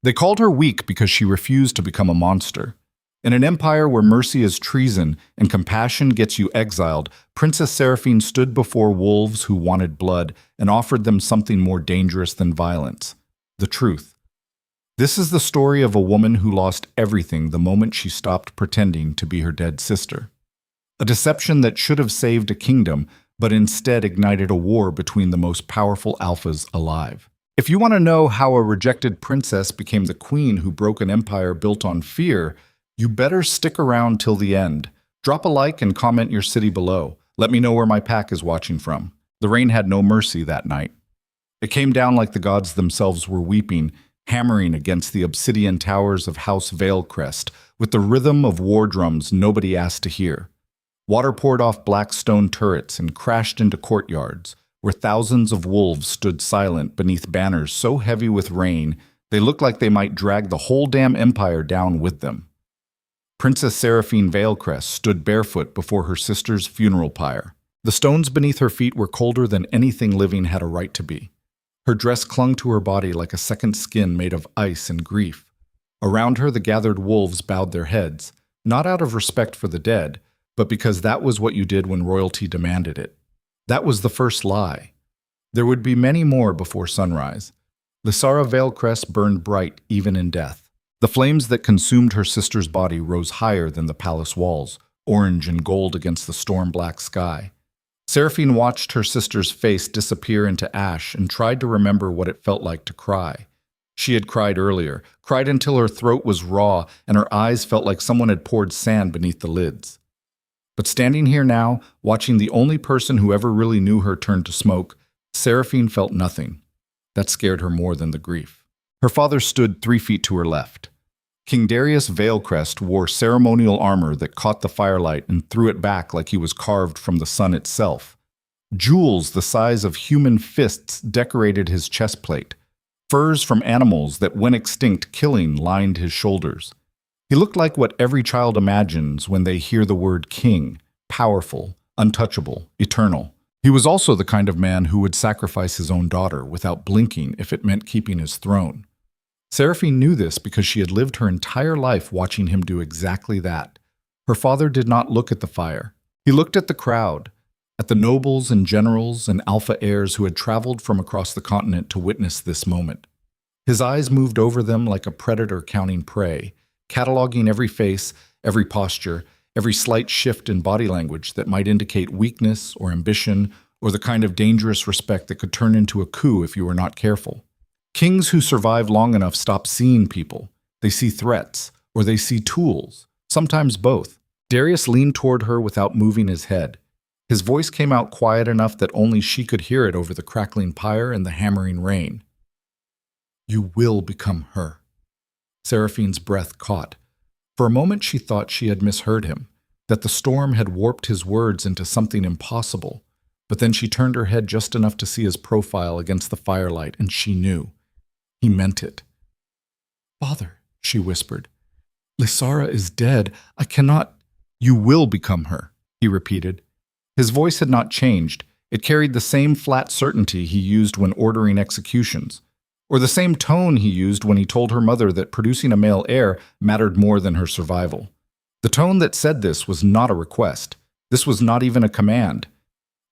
They called her weak because she refused to become a monster. In an empire where mercy is treason and compassion gets you exiled, Princess Seraphine stood before wolves who wanted blood and offered them something more dangerous than violence: the truth. This is the story of a woman who lost everything the moment she stopped pretending to be her dead sister. A deception that should have saved a kingdom, but instead ignited a war between the most powerful alphas alive. If you want to know how a rejected princess became the queen who broke an empire built on fear, you better stick around till the end. Drop a like and comment your city below. Let me know where my pack is watching from. The rain had no mercy that night. It came down like the gods themselves were weeping, hammering against the obsidian towers of House Veilcrest with the rhythm of war drums nobody asked to hear. Water poured off black stone turrets and crashed into courtyards, where thousands of wolves stood silent beneath banners so heavy with rain they looked like they might drag the whole damn empire down with them. Princess Seraphine Veilcrest stood barefoot before her sister's funeral pyre. The stones beneath her feet were colder than anything living had a right to be. Her dress clung to her body like a second skin made of ice and grief. Around her the gathered wolves bowed their heads, not out of respect for the dead, but because that was what you did when royalty demanded it. That was the first lie. There would be many more before sunrise. Lysara Veilcrest burned bright even in death. The flames that consumed her sister's body rose higher than the palace walls, orange and gold against the storm-black sky. Seraphine watched her sister's face disappear into ash and tried to remember what it felt like to cry. She had cried earlier, cried until her throat was raw and her eyes felt like someone had poured sand beneath the lids. But standing here now, watching the only person who ever really knew her turn to smoke, Seraphine felt nothing. That scared her more than the grief. Her father stood 3 feet to her left. King Darius Veilcrest wore ceremonial armor that caught the firelight and threw it back like he was carved from the sun itself. Jewels the size of human fists decorated his chest plate. Furs from animals that went extinct killing lined his shoulders. He looked like what every child imagines when they hear the word king: powerful, untouchable, eternal. He was also the kind of man who would sacrifice his own daughter without blinking if it meant keeping his throne. Seraphine knew this because she had lived her entire life watching him do exactly that. Her father did not look at the fire. He looked at the crowd, at the nobles and generals and alpha heirs who had traveled from across the continent to witness this moment. His eyes moved over them like a predator counting prey, cataloging every face, every posture, every slight shift in body language that might indicate weakness or ambition or the kind of dangerous respect that could turn into a coup if you were not careful. Kings who survive long enough stop seeing people. They see threats, or they see tools, sometimes both. Darius leaned toward her without moving his head. His voice came out quiet enough that only she could hear it over the crackling pyre and the hammering rain. "You will become her." Seraphine's breath caught. For a moment she thought she had misheard him, that the storm had warped his words into something impossible. But then she turned her head just enough to see his profile against the firelight, and she knew. He meant it. "Father," she whispered, "Lysara is dead. I cannot—" "You will become her," he repeated. His voice had not changed. It carried the same flat certainty he used when ordering executions, or the same tone he used when he told her mother that producing a male heir mattered more than her survival. The tone that said this was not a request. This was not even a command.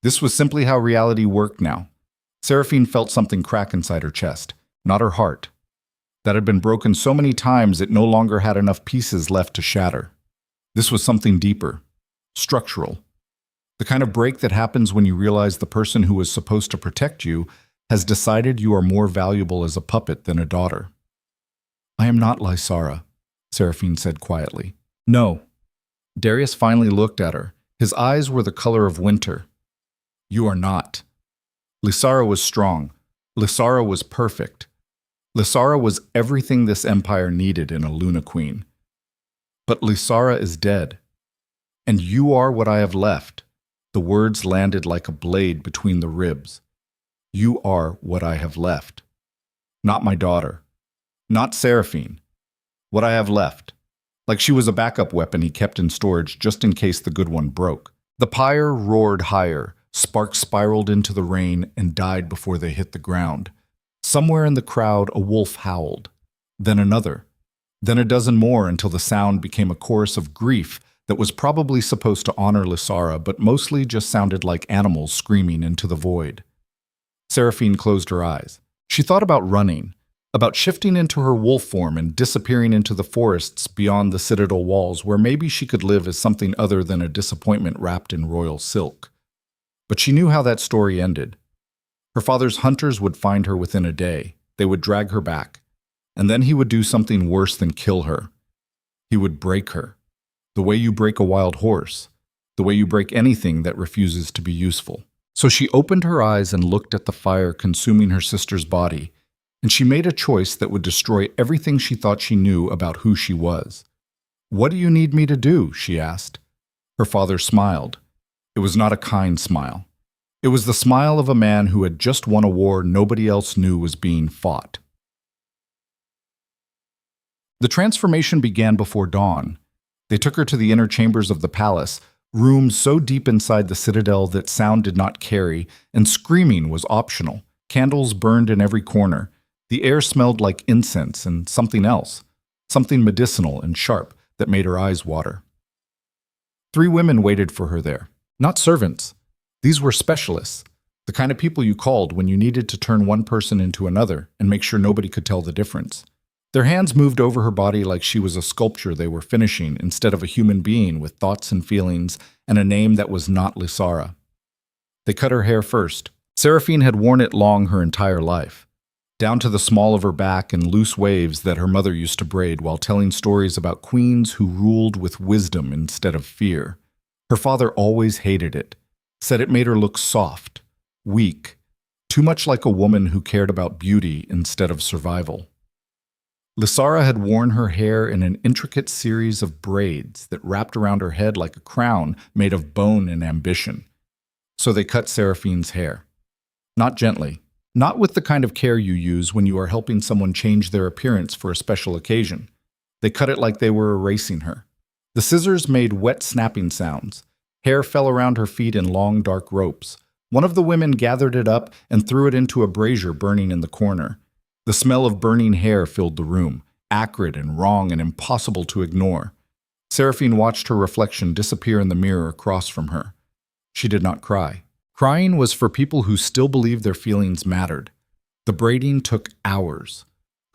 This was simply how reality worked now. Seraphine felt something crack inside her chest, not her heart. That had been broken so many times it no longer had enough pieces left to shatter. This was something deeper, structural. The kind of break that happens when you realize the person who was supposed to protect you has decided you are more valuable as a puppet than a daughter. "I am not Lysara," Seraphine said quietly. "No." Darius finally looked at her. His eyes were the color of winter. "You are not." Lysara was strong. Lysara was perfect. Lysara was everything this empire needed in a Luna Queen. But Lysara is dead. And you are what I have left. The words landed like a blade between the ribs. You are what I have left. Not my daughter. Not Seraphine. What I have left. Like she was a backup weapon he kept in storage just in case the good one broke. The pyre roared higher. Sparks spiraled into the rain and died before they hit the ground. Somewhere in the crowd, a wolf howled. then another, then a dozen more until the sound became a chorus of grief that was probably supposed to honor Lysara but mostly just sounded like animals screaming into the void. Seraphine closed her eyes. She thought about running, about shifting into her wolf form and disappearing into the forests beyond the citadel walls where maybe she could live as something other than a disappointment wrapped in royal silk. But she knew how that story ended. Her father's hunters would find her within a day. They would drag her back. And then he would do something worse than kill her. He would break her. The way you break a wild horse. The way you break anything that refuses to be useful. So she opened her eyes and looked at the fire consuming her sister's body, and she made a choice that would destroy everything she thought she knew about who she was. "What do you need me to do?" she asked. Her father smiled. It was not a kind smile. It was the smile of a man who had just won a war nobody else knew was being fought. The transformation began before dawn. They took her to the inner chambers of the palace, rooms so deep inside the citadel that sound did not carry, and screaming was optional. Candles burned in every corner. The air smelled like incense and something else, something medicinal and sharp that made her eyes water. 3 women waited for her there, not servants. These were specialists, the kind of people you called when you needed to turn one person into another and make sure nobody could tell the difference. Their hands moved over her body like she was a sculpture they were finishing instead of a human being with thoughts and feelings and a name that was not Lysara. They cut her hair first. Seraphine had worn it long her entire life, down to the small of her back and loose waves that her mother used to braid while telling stories about queens who ruled with wisdom instead of fear. Her father always hated it, said it made her look soft, weak, too much like a woman who cared about beauty instead of survival. Lysara had worn her hair in an intricate series of braids that wrapped around her head like a crown made of bone and ambition. So they cut Seraphine's hair. Not gently, not with the kind of care you use when you are helping someone change their appearance for a special occasion. They cut it like they were erasing her. The scissors made wet snapping sounds. Hair fell around her feet in long, dark ropes. One of the women gathered it up and threw it into a brazier burning in the corner. The smell of burning hair filled the room, acrid and wrong and impossible to ignore. Seraphine watched her reflection disappear in the mirror across from her. She did not cry. Crying was for people who still believed their feelings mattered. The braiding took hours.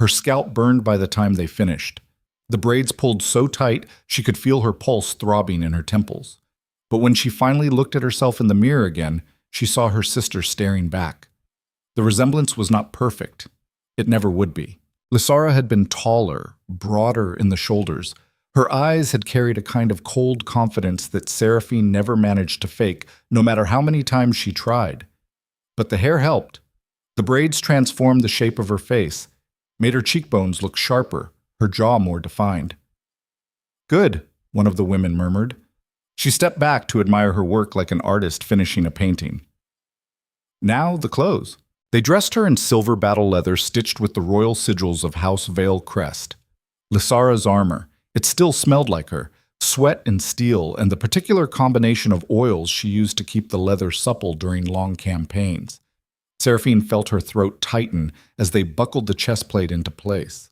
Her scalp burned by the time they finished. The braids pulled so tight she could feel her pulse throbbing in her temples. But when she finally looked at herself in the mirror again, she saw her sister staring back. The resemblance was not perfect. It never would be. Lysara had been taller, broader in the shoulders. Her eyes had carried a kind of cold confidence that Seraphine never managed to fake, no matter how many times she tried. But the hair helped. The braids transformed the shape of her face, made her cheekbones look sharper, her jaw more defined. "Good," one of the women murmured. She stepped back to admire her work like an artist finishing a painting. Now the clothes. They dressed her in silver battle leather stitched with the royal sigils of House Vale crest. Lysara's armor. It still smelled like her, sweat and steel, and the particular combination of oils she used to keep the leather supple during long campaigns. Seraphine felt her throat tighten as they buckled the chest plate into place.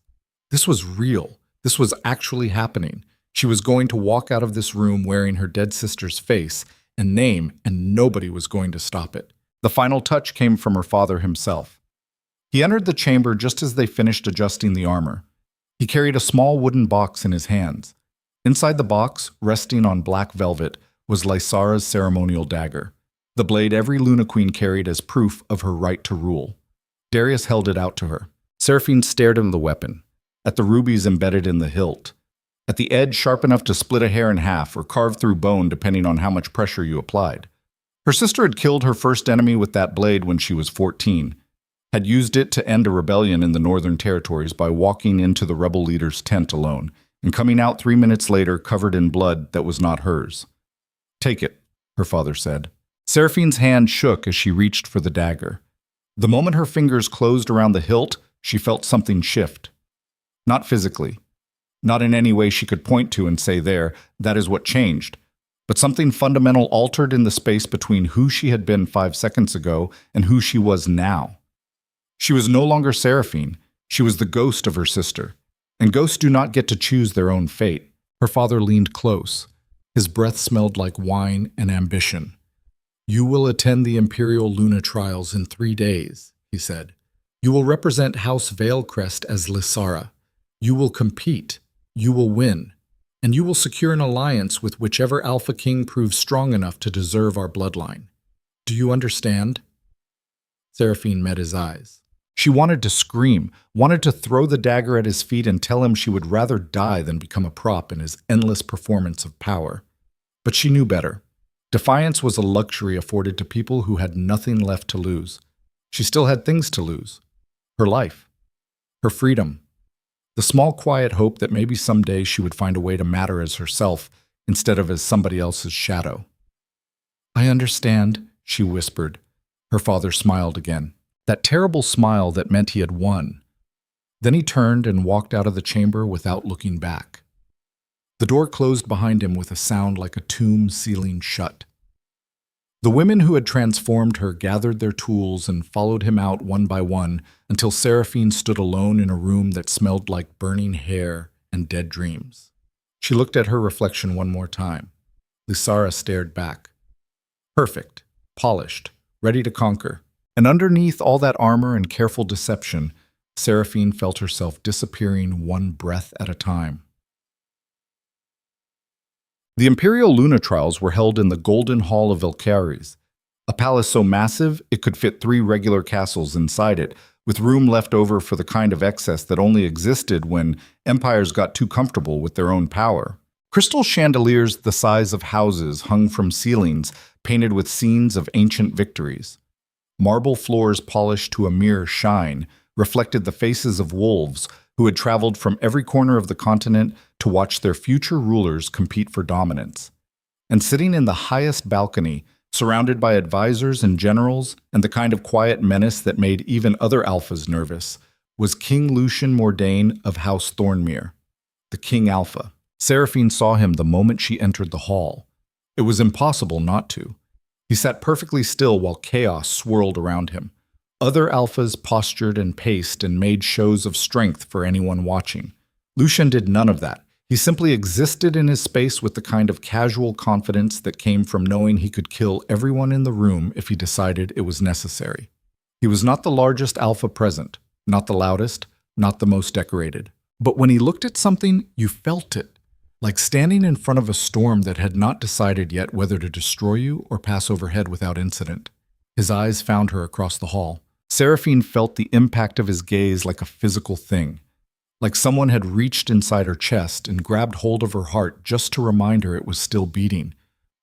This was real. This was actually happening. She was going to walk out of this room wearing her dead sister's face and name, and nobody was going to stop it. The final touch came from her father himself. He entered the chamber just as they finished adjusting the armor. He carried a small wooden box in his hands. Inside the box, resting on black velvet, was Lysara's ceremonial dagger, the blade every Luna Queen carried as proof of her right to rule. Darius held it out to her. Seraphine stared at the weapon, at the rubies embedded in the hilt, at the edge sharp enough to split a hair in half or carve through bone depending on how much pressure you applied. Her sister had killed her first enemy with that blade when she was 14, had used it to end a rebellion in the Northern Territories by walking into the rebel leader's tent alone and coming out 3 minutes later covered in blood that was not hers. "Take it," her father said. Seraphine's hand shook as she reached for the dagger. The moment her fingers closed around the hilt, she felt something shift. Not physically, not in any way she could point to and say there, that is what changed. But something fundamental altered in the space between who she had been 5 seconds ago and who she was now. She was no longer Seraphine. She was the ghost of her sister, And ghosts do not get to choose their own fate. Her father leaned close. His breath smelled like wine and ambition. "You will attend the Imperial Luna trials in 3 days," he said. "You will represent House Veilcrest as Lysara. You will compete. You will win. And you will secure an alliance with whichever Alpha King proves strong enough to deserve our bloodline. Do you understand?" Seraphine met his eyes. She wanted to scream, wanted to throw the dagger at his feet and tell him she would rather die than become a prop in his endless performance of power. But she knew better. Defiance was a luxury afforded to people who had nothing left to lose. She still had things to lose. Her life. Her freedom. The small quiet hope that maybe someday she would find a way to matter as herself instead of as somebody else's shadow. "I understand," she whispered. Her father smiled again. That terrible smile that meant he had won. Then he turned and walked out of the chamber without looking back. The door closed behind him with a sound like a tomb sealing shut. The women who had transformed her gathered their tools and followed him out one by one until Seraphine stood alone in a room that smelled like burning hair and dead dreams. She looked at her reflection one more time. Lysara stared back. Perfect, polished, ready to conquer. And underneath all that armor and careful deception, Seraphine felt herself disappearing one breath at a time. The Imperial Luna trials were held in the Golden Hall of Valkyries, a palace so massive it could fit 3 regular castles inside it, with room left over for the kind of excess that only existed when empires got too comfortable with their own power. Crystal chandeliers the size of houses hung from ceilings painted with scenes of ancient victories. Marble floors polished to a mere shine reflected the faces of wolves who had traveled from every corner of the continent to watch their future rulers compete for dominance. And sitting in the highest balcony, surrounded by advisors and generals and the kind of quiet menace that made even other alphas nervous, was King Lucian Mordain of House Thornmere, the King Alpha. Seraphine saw him the moment she entered the hall. It was impossible not to. He sat perfectly still while chaos swirled around him. Other alphas postured and paced and made shows of strength for anyone watching. Lucian did none of that. He simply existed in his space with the kind of casual confidence that came from knowing he could kill everyone in the room if he decided it was necessary. He was not the largest alpha present, not the loudest, not the most decorated. But when he looked at something, you felt it. Like standing in front of a storm that had not decided yet whether to destroy you or pass overhead without incident. His eyes found her across the hall. Seraphine felt the impact of his gaze like a physical thing. Like someone had reached inside her chest and grabbed hold of her heart just to remind her it was still beating.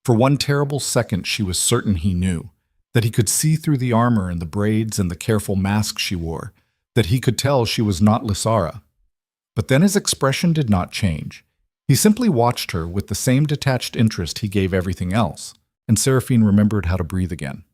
For one terrible second she was certain he knew. That he could see through the armor and the braids and the careful mask she wore. That he could tell she was not Lysara. But then his expression did not change. He simply watched her with the same detached interest he gave everything else, and Seraphine remembered how to breathe again.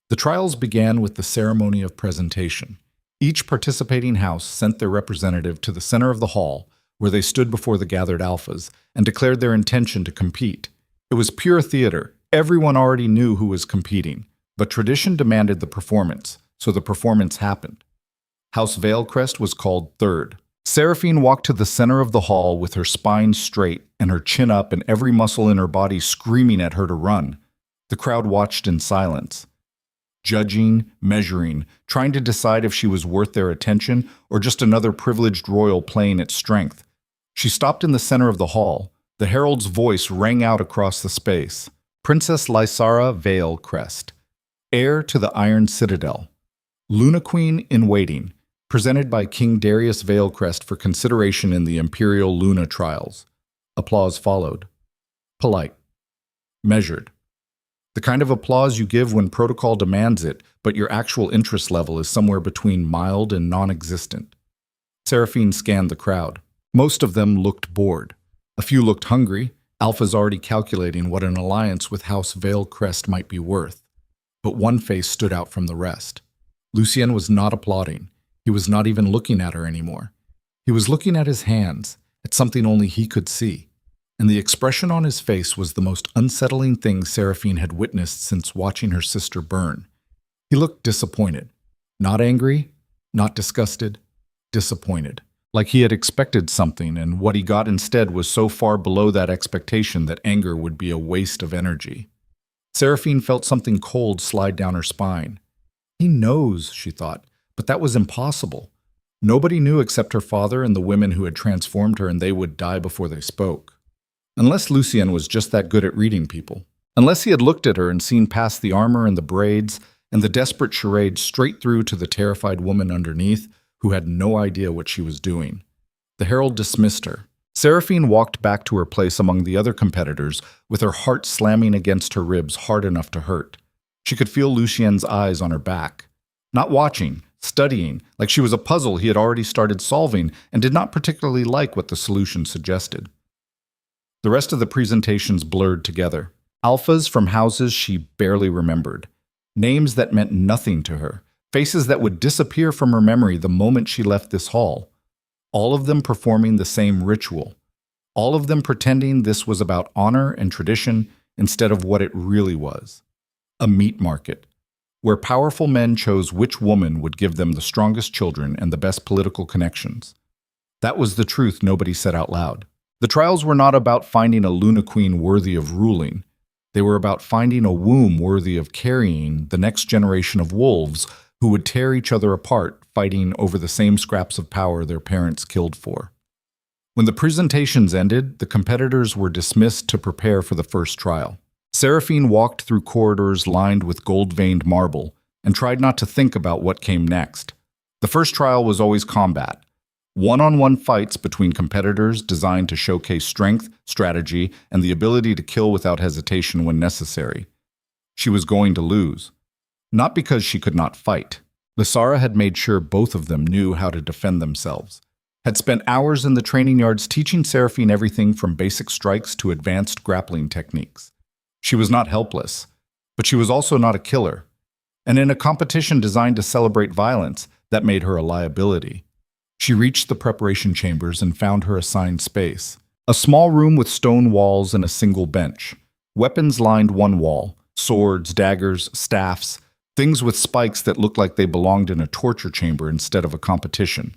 The trials began with the ceremony of presentation. Each participating house sent their representative to the center of the hall, where they stood before the gathered alphas, and declared their intention to compete. It was pure theater. Everyone already knew who was competing, but tradition demanded the performance, so the performance happened. House Veilcrest was called third. Seraphine walked to the center of the hall with her spine straight and her chin up and every muscle in her body screaming at her to run. The crowd watched in silence, judging, measuring, trying to decide if she was worth their attention or just another privileged royal playing its strength. She stopped in the center of the hall. The herald's voice rang out across the space. Princess Lysara Veilcrest, heir to the Iron Citadel, Luna Queen in waiting, presented by King Darius Veilcrest for consideration in the Imperial Luna trials. Applause followed. Polite. Measured. The kind of applause you give when protocol demands it, but your actual interest level is somewhere between mild and non-existent. Seraphine scanned the crowd. Most of them looked bored. A few looked hungry, alphas already calculating what an alliance with House Veilcrest might be worth. But one face stood out from the rest. Lucien was not applauding. He was not even looking at her anymore. He was looking at his hands, at something only he could see. And the expression on his face was the most unsettling thing Seraphine had witnessed since watching her sister burn. He looked disappointed. Not angry, not disgusted, disappointed. like he had expected something, and what he got instead was so far below that expectation that anger would be a waste of energy. Seraphine felt something cold slide down her spine. He knows, she thought, but that was impossible. Nobody knew except her father and the women who had transformed her, and they would die before they spoke. Unless Lucien was just that good at reading people. Unless he had looked at her and seen past the armor and the braids and the desperate charade straight through to the terrified woman underneath, who had no idea what she was doing. The herald dismissed her. Seraphine walked back to her place among the other competitors, with her heart slamming against her ribs hard enough to hurt. She could feel Lucien's eyes on her back. Not watching, studying, like she was a puzzle he had already started solving and did not particularly like what the solution suggested. The rest of the presentations blurred together. Alphas from houses she barely remembered. Names that meant nothing to her. Faces that would disappear from her memory the moment she left this hall. All of them performing the same ritual. All of them pretending this was about honor and tradition instead of what it really was. A meat market, where powerful men chose which woman would give them the strongest children and the best political connections. That was the truth nobody said out loud. The trials were not about finding a Luna Queen worthy of ruling. They were about finding a womb worthy of carrying the next generation of wolves who would tear each other apart, fighting over the same scraps of power their parents killed for. When the presentations ended, the competitors were dismissed to prepare for the first trial. Seraphine walked through corridors lined with gold-veined marble and tried not to think about what came next. The first trial was always combat. One-on-one fights between competitors designed to showcase strength, strategy, and the ability to kill without hesitation when necessary. She was going to lose. Not because she could not fight. Lysara had made sure both of them knew how to defend themselves. Had spent hours in the training yards teaching Seraphine everything from basic strikes to advanced grappling techniques. She was not helpless, but she was also not a killer. And in a competition designed to celebrate violence, that made her a liability. She reached the preparation chambers and found her assigned space. A small room with stone walls and a single bench. Weapons lined one wall. Swords, daggers, staffs, things with spikes that looked like they belonged in a torture chamber instead of a competition.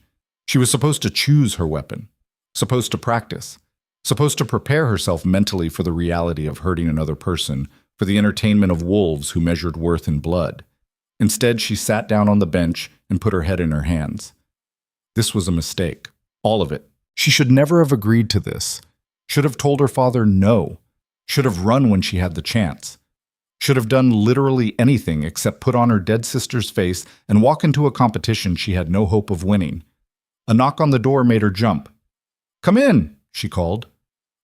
She was supposed to choose her weapon. Supposed to practice. Supposed to prepare herself mentally for the reality of hurting another person, for the entertainment of wolves who measured worth in blood. Instead, she sat down on the bench and put her head in her hands. This was a mistake. All of it. She should never have agreed to this. Should have told her father no. Should have run when she had the chance. Should have done literally anything except put on her dead sister's face and walk into a competition she had no hope of winning. A knock on the door made her jump. "Come in," she called.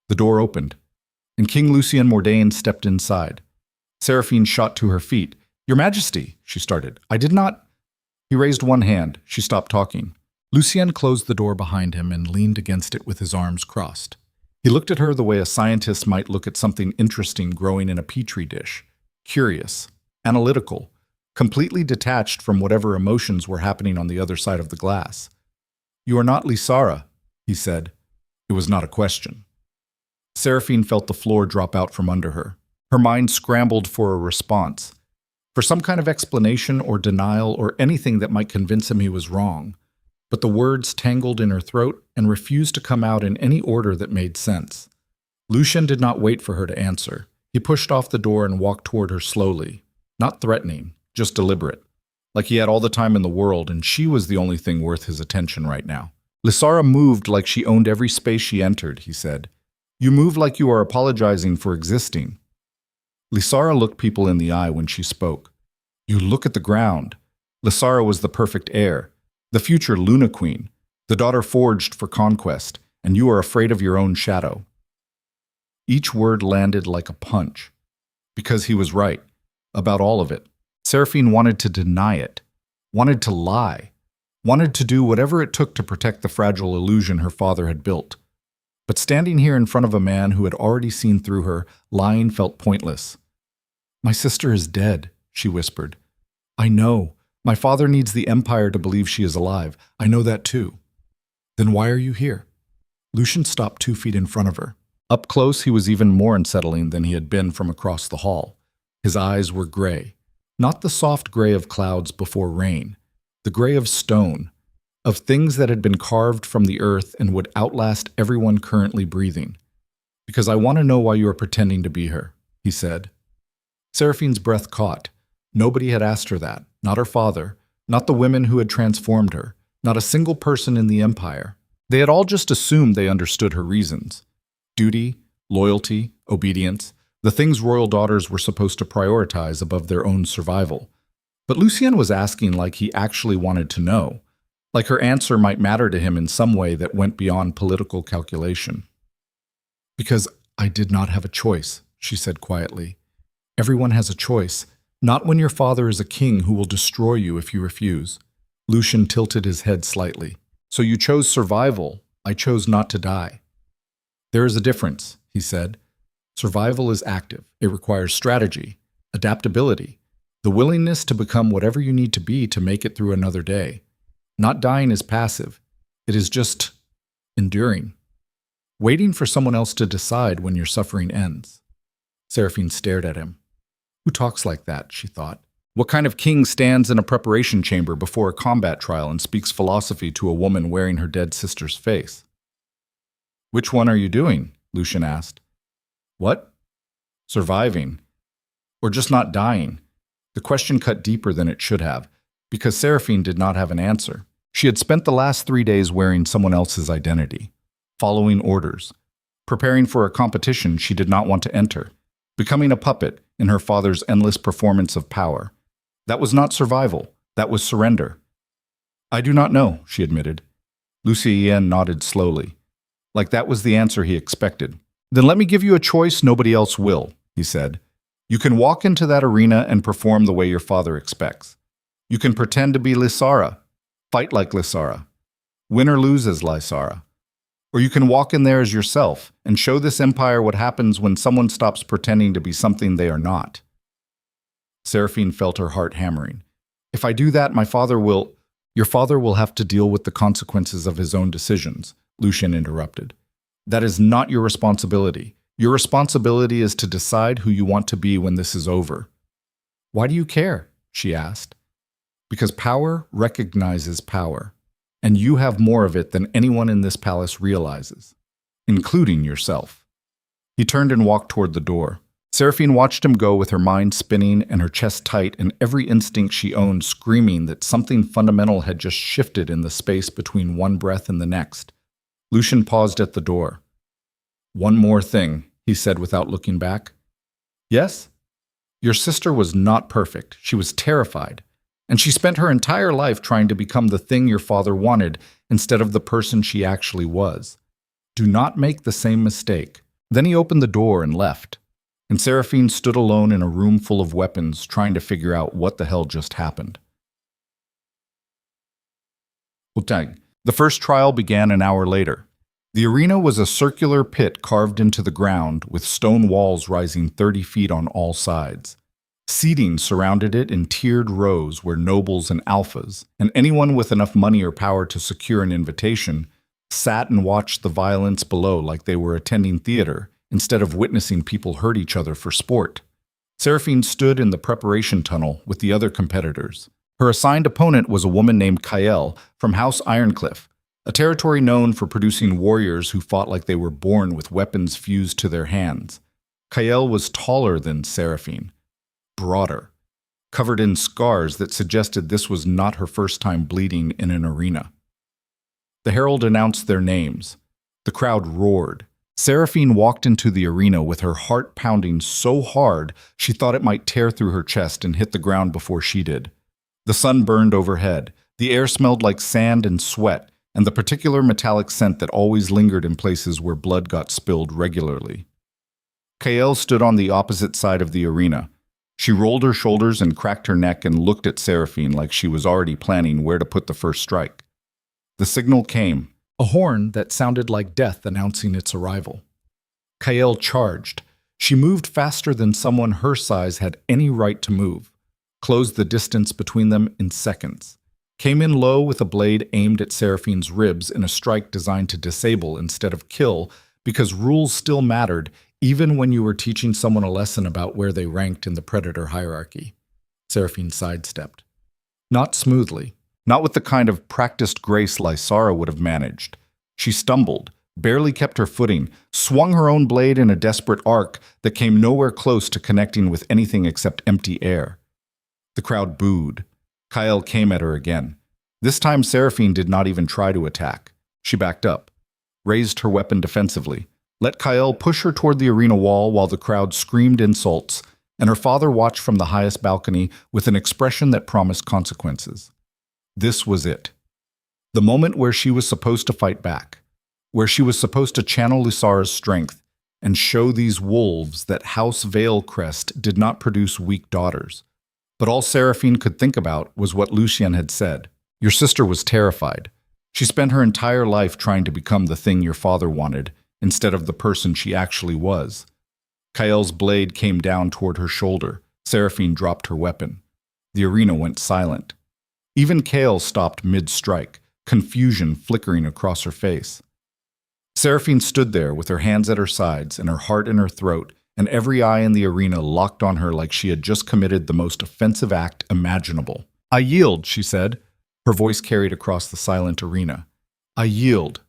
The door opened, and King Lucien Mordain stepped inside. Seraphine shot to her feet. "Your Majesty," she started. "I did not—" He raised one hand. She stopped talking. Lucien closed the door behind him and leaned against it with his arms crossed. He looked at her the way a scientist might look at something interesting growing in a petri dish. Curious, analytical, completely detached from whatever emotions were happening on the other side of the glass. "You are not Lysara," he said. It was not a question. Seraphine felt the floor drop out from under her. Her mind scrambled for a response, for some kind of explanation or denial or anything that might convince him he was wrong. But the words tangled in her throat and refused to come out in any order that made sense. Lucien did not wait for her to answer. He pushed off the door and walked toward her slowly, not threatening, just deliberate, like he had all the time in the world and she was the only thing worth his attention right now. Lysara moved like she owned every space she entered, he said. "You move like you are apologizing for existing." Lysara looked people in the eye when she spoke. "You look at the ground." Lysara was the perfect heir, the future Luna Queen, the daughter forged for conquest, and you are afraid of your own shadow. Each word landed like a punch, because he was right, about all of it. Seraphine wanted to deny it, wanted to lie, wanted to do whatever it took to protect the fragile illusion her father had built. But standing here in front of a man who had already seen through her, lying felt pointless. "My sister is dead," she whispered. "I know. My father needs the Empire to believe she is alive. I know that too." "Then why are you here?" Lucien stopped 2 feet in front of her. Up close, he was even more unsettling than he had been from across the hall. His eyes were gray. Not the soft gray of clouds before rain. The gray of stone. of things that had been carved from the earth and would outlast everyone currently breathing. Because I want to know why you are pretending to be her, he said. Seraphine's breath caught. Nobody had asked her that, not her father, not the women who had transformed her, not a single person in the empire. They had all just assumed they understood her reasons. Duty, loyalty, obedience, the things royal daughters were supposed to prioritize above their own survival. But Lucien was asking like he actually wanted to know, like her answer might matter to him in some way that went beyond political calculation. Because I did not have a choice, she said quietly. Everyone has a choice, not when your father is a king who will destroy you if you refuse. Lucien tilted his head slightly. So you chose survival. I chose not to die. There is a difference, he said. Survival is active. It requires strategy, adaptability, the willingness to become whatever you need to be to make it through another day. Not dying is passive. It is just enduring. Waiting for someone else to decide when your suffering ends. Seraphine stared at him. Who talks like that, she thought. What kind of king stands in a preparation chamber before a combat trial and speaks philosophy to a woman wearing her dead sister's face? Which one are you doing? Lucien asked. What? Surviving. Or just not dying? The question cut deeper than it should have, because Seraphine did not have an answer. She had spent the last 3 days wearing someone else's identity, following orders, preparing for a competition she did not want to enter, becoming a puppet in her father's endless performance of power. That was not survival. That was surrender. I do not know, she admitted. Lucien nodded slowly, like that was the answer he expected. Then let me give you a choice nobody else will, he said. You can walk into that arena and perform the way your father expects. You can pretend to be Lysara, fight like Lysara, win or lose as Lysara. Or you can walk in there as yourself and show this empire what happens when someone stops pretending to be something they are not. Seraphine felt her heart hammering. If I do that, Your father will have to deal with the consequences of his own decisions, Lucien interrupted. That is not your responsibility. Your responsibility is to decide who you want to be when this is over. Why do you care? She asked. Because power recognizes power, and you have more of it than anyone in this palace realizes, including yourself. He turned and walked toward the door. Seraphine watched him go with her mind spinning and her chest tight and every instinct she owned screaming that something fundamental had just shifted in the space between one breath and the next. Lucien paused at the door. One more thing, he said without looking back. Yes? Your sister was not perfect. She was terrified. And she spent her entire life trying to become the thing your father wanted instead of the person she actually was. Do not make the same mistake. Then he opened the door and left. And Seraphine stood alone in a room full of weapons, trying to figure out what the hell just happened. The first trial began an hour later. The arena was a circular pit carved into the ground, with stone walls rising 30 feet on all sides. Seating surrounded it in tiered rows where nobles and alphas, and anyone with enough money or power to secure an invitation, sat and watched the violence below like they were attending theater, instead of witnessing people hurt each other for sport. Seraphine stood in the preparation tunnel with the other competitors. Her assigned opponent was a woman named Kael from House Ironcliff, a territory known for producing warriors who fought like they were born with weapons fused to their hands. Kael was taller than Seraphine, broader, covered in scars that suggested this was not her first time bleeding in an arena. The herald announced their names. The crowd roared. Seraphine walked into the arena with her heart pounding so hard she thought it might tear through her chest and hit the ground before she did. The sun burned overhead. The air smelled like sand and sweat, and the particular metallic scent that always lingered in places where blood got spilled regularly. Kael stood on the opposite side of the arena. She rolled her shoulders and cracked her neck and looked at Seraphine like she was already planning where to put the first strike. The signal came. A horn that sounded like death announcing its arrival. Kael charged. She moved faster than someone her size had any right to move, closed the distance between them in seconds, came in low with a blade aimed at Seraphine's ribs in a strike designed to disable instead of kill, because rules still mattered even when you were teaching someone a lesson about where they ranked in the predator hierarchy. Seraphine sidestepped. Not smoothly. not with the kind of practiced grace Lysara would have managed. She stumbled, barely kept her footing, swung her own blade in a desperate arc that came nowhere close to connecting with anything except empty air. The crowd booed. Kyle came at her again. This time Seraphine did not even try to attack. She backed up, raised her weapon defensively, let Kyle push her toward the arena wall while the crowd screamed insults, and her father watched from the highest balcony with an expression that promised consequences. This was it. The moment where she was supposed to fight back, where she was supposed to channel Lysara's strength and show these wolves that House Veilcrest did not produce weak daughters. But all Seraphine could think about was what Lucien had said. Your sister was terrified. She spent her entire life trying to become the thing your father wanted, instead of the person she actually was. Kyle's blade came down toward her shoulder. Seraphine dropped her weapon. The arena went silent. Even Kale stopped mid-strike, confusion flickering across her face. Seraphine stood there with her hands at her sides and her heart in her throat, and every eye in the arena locked on her like she had just committed the most offensive act imaginable. I yield, she said. Her voice carried across the silent arena. I yield.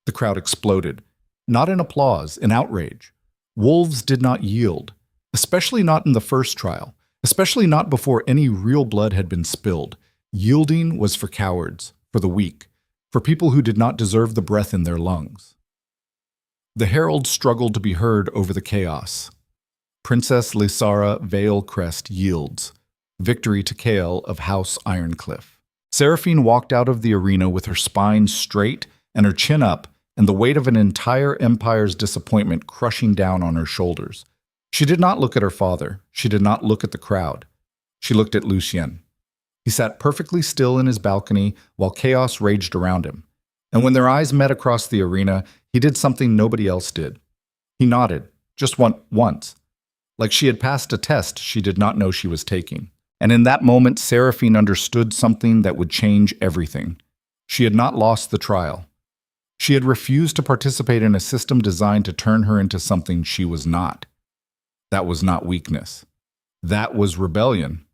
The crowd exploded. Not in applause, in outrage. Wolves did not yield, especially not in the first trial, especially not before any real blood had been spilled. Yielding was for cowards, for the weak, for people who did not deserve the breath in their lungs. The herald struggled to be heard over the chaos. Princess Lysara Veilcrest yields. Victory to Kale of House Ironcliff. Seraphine walked out of the arena with her spine straight and her chin up, and the weight of an entire empire's disappointment crushing down on her shoulders. She did not look at her father. She did not look at the crowd. She looked at Lucien. He sat perfectly still in his balcony while chaos raged around him. And when their eyes met across the arena, he did something nobody else did. He nodded, just once, like she had passed a test she did not know she was taking. And in that moment, Seraphine understood something that would change everything. She had not lost the trial. She had refused to participate in a system designed to turn her into something she was not. That was not weakness. That was rebellion.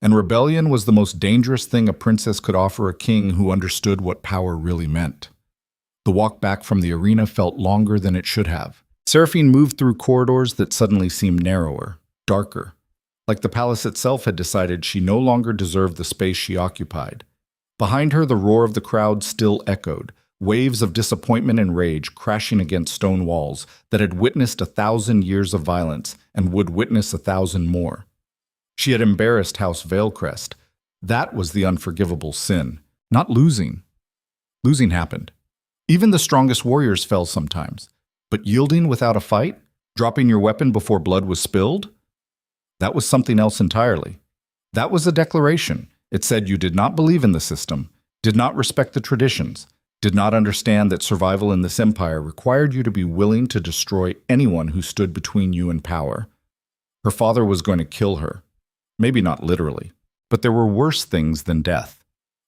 And rebellion was the most dangerous thing a princess could offer a king who understood what power really meant. The walk back from the arena felt longer than it should have. Seraphine moved through corridors that suddenly seemed narrower, darker, like the palace itself had decided she no longer deserved the space she occupied. Behind her, the roar of the crowd still echoed, waves of disappointment and rage crashing against stone walls that had witnessed 1,000 years of violence and would witness 1,000 more. She had embarrassed House Veilcrest. That was the unforgivable sin, not losing. Losing happened. Even the strongest warriors fell sometimes. But yielding without a fight? Dropping your weapon before blood was spilled? That was something else entirely. That was a declaration. It said you did not believe in the system, did not respect the traditions, did not understand that survival in this empire required you to be willing to destroy anyone who stood between you and power. Her father was going to kill her. Maybe not literally, but there were worse things than death.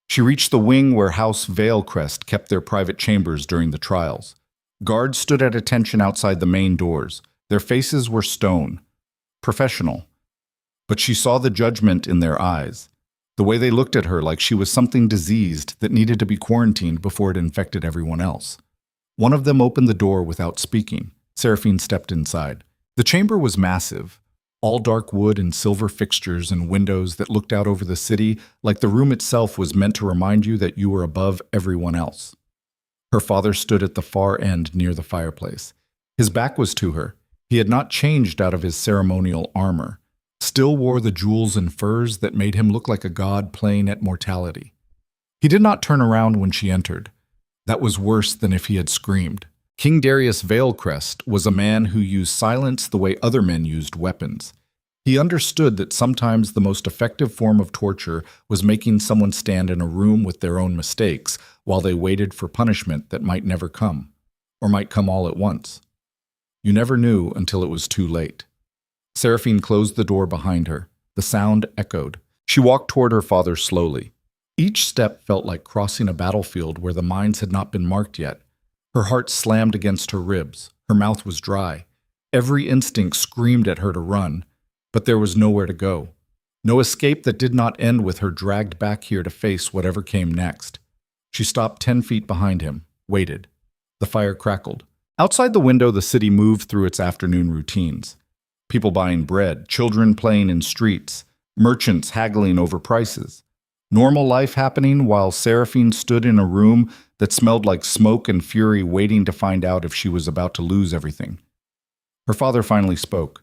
She reached the wing where House Veilcrest kept their private chambers during the trials. Guards stood at attention outside the main doors. Their faces were stone, professional. But she saw the judgment in their eyes, the way they looked at her like she was something diseased that needed to be quarantined before it infected everyone else. One of them opened the door without speaking. Seraphine stepped inside. The chamber was massive. All dark wood and silver fixtures and windows that looked out over the city like the room itself was meant to remind you that you were above everyone else. Her father stood at the far end near the fireplace. His back was to her. He had not changed out of his ceremonial armor, still wore the jewels and furs that made him look like a god playing at mortality. He did not turn around when she entered. That was worse than if he had screamed. King Darius Veilcrest was a man who used silence the way other men used weapons. He understood that sometimes the most effective form of torture was making someone stand in a room with their own mistakes while they waited for punishment that might never come, or might come all at once. You never knew until it was too late. Seraphine closed the door behind her. The sound echoed. She walked toward her father slowly. Each step felt like crossing a battlefield where the mines had not been marked yet. Her heart slammed against her ribs. Her mouth was dry. Every instinct screamed at her to run, but there was nowhere to go. No escape that did not end with her dragged back here to face whatever came next. She stopped 10 feet behind him, waited. The fire crackled. Outside the window, the city moved through its afternoon routines. People buying bread, children playing in streets, merchants haggling over prices. Normal life happening while Seraphine stood in a room that smelled like smoke and fury, waiting to find out if she was about to lose everything. Her father finally spoke.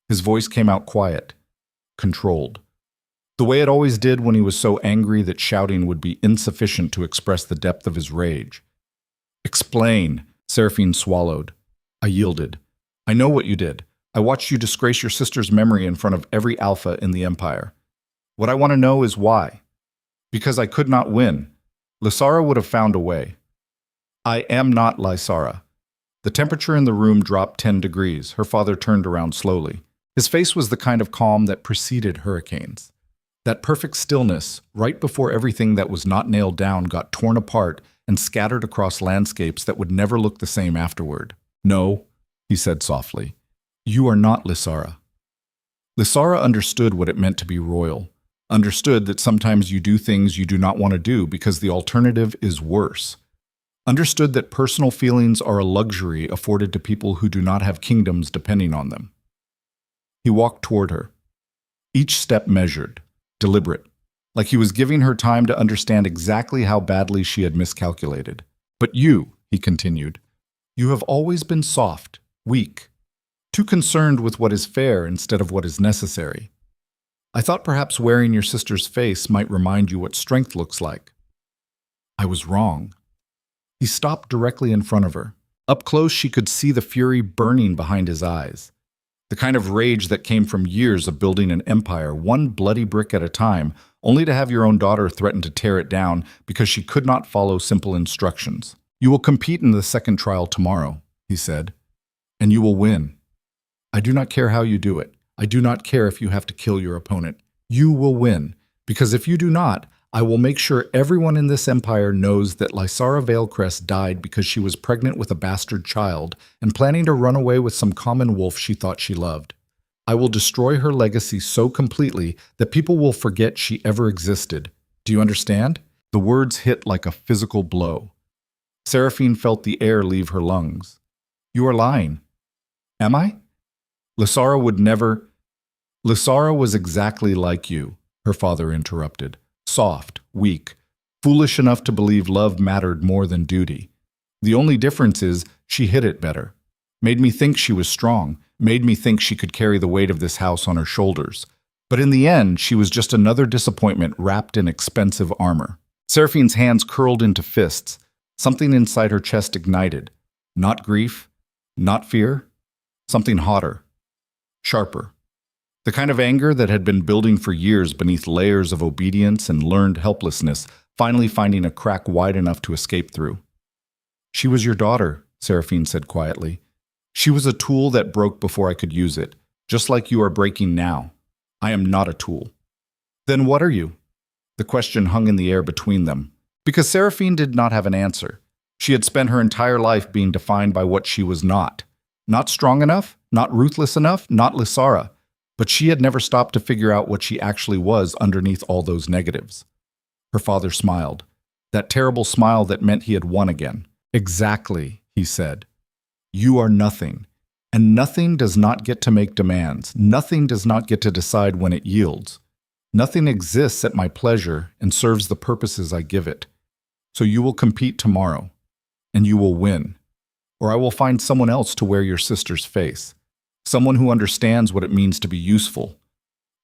His voice came out quiet, controlled. The way it always did when he was so angry that shouting would be insufficient to express the depth of his rage. "Explain," Seraphine swallowed. I yielded. "I know what you did. I watched you disgrace your sister's memory in front of every alpha in the Empire. What I want to know is why. Because I could not win. Lysara would have found a way. I am not Lysara." The temperature in the room dropped 10 degrees. Her father turned around slowly. His face was the kind of calm that preceded hurricanes. That perfect stillness, right before everything that was not nailed down got torn apart and scattered across landscapes that would never look the same afterward. "No," he said softly. "You are not Lysara." Lysara understood what it meant to be royal, understood that sometimes you do things you do not want to do because the alternative is worse, understood that personal feelings are a luxury afforded to people who do not have kingdoms depending on them. He walked toward her, each step measured, deliberate, like he was giving her time to understand exactly how badly she had miscalculated. "But you," he continued, "you have always been soft, weak, too concerned with what is fair instead of what is necessary. I thought perhaps wearing your sister's face might remind you what strength looks like. I was wrong." He stopped directly in front of her. Up close, she could see the fury burning behind his eyes. The kind of rage that came from years of building an empire, one bloody brick at a time, only to have your own daughter threaten to tear it down because she could not follow simple instructions. "You will compete in the second trial tomorrow," he said, "and you will win. I do not care how you do it. I do not care if you have to kill your opponent. You will win, because if you do not, I will make sure everyone in this empire knows that Lysara Veilcrest died because she was pregnant with a bastard child and planning to run away with some common wolf she thought she loved. I will destroy her legacy so completely that people will forget she ever existed. Do you understand?" The words hit like a physical blow. Seraphine felt the air leave her lungs. "You are lying." "Am I?" "Lysara would never—" "Lysara was exactly like you," her father interrupted. "Soft, weak, foolish enough to believe love mattered more than duty. The only difference is she hid it better. Made me think she was strong, made me think she could carry the weight of this house on her shoulders. But in the end, she was just another disappointment wrapped in expensive armor." Seraphine's hands curled into fists. Something inside her chest ignited. Not grief, not fear, something hotter, sharper. The kind of anger that had been building for years beneath layers of obedience and learned helplessness, finally finding a crack wide enough to escape through. "She was your daughter," Seraphine said quietly. "She was a tool that broke before I could use it, just like you are breaking now. I am not a tool." "Then what are you?" The question hung in the air between them, because Seraphine did not have an answer. She had spent her entire life being defined by what she was not. Not strong enough, not ruthless enough, not Lysara. But she had never stopped to figure out what she actually was underneath all those negatives. Her father smiled. That terrible smile that meant he had won again. "Exactly," he said. "You are nothing. And nothing does not get to make demands. Nothing does not get to decide when it yields. Nothing exists at my pleasure and serves the purposes I give it. So you will compete tomorrow, and you will win. Or I will find someone else to wear your sister's face. Someone who understands what it means to be useful."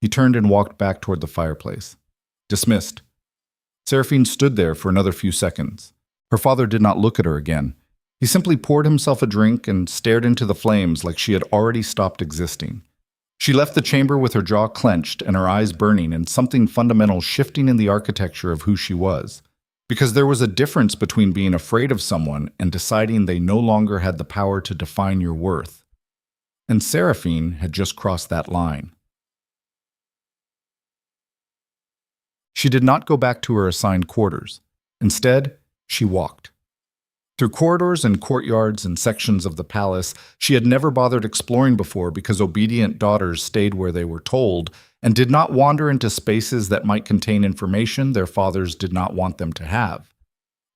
He turned and walked back toward the fireplace. "Dismissed." Seraphine stood there for another few seconds. Her father did not look at her again. He simply poured himself a drink and stared into the flames like she had already stopped existing. She left the chamber with her jaw clenched and her eyes burning and something fundamental shifting in the architecture of who she was. Because there was a difference between being afraid of someone and deciding they no longer had the power to define your worth. And Seraphine had just crossed that line. She did not go back to her assigned quarters. Instead, she walked. Through corridors and courtyards and sections of the palace she had never bothered exploring before because obedient daughters stayed where they were told and did not wander into spaces that might contain information their fathers did not want them to have.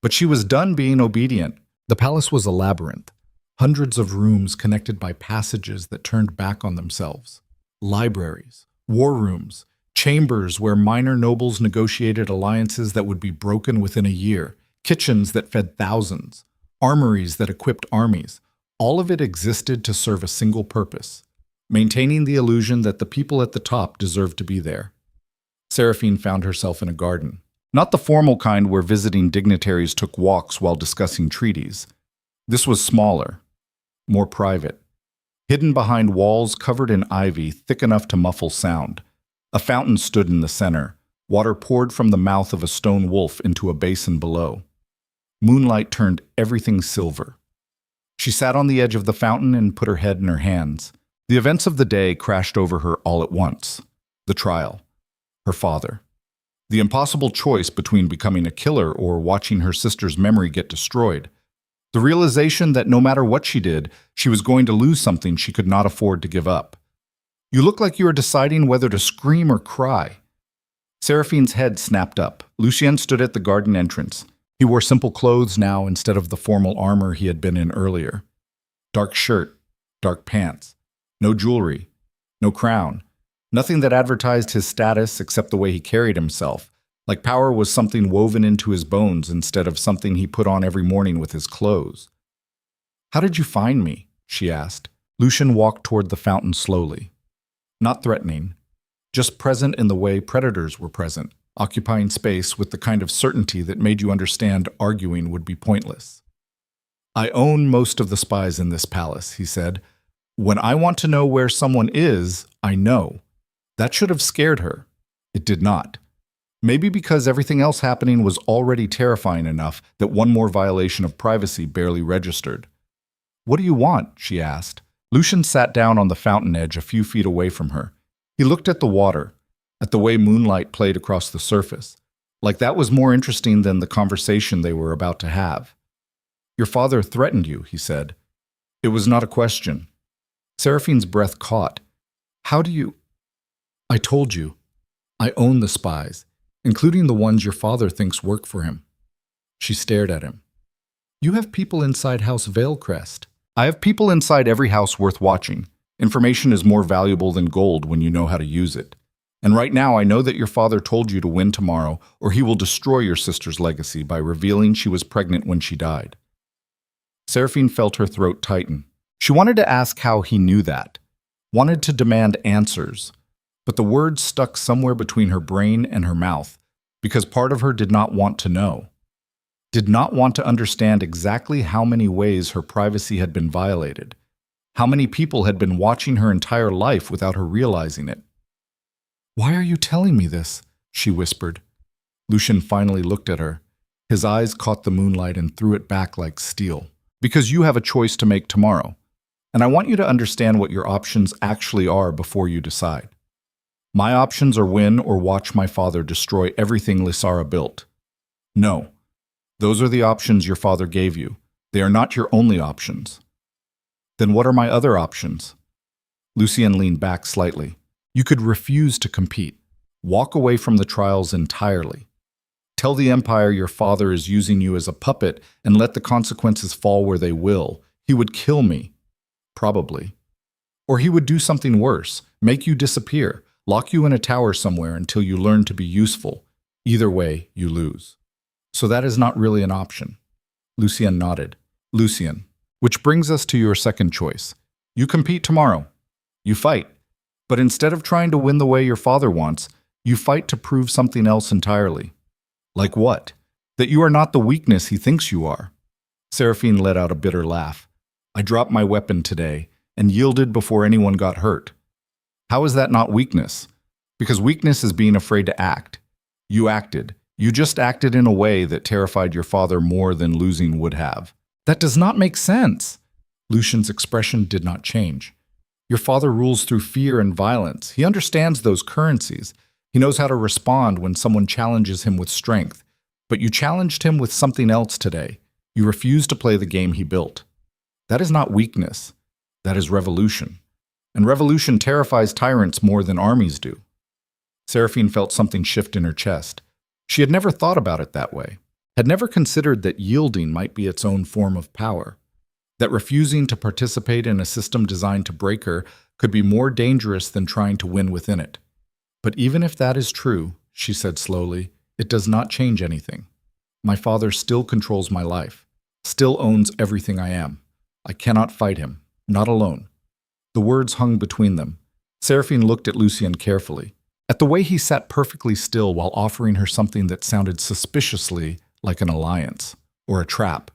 But she was done being obedient. The palace was a labyrinth, hundreds of rooms connected by passages that turned back on themselves. Libraries, war rooms, chambers where minor nobles negotiated alliances that would be broken within a year, kitchens that fed thousands, armories that equipped armies. All of it existed to serve a single purpose: maintaining the illusion that the people at the top deserved to be there. Seraphine found herself in a garden. Not the formal kind where visiting dignitaries took walks while discussing treaties. This was smaller, more private, hidden behind walls covered in ivy thick enough to muffle sound. A fountain stood in the center. Water poured from the mouth of a stone wolf into a basin below. Moonlight turned everything silver. She sat on the edge of the fountain and put her head in her hands. The events of the day crashed over her all at once. The trial. Her father. The impossible choice between becoming a killer or watching her sister's memory get destroyed. The realization that no matter what she did, she was going to lose something she could not afford to give up. You look like you are deciding whether to scream or cry. Seraphine's head snapped up. Lucien stood at the garden entrance. He wore simple clothes now instead of the formal armor he had been in earlier. Dark shirt, dark pants, no jewelry, no crown, nothing that advertised his status except the way he carried himself, like power was something woven into his bones instead of something he put on every morning with his clothes. "How did you find me?" she asked. Lucien walked toward the fountain slowly. Not threatening, just present in the way predators were present, occupying space with the kind of certainty that made you understand arguing would be pointless. "I own most of the spies in this palace," he said. "When I want to know where someone is, I know." That should have scared her. It did not. Maybe because everything else happening was already terrifying enough that one more violation of privacy barely registered. "What do you want?" she asked. Lucien sat down on the fountain edge a few feet away from her. He looked at the water, at the way moonlight played across the surface, like that was more interesting than the conversation they were about to have. "Your father threatened you," he said. It was not a question. Seraphine's breath caught. "How do you—" "I told you. I own the spies, including the ones your father thinks work for him." She stared at him. "You have people inside House Veilcrest." "I have people inside every house worth watching. Information is more valuable than gold when you know how to use it. And right now I know that your father told you to win tomorrow, or he will destroy your sister's legacy by revealing she was pregnant when she died." Seraphine felt her throat tighten. She wanted to ask how he knew that, wanted to demand answers, but the words stuck somewhere between her brain and her mouth, because part of her did not want to know, did not want to understand exactly how many ways her privacy had been violated, how many people had been watching her entire life without her realizing it. "Why are you telling me this?" she whispered. Lucien finally looked at her. His eyes caught the moonlight and threw it back like steel. "Because you have a choice to make tomorrow, and I want you to understand what your options actually are before you decide. My options are win or watch my father destroy everything Lysara built. No, those are the options your father gave you. They are not your only options." "Then what are my other options?" Lucien leaned back slightly. "You could refuse to compete, walk away from the trials entirely. Tell the Empire your father is using you as a puppet and let the consequences fall where they will. He would kill me, probably. Or he would do something worse, make you disappear, lock you in a tower somewhere until you learn to be useful. Either way, you lose. So that is not really an option." Lucien nodded. "Lucien, which brings us to your second choice. You compete tomorrow. You fight. But instead of trying to win the way your father wants, you fight to prove something else entirely." "Like what?" "That you are not the weakness he thinks you are." Seraphine let out a bitter laugh. "I dropped my weapon today and yielded before anyone got hurt. How is that not weakness? Because weakness is being afraid to act. You acted. You just acted in a way that terrified your father more than losing would have." "That does not make sense." Lucien's expression did not change. "Your father rules through fear and violence. He understands those currencies. He knows how to respond when someone challenges him with strength. But you challenged him with something else today. You refuse to play the game he built. That is not weakness. That is revolution. And revolution terrifies tyrants more than armies do. Seraphine felt something shift in her chest. She had never thought about it that way, had never considered that yielding might be its own form of power, that refusing to participate in a system designed to break her could be more dangerous than trying to win within it. But even if that is true, she said slowly, it does not change anything. My father still controls my life, still owns everything I am. I cannot fight him, not alone. The words hung between them. Seraphine looked at Lucien carefully, at the way he sat perfectly still while offering her something that sounded suspiciously like an alliance or a trap.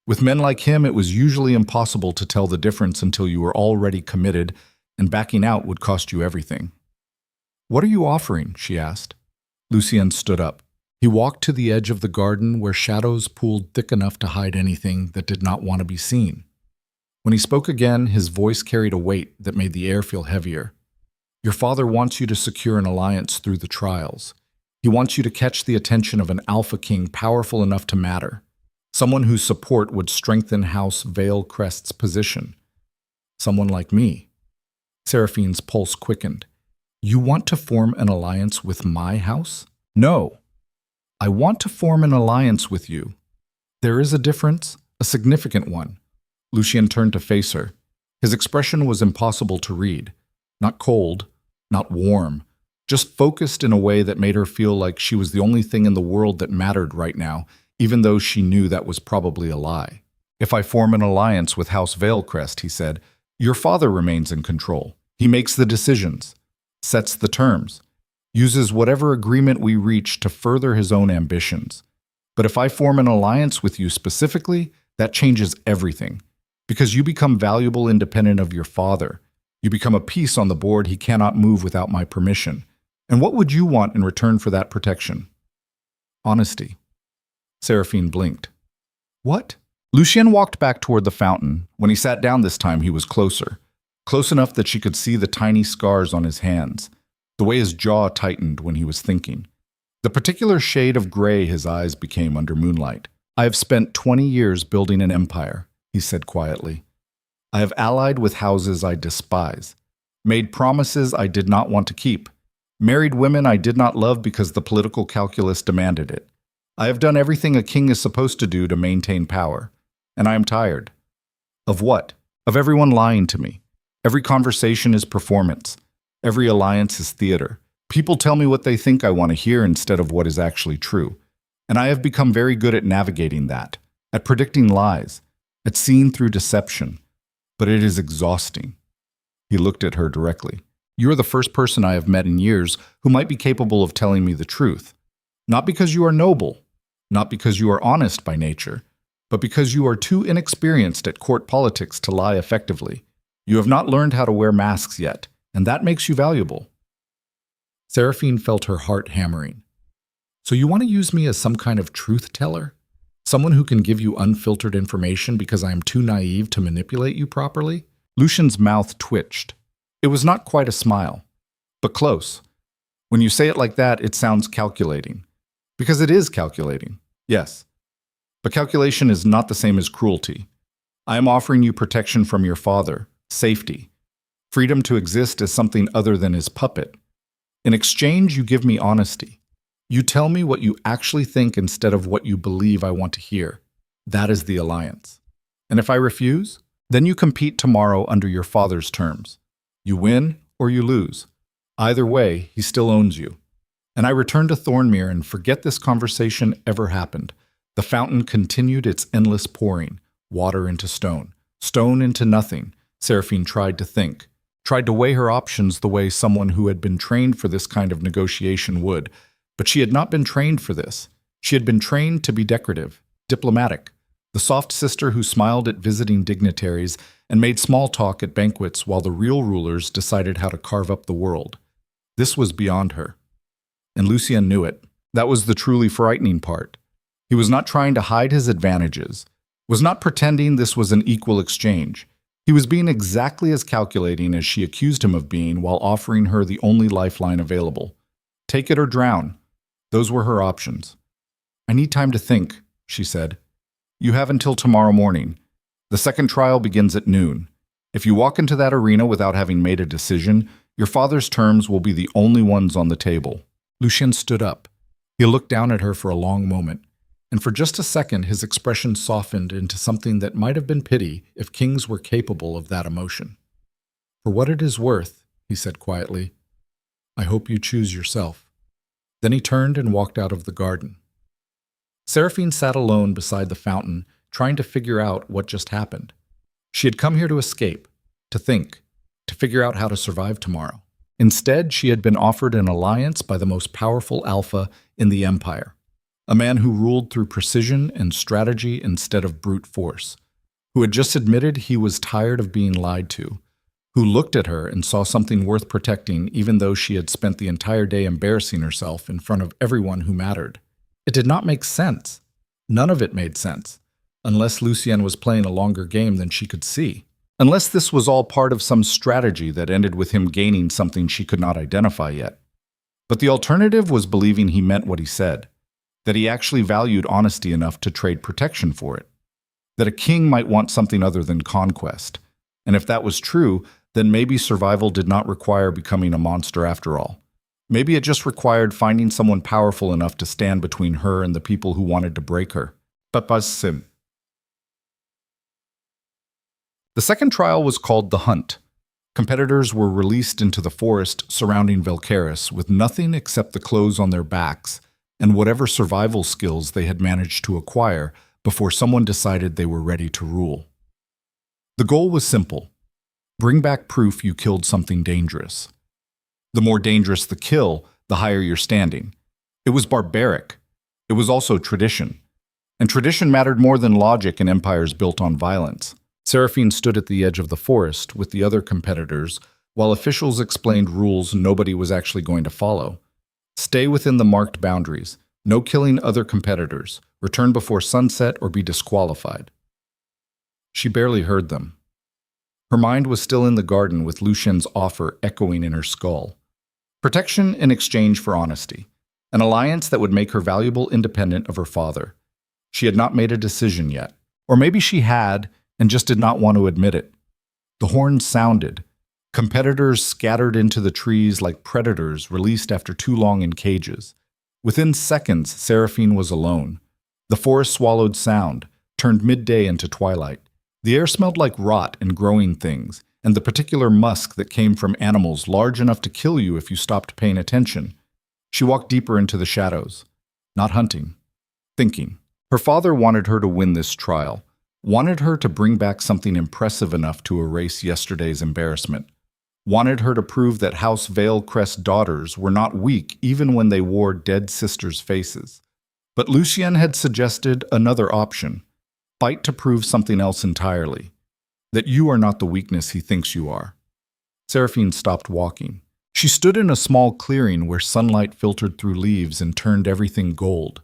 With men like him, it was usually impossible to tell the difference until you were already committed, and backing out would cost you everything. What are you offering? She asked. Lucien stood up. He walked to the edge of the garden where shadows pooled thick enough to hide anything that did not want to be seen. When he spoke again, his voice carried a weight that made the air feel heavier. Your father wants you to secure an alliance through the trials. He wants you to catch the attention of an alpha king powerful enough to matter, someone whose support would strengthen House Veilcrest's position. Someone like me. Seraphine's pulse quickened. You want to form an alliance with my house? No. I want to form an alliance with you. There is a difference, a significant one. Lucien turned to face her. His expression was impossible to read. Not cold, not warm, just focused in a way that made her feel like she was the only thing in the world that mattered right now, even though she knew that was probably a lie. If I form an alliance with House Veilcrest, he said, your father remains in control. He makes the decisions, sets the terms, uses whatever agreement we reach to further his own ambitions. But if I form an alliance with you specifically, that changes everything. Because you become valuable independent of your father. You become a piece on the board he cannot move without my permission. And what would you want in return for that protection? Honesty. Seraphine blinked. What? Lucien walked back toward the fountain. When he sat down this time, he was closer. Close enough that she could see the tiny scars on his hands, the way his jaw tightened when he was thinking, the particular shade of gray his eyes became under moonlight. I have spent 20 years building an empire, he said quietly. I have allied with houses I despise, made promises I did not want to keep, married women I did not love because the political calculus demanded it. I have done everything a king is supposed to do to maintain power, and I am tired. Of what? Of everyone lying to me. Every conversation is performance. Every alliance is theater. People tell me what they think I want to hear instead of what is actually true. And I have become very good at navigating that, at predicting lies, at seeing through deception. But it is exhausting. He looked at her directly. You are the first person I have met in years who might be capable of telling me the truth. Not because you are noble, not because you are honest by nature, but because you are too inexperienced at court politics to lie effectively. You have not learned how to wear masks yet, and that makes you valuable. Seraphine felt her heart hammering. So you want to use me as some kind of truth teller? Someone who can give you unfiltered information because I am too naive to manipulate you properly? Lucien's mouth twitched. It was not quite a smile, but close. When you say it like that, it sounds calculating. Because it is calculating, yes. But calculation is not the same as cruelty. I am offering you protection from your father, safety, freedom to exist as something other than his puppet. In exchange, you give me honesty. You tell me what you actually think instead of what you believe I want to hear. That is the alliance. And if I refuse, then you compete tomorrow under your father's terms. You win or you lose. Either way, he still owns you. And I return to Thornmere and forget this conversation ever happened. The fountain continued its endless pouring, water into stone, stone into nothing. Seraphine tried to think, tried to weigh her options the way someone who had been trained for this kind of negotiation would. But she had not been trained for this. She had been trained to be decorative, diplomatic, the soft sister who smiled at visiting dignitaries and made small talk at banquets while the real rulers decided how to carve up the world. This was beyond her. And Lucien knew it. That was the truly frightening part. He was not trying to hide his advantages, was not pretending this was an equal exchange. He was being exactly as calculating as she accused him of being while offering her the only lifeline available. Take it or drown. Those were her options. I need time to think, she said. You have until tomorrow morning. The second trial begins at noon. If you walk into that arena without having made a decision, your father's terms will be the only ones on the table." Lucien stood up. He looked down at her for a long moment, and for just a second his expression softened into something that might have been pity if kings were capable of that emotion. "For what it is worth," he said quietly, "I hope you choose yourself." Then he turned and walked out of the garden. Seraphine sat alone beside the fountain, trying to figure out what just happened. She had come here to escape, to think, to figure out how to survive tomorrow. Instead, she had been offered an alliance by the most powerful alpha in the empire, a man who ruled through precision and strategy instead of brute force, who had just admitted he was tired of being lied to, who looked at her and saw something worth protecting even though she had spent the entire day embarrassing herself in front of everyone who mattered. It did not make sense. None of it made sense, unless Lucien was playing a longer game than she could see. Unless this was all part of some strategy that ended with him gaining something she could not identify yet. But the alternative was believing he meant what he said, that he actually valued honesty enough to trade protection for it, that a king might want something other than conquest. And if that was true, then maybe survival did not require becoming a monster after all. Maybe it just required finding someone powerful enough to stand between her and the people who wanted to break her. Papa's sim. The second trial was called The Hunt. Competitors were released into the forest surrounding Velcaris with nothing except the clothes on their backs and whatever survival skills they had managed to acquire before someone decided they were ready to rule. The goal was simple: bring back proof you killed something dangerous. The more dangerous the kill, the higher your standing. It was barbaric. It was also tradition. And tradition mattered more than logic in empires built on violence. Seraphine stood at the edge of the forest with the other competitors while officials explained rules nobody was actually going to follow. Stay within the marked boundaries. No killing other competitors. Return before sunset or be disqualified. She barely heard them. Her mind was still in the garden with Lucien's offer echoing in her skull. Protection in exchange for honesty. An alliance that would make her valuable independent of her father. She had not made a decision yet. Or maybe she had and just did not want to admit it. The horn sounded. Competitors scattered into the trees like predators released after too long in cages. Within seconds, Seraphine was alone. The forest swallowed sound, turned midday into twilight. The air smelled like rot and growing things, and the particular musk that came from animals large enough to kill you if you stopped paying attention. She walked deeper into the shadows, not hunting, thinking. Her father wanted her to win this trial, wanted her to bring back something impressive enough to erase yesterday's embarrassment, wanted her to prove that House Veilcrest daughters were not weak even when they wore dead sisters' faces. But Lucien had suggested another option: fight to prove something else entirely, that you are not the weakness he thinks you are. Seraphine stopped walking. She stood in a small clearing where sunlight filtered through leaves and turned everything gold.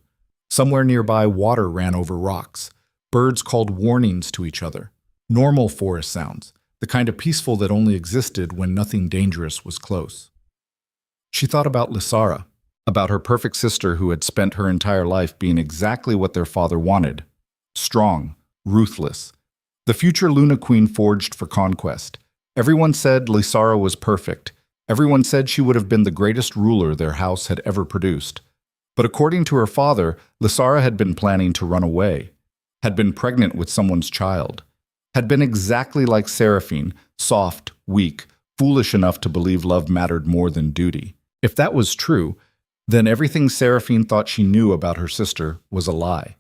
Somewhere nearby, water ran over rocks. Birds called warnings to each other. Normal forest sounds, the kind of peaceful that only existed when nothing dangerous was close. She thought about Lysara, about her perfect sister who had spent her entire life being exactly what their father wanted: strong, ruthless. The future Luna Queen forged for conquest. Everyone said Lysara was perfect. Everyone said she would have been the greatest ruler their house had ever produced. But according to her father, Lysara had been planning to run away, had been pregnant with someone's child, had been exactly like Seraphine, soft, weak, foolish enough to believe love mattered more than duty. If that was true, then everything Seraphine thought she knew about her sister was a lie.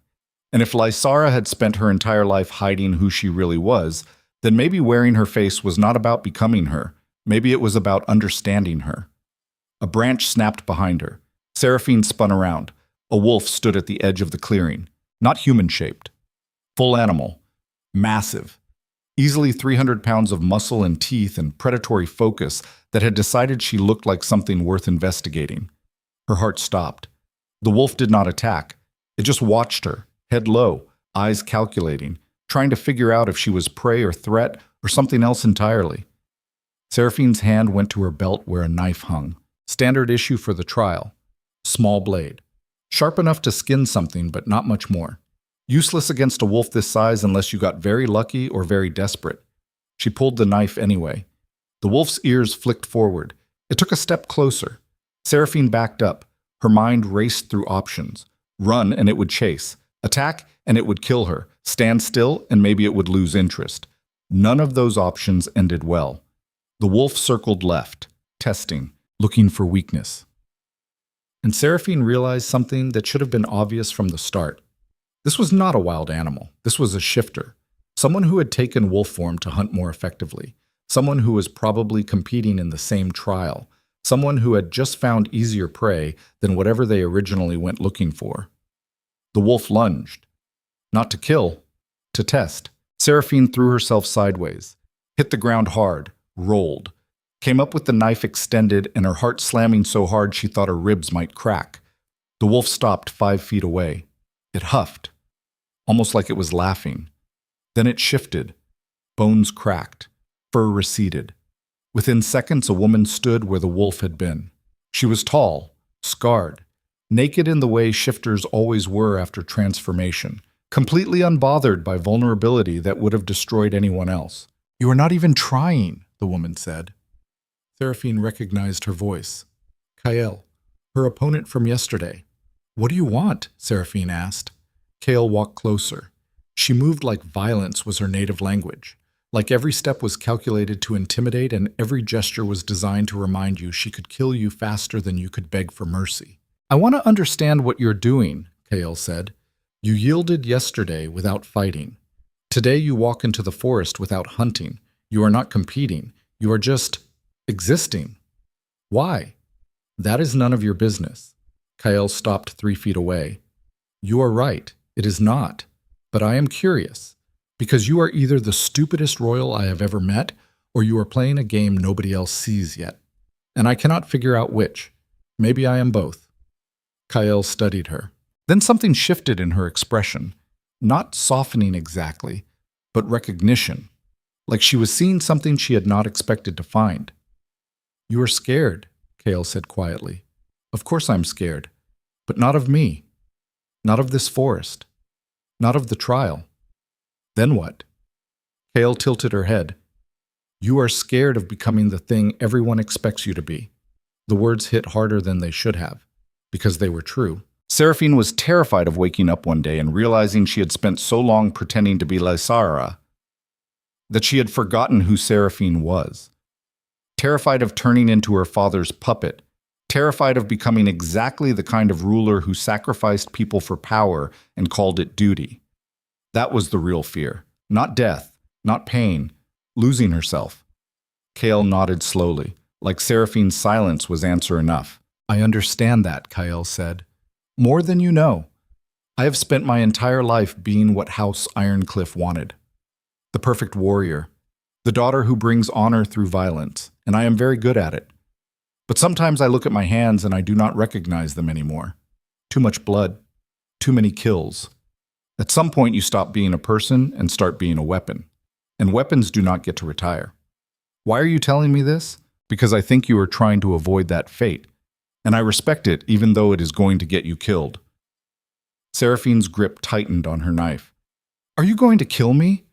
And if Lysara had spent her entire life hiding who she really was, then maybe wearing her face was not about becoming her. Maybe it was about understanding her. A branch snapped behind her. Seraphine spun around. A wolf stood at the edge of the clearing, not human-shaped. Full animal, massive, easily 300 pounds of muscle and teeth and predatory focus that had decided she looked like something worth investigating. Her heart stopped. The wolf did not attack. It just watched her, head low, eyes calculating, trying to figure out if she was prey or threat or something else entirely. Seraphine's hand went to her belt where a knife hung. Standard issue for the trial. Small blade. Sharp enough to skin something, but not much more. Useless against a wolf this size unless you got very lucky or very desperate. She pulled the knife anyway. The wolf's ears flicked forward. It took a step closer. Seraphine backed up. Her mind raced through options. Run and it would chase. Attack and it would kill her. Stand still and maybe it would lose interest. None of those options ended well. The wolf circled left, testing, looking for weakness. And Seraphine realized something that should have been obvious from the start. This was not a wild animal. This was a shifter. Someone who had taken wolf form to hunt more effectively. Someone who was probably competing in the same trial. Someone who had just found easier prey than whatever they originally went looking for. The wolf lunged. Not to kill, to test. Seraphine threw herself sideways, hit the ground hard, rolled, came up with the knife extended and her heart slamming so hard she thought her ribs might crack. The wolf stopped 5 feet away. It huffed, almost like it was laughing. Then it shifted. Bones cracked. Fur receded. Within seconds, a woman stood where the wolf had been. She was tall, scarred, naked in the way shifters always were after transformation, completely unbothered by vulnerability that would have destroyed anyone else. "You are not even trying," the woman said. Seraphine recognized her voice. Kael, her opponent from yesterday. "What do you want?" Seraphine asked. Kael walked closer. She moved like violence was her native language. Like every step was calculated to intimidate and every gesture was designed to remind you she could kill you faster than you could beg for mercy. "I want to understand what you're doing," Kael said. "You yielded yesterday without fighting. Today you walk into the forest without hunting. You are not competing. You are just existing. Why?" "That is none of your business." Kael stopped 3 feet away. "You are right. It is not. But I am curious. Because you are either the stupidest royal I have ever met, or you are playing a game nobody else sees yet. And I cannot figure out which. Maybe I am both." Kael studied her. Then something shifted in her expression. Not softening exactly, but recognition. Like she was seeing something she had not expected to find. "You are scared," Kael said quietly. "Of course I'm scared. But not of me. Not of this forest. Not of the trial." "Then what?" Kael tilted her head. "You are scared of becoming the thing everyone expects you to be." The words hit harder than they should have, because they were true. Seraphine was terrified of waking up one day and realizing she had spent so long pretending to be Lysara that she had forgotten who Seraphine was. Terrified of turning into her father's puppet. Terrified of becoming exactly the kind of ruler who sacrificed people for power and called it duty. That was the real fear. Not death, not pain, losing herself. Kael nodded slowly, like Seraphine's silence was answer enough. "I understand that," Kael said. "More than you know. I have spent my entire life being what House Ironcliff wanted. The perfect warrior. The daughter who brings honor through violence, and I am very good at it. But sometimes I look at my hands and I do not recognize them anymore. Too much blood. Too many kills. At some point you stop being a person and start being a weapon. And weapons do not get to retire. Why are you telling me this? Because I think you are trying to avoid that fate. And I respect it even though it is going to get you killed." Seraphine's grip tightened on her knife. "Are you going to kill me?"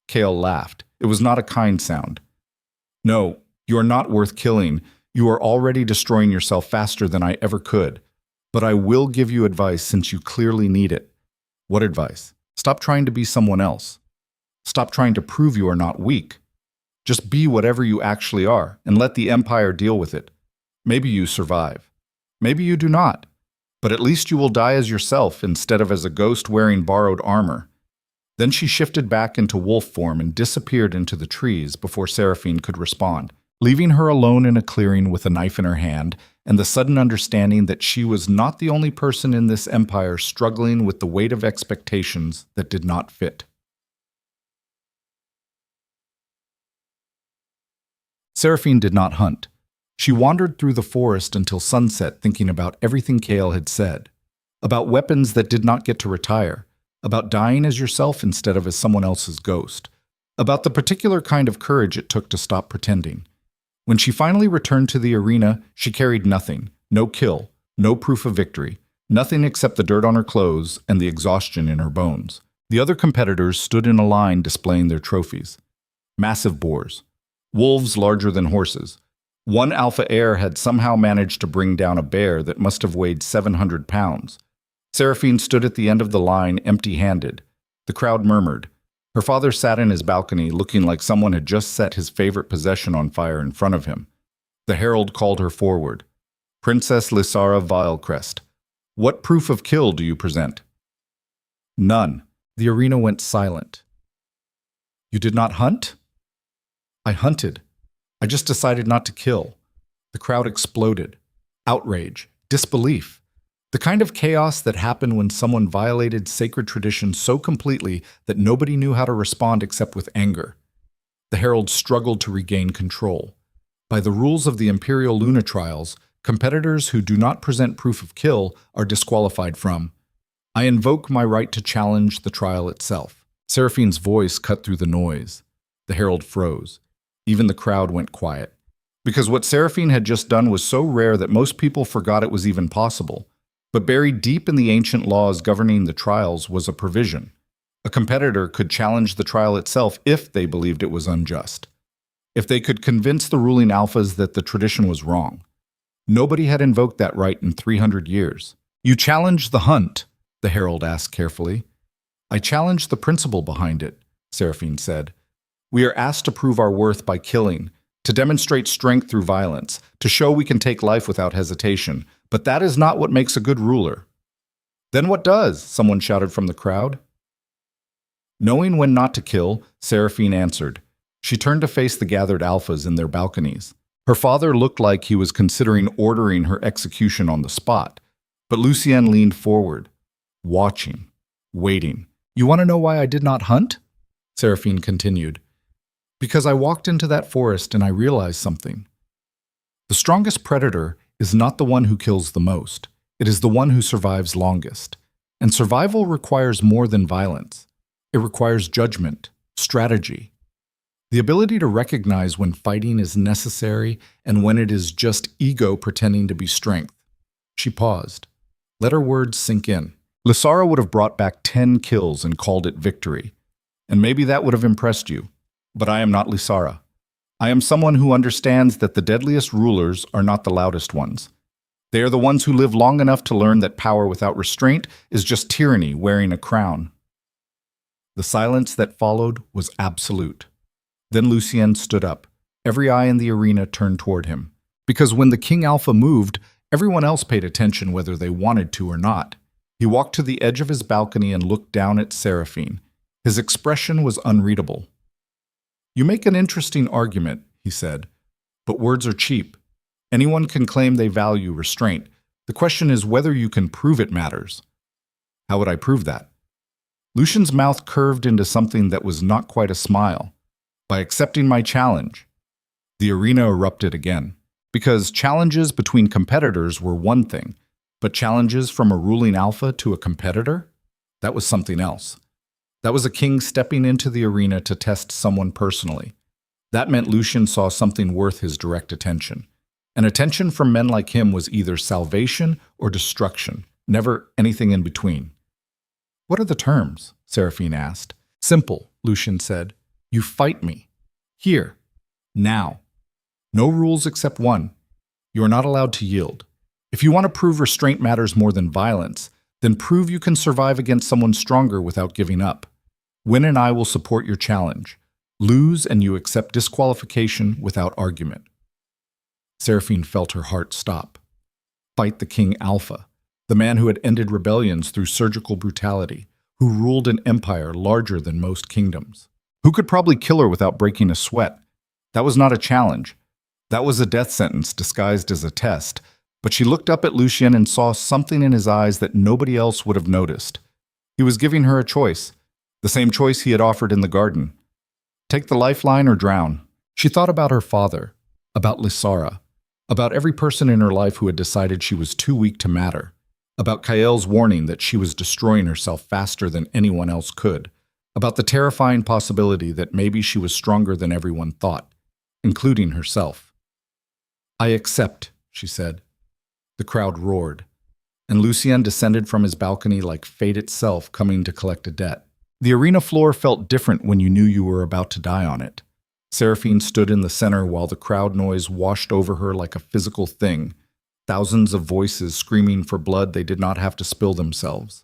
Kael laughed. It was not a kind sound. "No, you are not worth killing. You are already destroying yourself faster than I ever could. But I will give you advice since you clearly need it." "What advice?" "Stop trying to be someone else. Stop trying to prove you are not weak. Just be whatever you actually are and let the Empire deal with it. Maybe you survive. Maybe you do not. But at least you will die as yourself instead of as a ghost wearing borrowed armor." Then she shifted back into wolf form and disappeared into the trees before Seraphine could respond, leaving her alone in a clearing with a knife in her hand and the sudden understanding that she was not the only person in this empire struggling with the weight of expectations that did not fit. Seraphine did not hunt. She wandered through the forest until sunset thinking about everything Kael had said, about weapons that did not get to retire, about dying as yourself instead of as someone else's ghost, about the particular kind of courage it took to stop pretending. When she finally returned to the arena, she carried nothing, no kill, no proof of victory, Nothing except the dirt on her clothes and the exhaustion in her bones. The other competitors stood in a line displaying their trophies. Massive boars. Wolves larger than horses. One alpha heir had somehow managed to bring down a bear that must have weighed 700 pounds. Seraphine stood at the end of the line, empty-handed. The crowd murmured. Her father sat in his balcony, looking like someone had just set his favorite possession on fire in front of him. The herald called her forward. Princess Lysara Vilecrest, what proof of kill do you present? None. The arena went silent. You did not hunt? I hunted. I just decided not to kill. The crowd exploded. Outrage. Disbelief. The kind of chaos that happened when someone violated sacred tradition so completely that nobody knew how to respond except with anger. The herald struggled to regain control. By the rules of the Imperial Luna trials, competitors who do not present proof of kill are disqualified from. I invoke my right to challenge the trial itself. Seraphine's voice cut through the noise. The herald froze. Even the crowd went quiet. Because what Seraphine had just done was so rare that most people forgot it was even possible. But buried deep in the ancient laws governing the trials was a provision. A competitor could challenge the trial itself if they believed it was unjust. If they could convince the ruling alphas that the tradition was wrong. Nobody had invoked that right in 300 years. You challenged the hunt, the herald asked carefully. I challenged the principle behind it, Seraphine said. We are asked to prove our worth by killing, to demonstrate strength through violence, to show we can take life without hesitation. But that is not what makes a good ruler. Then what does? Someone shouted from the crowd. Knowing when not to kill, Seraphine answered. She turned to face the gathered alphas in their balconies. Her father looked like he was considering ordering her execution on the spot. But Lucien leaned forward, watching, waiting. You want to know why I did not hunt? Seraphine continued. Because I walked into that forest and I realized something. The strongest predator is not the one who kills the most. It is the one who survives longest. And survival requires more than violence. It requires judgment, strategy. The ability to recognize when fighting is necessary and when it is just ego pretending to be strength. She paused. Let her words sink in. Lysara would have brought back 10 kills and called it victory. And maybe that would have impressed you. But I am not Lysara. I am someone who understands that the deadliest rulers are not the loudest ones. They are the ones who live long enough to learn that power without restraint is just tyranny wearing a crown. The silence that followed was absolute. Then Lucien stood up. Every eye in the arena turned toward him. Because when the King Alpha moved, everyone else paid attention whether they wanted to or not. He walked to the edge of his balcony and looked down at Seraphine. His expression was unreadable. You make an interesting argument, he said, but words are cheap. Anyone can claim they value restraint. The question is whether you can prove it matters. How would I prove that? Lucien's mouth curved into something that was not quite a smile. By accepting my challenge. The arena erupted again. Because challenges between competitors were one thing, but challenges from a ruling alpha to a competitor? That was something else. That was a king stepping into the arena to test someone personally. That meant Lucien saw something worth his direct attention. And attention from men like him was either salvation or destruction, never anything in between. What are the terms? Seraphine asked. Simple, Lucien said. You fight me. Here. Now. No rules except one. You are not allowed to yield. If you want to prove restraint matters more than violence, then prove you can survive against someone stronger without giving up. Win and I will support your challenge. Lose and you accept disqualification without argument. Seraphine felt her heart stop. Fight the King Alpha, the man who had ended rebellions through surgical brutality, who ruled an empire larger than most kingdoms. Who could probably kill her without breaking a sweat? That was not a challenge. That was a death sentence disguised as a test. But she looked up at Lucien and saw something in his eyes that nobody else would have noticed. He was giving her a choice, the same choice he had offered in the garden. Take the lifeline or drown. She thought about her father, about Lysara, about every person in her life who had decided she was too weak to matter, about Kael's warning that she was destroying herself faster than anyone else could, about the terrifying possibility that maybe she was stronger than everyone thought, including herself. I accept, she said. The crowd roared. and Lucien descended from his balcony like fate itself coming to collect a debt. The arena floor felt different when you knew you were about to die on it. Seraphine stood in the center while the crowd noise washed over her like a physical thing, thousands of voices screaming for blood they did not have to spill themselves.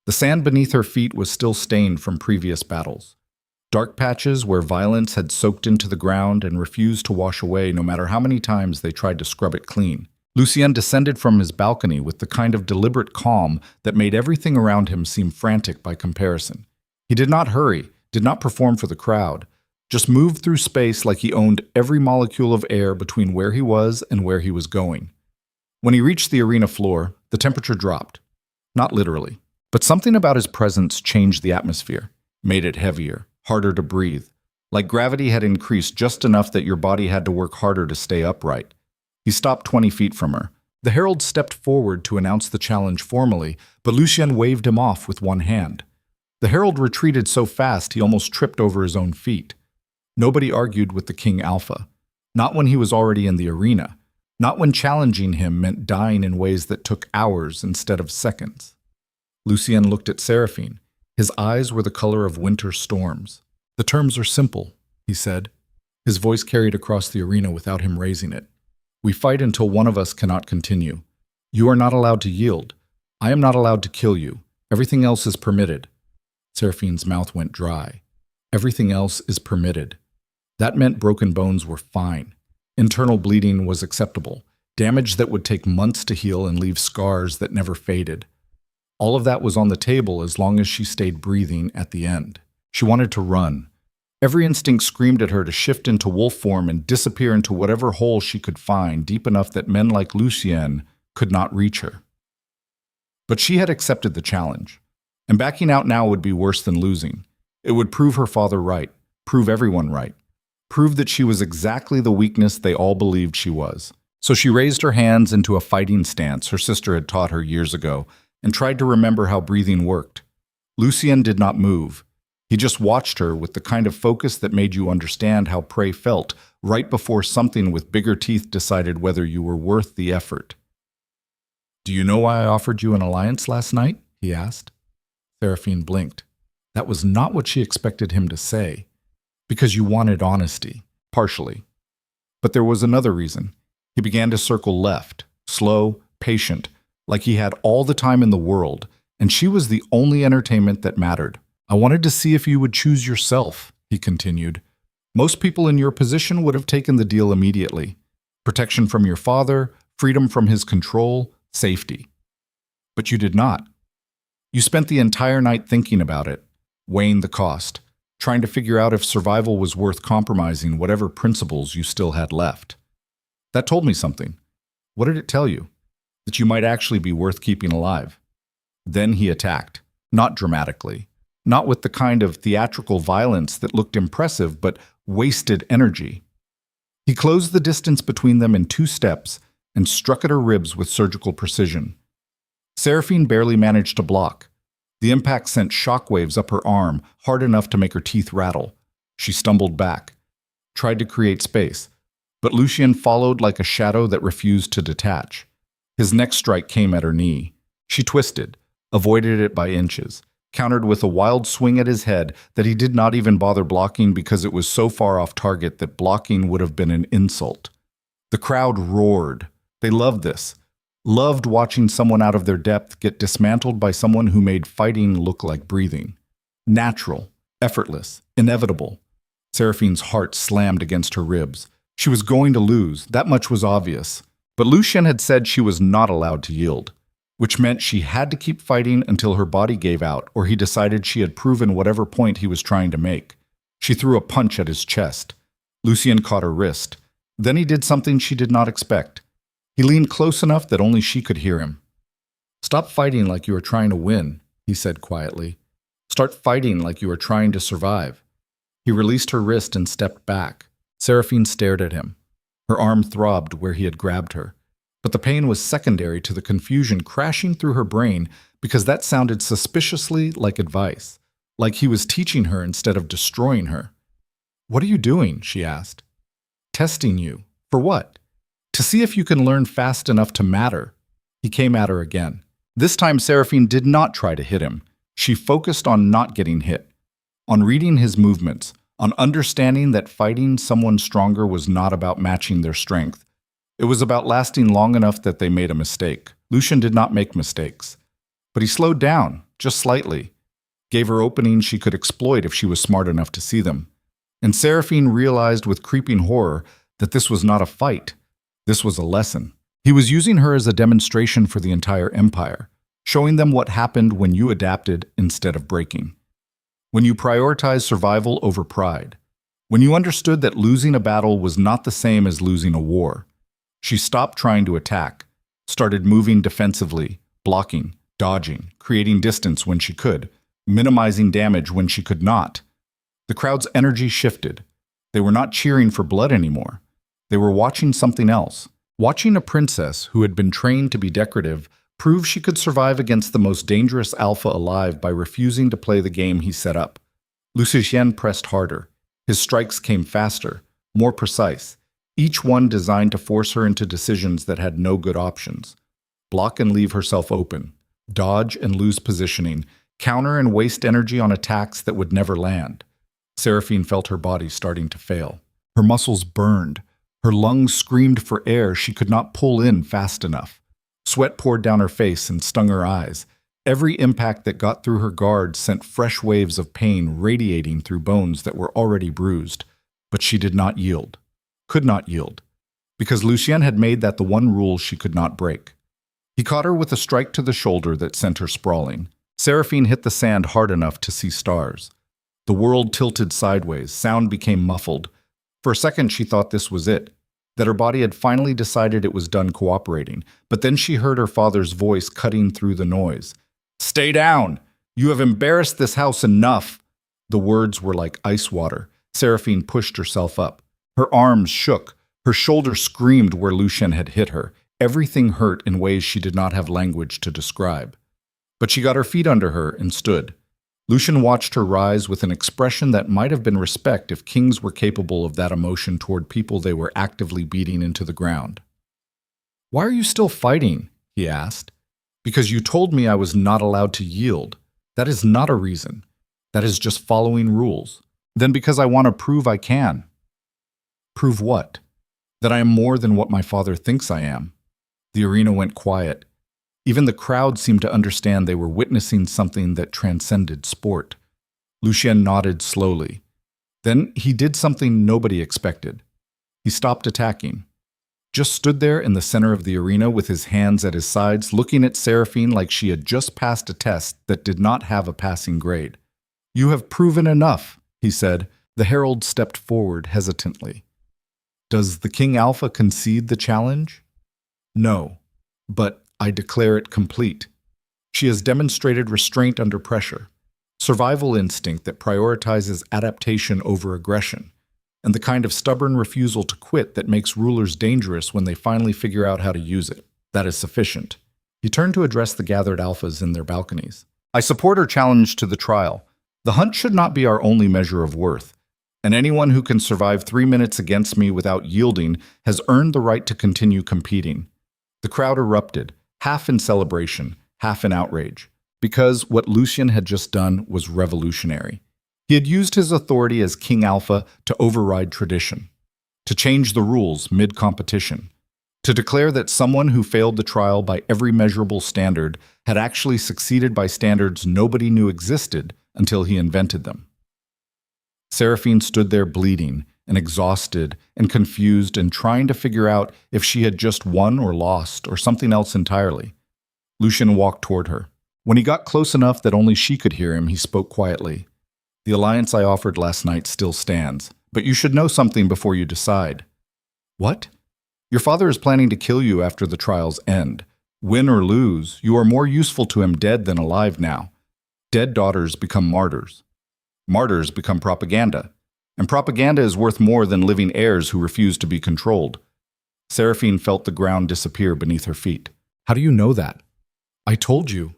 The sand beneath her feet was still stained from previous battles. Dark patches where violence had soaked into the ground and refused to wash away no matter how many times they tried to scrub it clean. Lucien descended from his balcony with the kind of deliberate calm that made everything around him seem frantic by comparison. He did not hurry, did not perform for the crowd, just moved through space like he owned every molecule of air between where he was and where he was going. When he reached the arena floor, the temperature dropped. Not literally, but something about his presence changed the atmosphere, made it heavier, harder to breathe, like gravity had increased just enough that your body had to work harder to stay upright. He stopped 20 feet from her. The herald stepped forward to announce the challenge formally, but Lucien waved him off with one hand. The herald retreated so fast he almost tripped over his own feet. Nobody argued with the King Alpha, not when he was already in the arena, not when challenging him meant dying in ways that took hours instead of seconds. Lucien looked at Seraphine. His eyes were the color of winter storms. "The terms are simple," he said. His voice carried across the arena without him raising it. "We fight until one of us cannot continue. You are not allowed to yield. I am not allowed to kill you. Everything else is permitted." Seraphine's mouth went dry. Everything else is permitted. That meant broken bones were fine. Internal bleeding was acceptable. Damage that would take months to heal and leave scars that never faded. All of that was on the table as long as she stayed breathing at the end. She wanted to run. Every instinct screamed at her to shift into wolf form and disappear into whatever hole she could find deep enough that men like Lucien could not reach her. But she had accepted the challenge. And backing out now would be worse than losing. It would prove her father right, prove everyone right, prove that she was exactly the weakness they all believed she was. So she raised her hands into a fighting stance her sister had taught her years ago and tried to remember how breathing worked. Lucien did not move. He just watched her with the kind of focus that made you understand how prey felt right before something with bigger teeth decided whether you were worth the effort. "Do you know why I offered you an alliance last night?" he asked. Seraphine blinked. That was not what she expected him to say. "Because you wanted honesty." Partially. But there was another reason. He began to circle left, slow, patient, like he had all the time in the world, and she was the only entertainment that mattered. "I wanted to see if you would choose yourself," he continued. "Most people in your position would have taken the deal immediately. Protection from your father, freedom from his control, safety. But you did not. You spent the entire night thinking about it, weighing the cost, trying to figure out if survival was worth compromising whatever principles you still had left. That told me something. What did it tell you? That you might actually be worth keeping alive." Then he attacked, not dramatically, not with the kind of theatrical violence that looked impressive but wasted energy. He closed the distance between them in 2 steps and struck at her ribs with surgical precision. Seraphine barely managed to block. The impact sent shockwaves up her arm, hard enough to make her teeth rattle. She stumbled back, tried to create space, but Lucien followed like a shadow that refused to detach. His next strike came at her knee. She twisted, avoided it by inches, countered with a wild swing at his head that he did not even bother blocking because it was so far off target that blocking would have been an insult. The crowd roared. They loved this. Loved watching someone out of their depth get dismantled by someone who made fighting look like breathing. Natural, effortless, inevitable. Seraphine's heart slammed against her ribs. She was going to lose, that much was obvious. But Lucien had said she was not allowed to yield, which meant she had to keep fighting until her body gave out or he decided she had proven whatever point he was trying to make. She threw a punch at his chest. Lucien caught her wrist. Then he did something she did not expect. He leaned close enough that only she could hear him. "Stop fighting like you are trying to win," he said quietly. "Start fighting like you are trying to survive." He released her wrist and stepped back. Seraphine stared at him. Her arm throbbed where he had grabbed her. But the pain was secondary to the confusion crashing through her brain because that sounded suspiciously like advice, like he was teaching her instead of destroying her. "What are you doing?" she asked. "Testing you. For what?" "To see if you can learn fast enough to matter." He came at her again. This time, Seraphine did not try to hit him. She focused on not getting hit, on reading his movements, on understanding that fighting someone stronger was not about matching their strength. It was about lasting long enough that they made a mistake. Lucian did not make mistakes. But he slowed down, just slightly, gave her openings she could exploit if she was smart enough to see them. And Seraphine realized with creeping horror that this was not a fight. This was a lesson. He was using her as a demonstration for the entire empire, showing them what happened when you adapted instead of breaking. When you prioritized survival over pride. When you understood that losing a battle was not the same as losing a war. She stopped trying to attack, started moving defensively, blocking, dodging, creating distance when she could, minimizing damage when she could not. The crowd's energy shifted. They were not cheering for blood anymore. They were watching something else. Watching a princess who had been trained to be decorative prove she could survive against the most dangerous alpha alive by refusing to play the game he set up. Lucien pressed harder. His strikes came faster, more precise, each one designed to force her into decisions that had no good options. Block and leave herself open. Dodge and lose positioning. Counter and waste energy on attacks that would never land. Seraphine felt her body starting to fail. Her muscles burned. Her lungs screamed for air she could not pull in fast enough. Sweat poured down her face and stung her eyes. Every impact that got through her guard sent fresh waves of pain radiating through bones that were already bruised. But she did not yield. Could not yield. Because Lucien had made that the one rule she could not break. He caught her with a strike to the shoulder that sent her sprawling. Seraphine hit the sand hard enough to see stars. The world tilted sideways. Sound became muffled. For a second, she thought this was it, that her body had finally decided it was done cooperating. But then she heard her father's voice cutting through the noise. "Stay down! You have embarrassed this house enough!" The words were like ice water. Seraphine pushed herself up. Her arms shook. Her shoulders screamed where Lucien had hit her. Everything hurt in ways she did not have language to describe. But she got her feet under her and stood. Lucien watched her rise with an expression that might have been respect if kings were capable of that emotion toward people they were actively beating into the ground. "Why are you still fighting?" he asked. "Because you told me I was not allowed to yield. That is not a reason. That is just following rules. Then because I want to prove I can." "Prove what?" "That I am more than what my father thinks I am." The arena went quiet. Even the crowd seemed to understand they were witnessing something that transcended sport. Lucien nodded slowly. Then he did something nobody expected. He stopped attacking. Just stood there in the center of the arena with his hands at his sides, looking at Seraphine like she had just passed a test that did not have a passing grade. "You have proven enough," he said. The herald stepped forward hesitantly. "Does the King Alpha concede the challenge?" "No, but I declare it complete. She has demonstrated restraint under pressure, survival instinct that prioritizes adaptation over aggression, and the kind of stubborn refusal to quit that makes rulers dangerous when they finally figure out how to use it. That is sufficient." He turned to address the gathered alphas in their balconies. "I support her challenge to the trial. The hunt should not be our only measure of worth, and anyone who can survive 3 minutes against me without yielding has earned the right to continue competing." The crowd erupted, half in celebration, half in outrage, because what Lucien had just done was revolutionary. He had used his authority as King Alpha to override tradition, to change the rules mid-competition, to declare that someone who failed the trial by every measurable standard had actually succeeded by standards nobody knew existed until he invented them. Seraphine stood there bleeding and exhausted and confused and trying to figure out if she had just won or lost or something else entirely. Lucien walked toward her. When he got close enough that only she could hear him, he spoke quietly. "The alliance I offered last night still stands, but you should know something before you decide." "What?" "Your father is planning to kill you after the trial's end. Win or lose, you are more useful to him dead than alive now. Dead daughters become martyrs. Martyrs become propaganda. And propaganda is worth more than living heirs who refuse to be controlled." Seraphine felt the ground disappear beneath her feet. "How do you know that?" "I told you.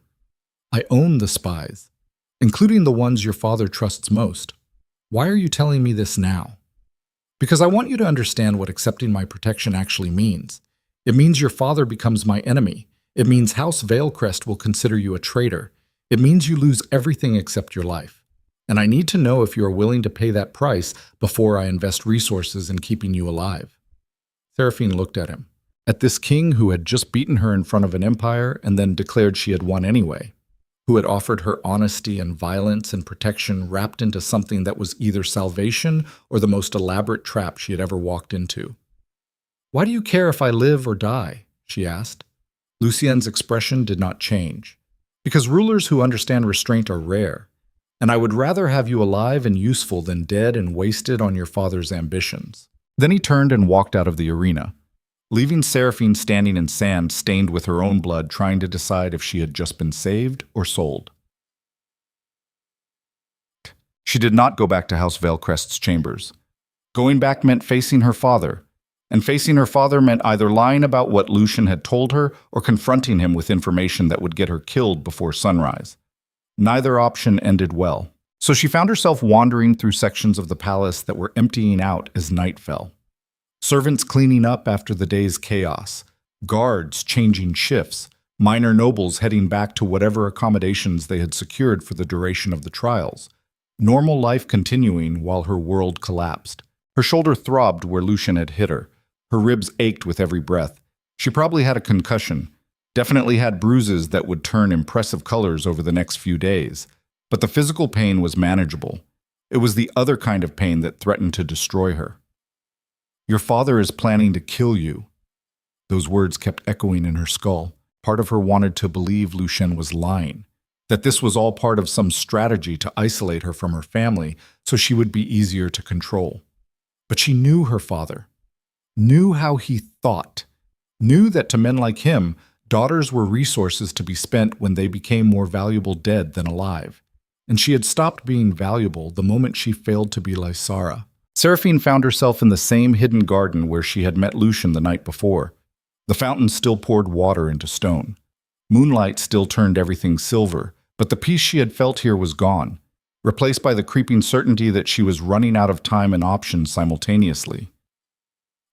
I own the spies, including the ones your father trusts most. Why are you telling me this now?" "Because I want you to understand what accepting my protection actually means. It means your father becomes my enemy. It means House Veilcrest will consider you a traitor. It means you lose everything except your life. And I need to know if you are willing to pay that price before I invest resources in keeping you alive." Seraphine looked at him, at this king who had just beaten her in front of an empire and then declared she had won anyway, who had offered her honesty and violence and protection wrapped into something that was either salvation or the most elaborate trap she had ever walked into. "Why do you care if I live or die?" she asked. Lucien's expression did not change. "Because rulers who understand restraint are rare, and I would rather have you alive and useful than dead and wasted on your father's ambitions." Then he turned and walked out of the arena, leaving Seraphine standing in sand stained with her own blood, trying to decide if she had just been saved or sold. She did not go back to House Veilcrest's chambers. Going back meant facing her father, and facing her father meant either lying about what Lucien had told her or confronting him with information that would get her killed before sunrise. Neither option ended well, so she found herself wandering through sections of the palace that were emptying out as night fell. Servants cleaning up after the day's chaos, guards changing shifts, minor nobles heading back to whatever accommodations they had secured for the duration of the trials. Normal life continuing while her world collapsed. Her shoulder throbbed where Lucien had hit her. Her ribs ached with every breath. She probably had a concussion, definitely had bruises that would turn impressive colors over the next few days. But the physical pain was manageable. It was the other kind of pain that threatened to destroy her. "Your father is planning to kill you." Those words kept echoing in her skull. Part of her wanted to believe Lucien was lying, that this was all part of some strategy to isolate her from her family so she would be easier to control. But she knew her father, knew how he thought, knew that to men like him, daughters were resources to be spent when they became more valuable dead than alive. And she had stopped being valuable the moment she failed to be Lysara. Seraphine found herself in the same hidden garden where she had met Lucien the night before. The fountain still poured water into stone. Moonlight still turned everything silver, but the peace she had felt here was gone, replaced by the creeping certainty that she was running out of time and options simultaneously.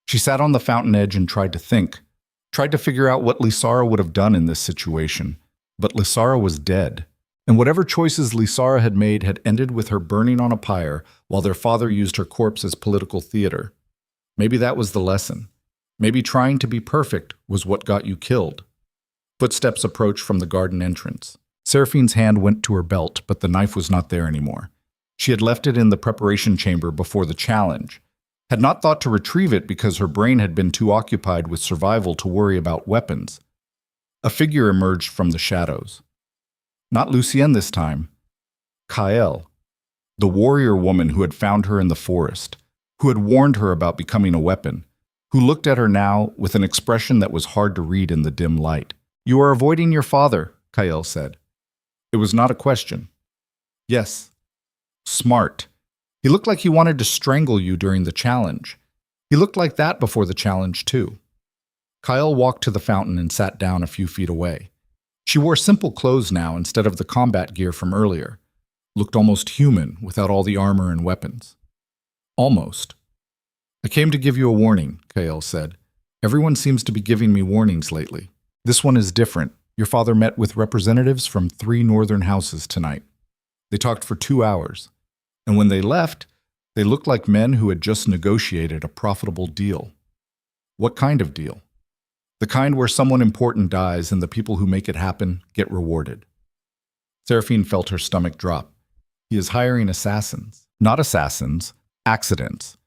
She sat on the fountain edge and tried to think, tried to figure out what Lysara would have done in this situation. But Lysara was dead, and whatever choices Lysara had made had ended with her burning on a pyre while their father used her corpse as political theater. Maybe that was the lesson. Maybe trying to be perfect was what got you killed. Footsteps approached from the garden entrance. Seraphine's hand went to her belt, but the knife was not there anymore. She had left it in the preparation chamber before the challenge, had not thought to retrieve it because her brain had been too occupied with survival to worry about weapons. A figure emerged from the shadows. Not Lucien this time. Kael, the warrior woman who had found her in the forest, who had warned her about becoming a weapon, who looked at her now with an expression that was hard to read in the dim light. "You are avoiding your father," Kael said. It was not a question. "Yes." "Smart. He looked like he wanted to strangle you during the challenge. He looked like that before the challenge, too." Kyle walked to the fountain and sat down a few feet away. She wore simple clothes now instead of the combat gear from earlier. Looked almost human without all the armor and weapons. Almost. "I came to give you a warning," Kael said. "Everyone seems to be giving me warnings lately. This one is different. Your father met with representatives from 3 northern houses tonight. They talked for 2 hours. And when they left, they looked like men who had just negotiated a profitable deal." "What kind of deal?" "The kind where someone important dies and the people who make it happen get rewarded." Seraphine felt her stomach drop. "He is hiring assassins." "Not assassins, accidents.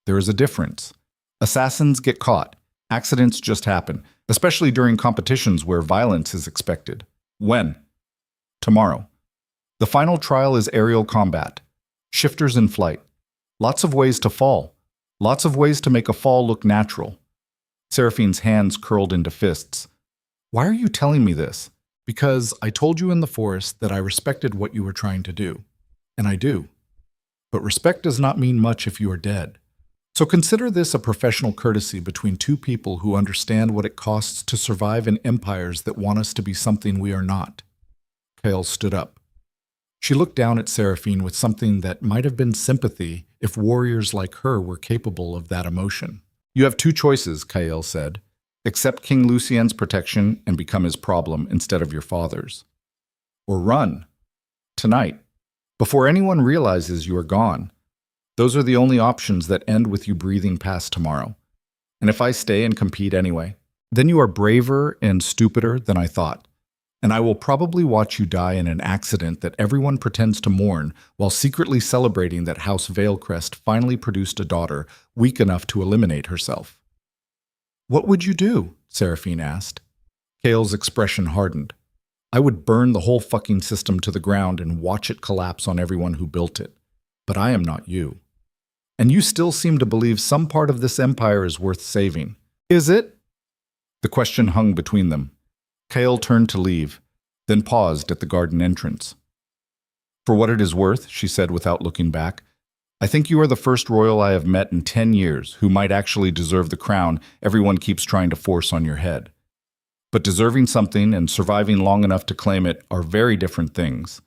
There is a difference. Assassins get caught. Accidents just happen, especially during competitions where violence is expected." "When?" "Tomorrow. The final trial is aerial combat. Shifters in flight. Lots of ways to fall. Lots of ways to make a fall look natural." Seraphine's hands curled into fists. "Why are you telling me this?" "Because I told you in the forest that I respected what you were trying to do. And I do. But respect does not mean much if you are dead. So consider this a professional courtesy between 2 people who understand what it costs to survive in empires that want us to be something we are not." Kael stood up. She looked down at Seraphine with something that might have been sympathy if warriors like her were capable of that emotion. "You have 2 choices," Kael said. Accept King Lucien's protection and become his problem instead of your father's. Or run. Tonight. Before anyone realizes you are gone. Those are the only options that end with you breathing past tomorrow. And if I stay and compete anyway, then you are braver and stupider than I thought. And I will probably watch you die in an accident that everyone pretends to mourn while secretly celebrating that House Veilcrest finally produced a daughter weak enough to eliminate herself. What would you do? Seraphine asked. Kale's expression hardened. I would burn the whole fucking system to the ground and watch it collapse on everyone who built it. But I am not you. And you still seem to believe some part of this empire is worth saving. Is it? The question hung between them. Kale turned to leave, then paused at the garden entrance. For what it is worth, she said without looking back, I think you are the first royal I have met in 10 years who might actually deserve the crown everyone keeps trying to force on your head. But deserving something and surviving long enough to claim it are very different things.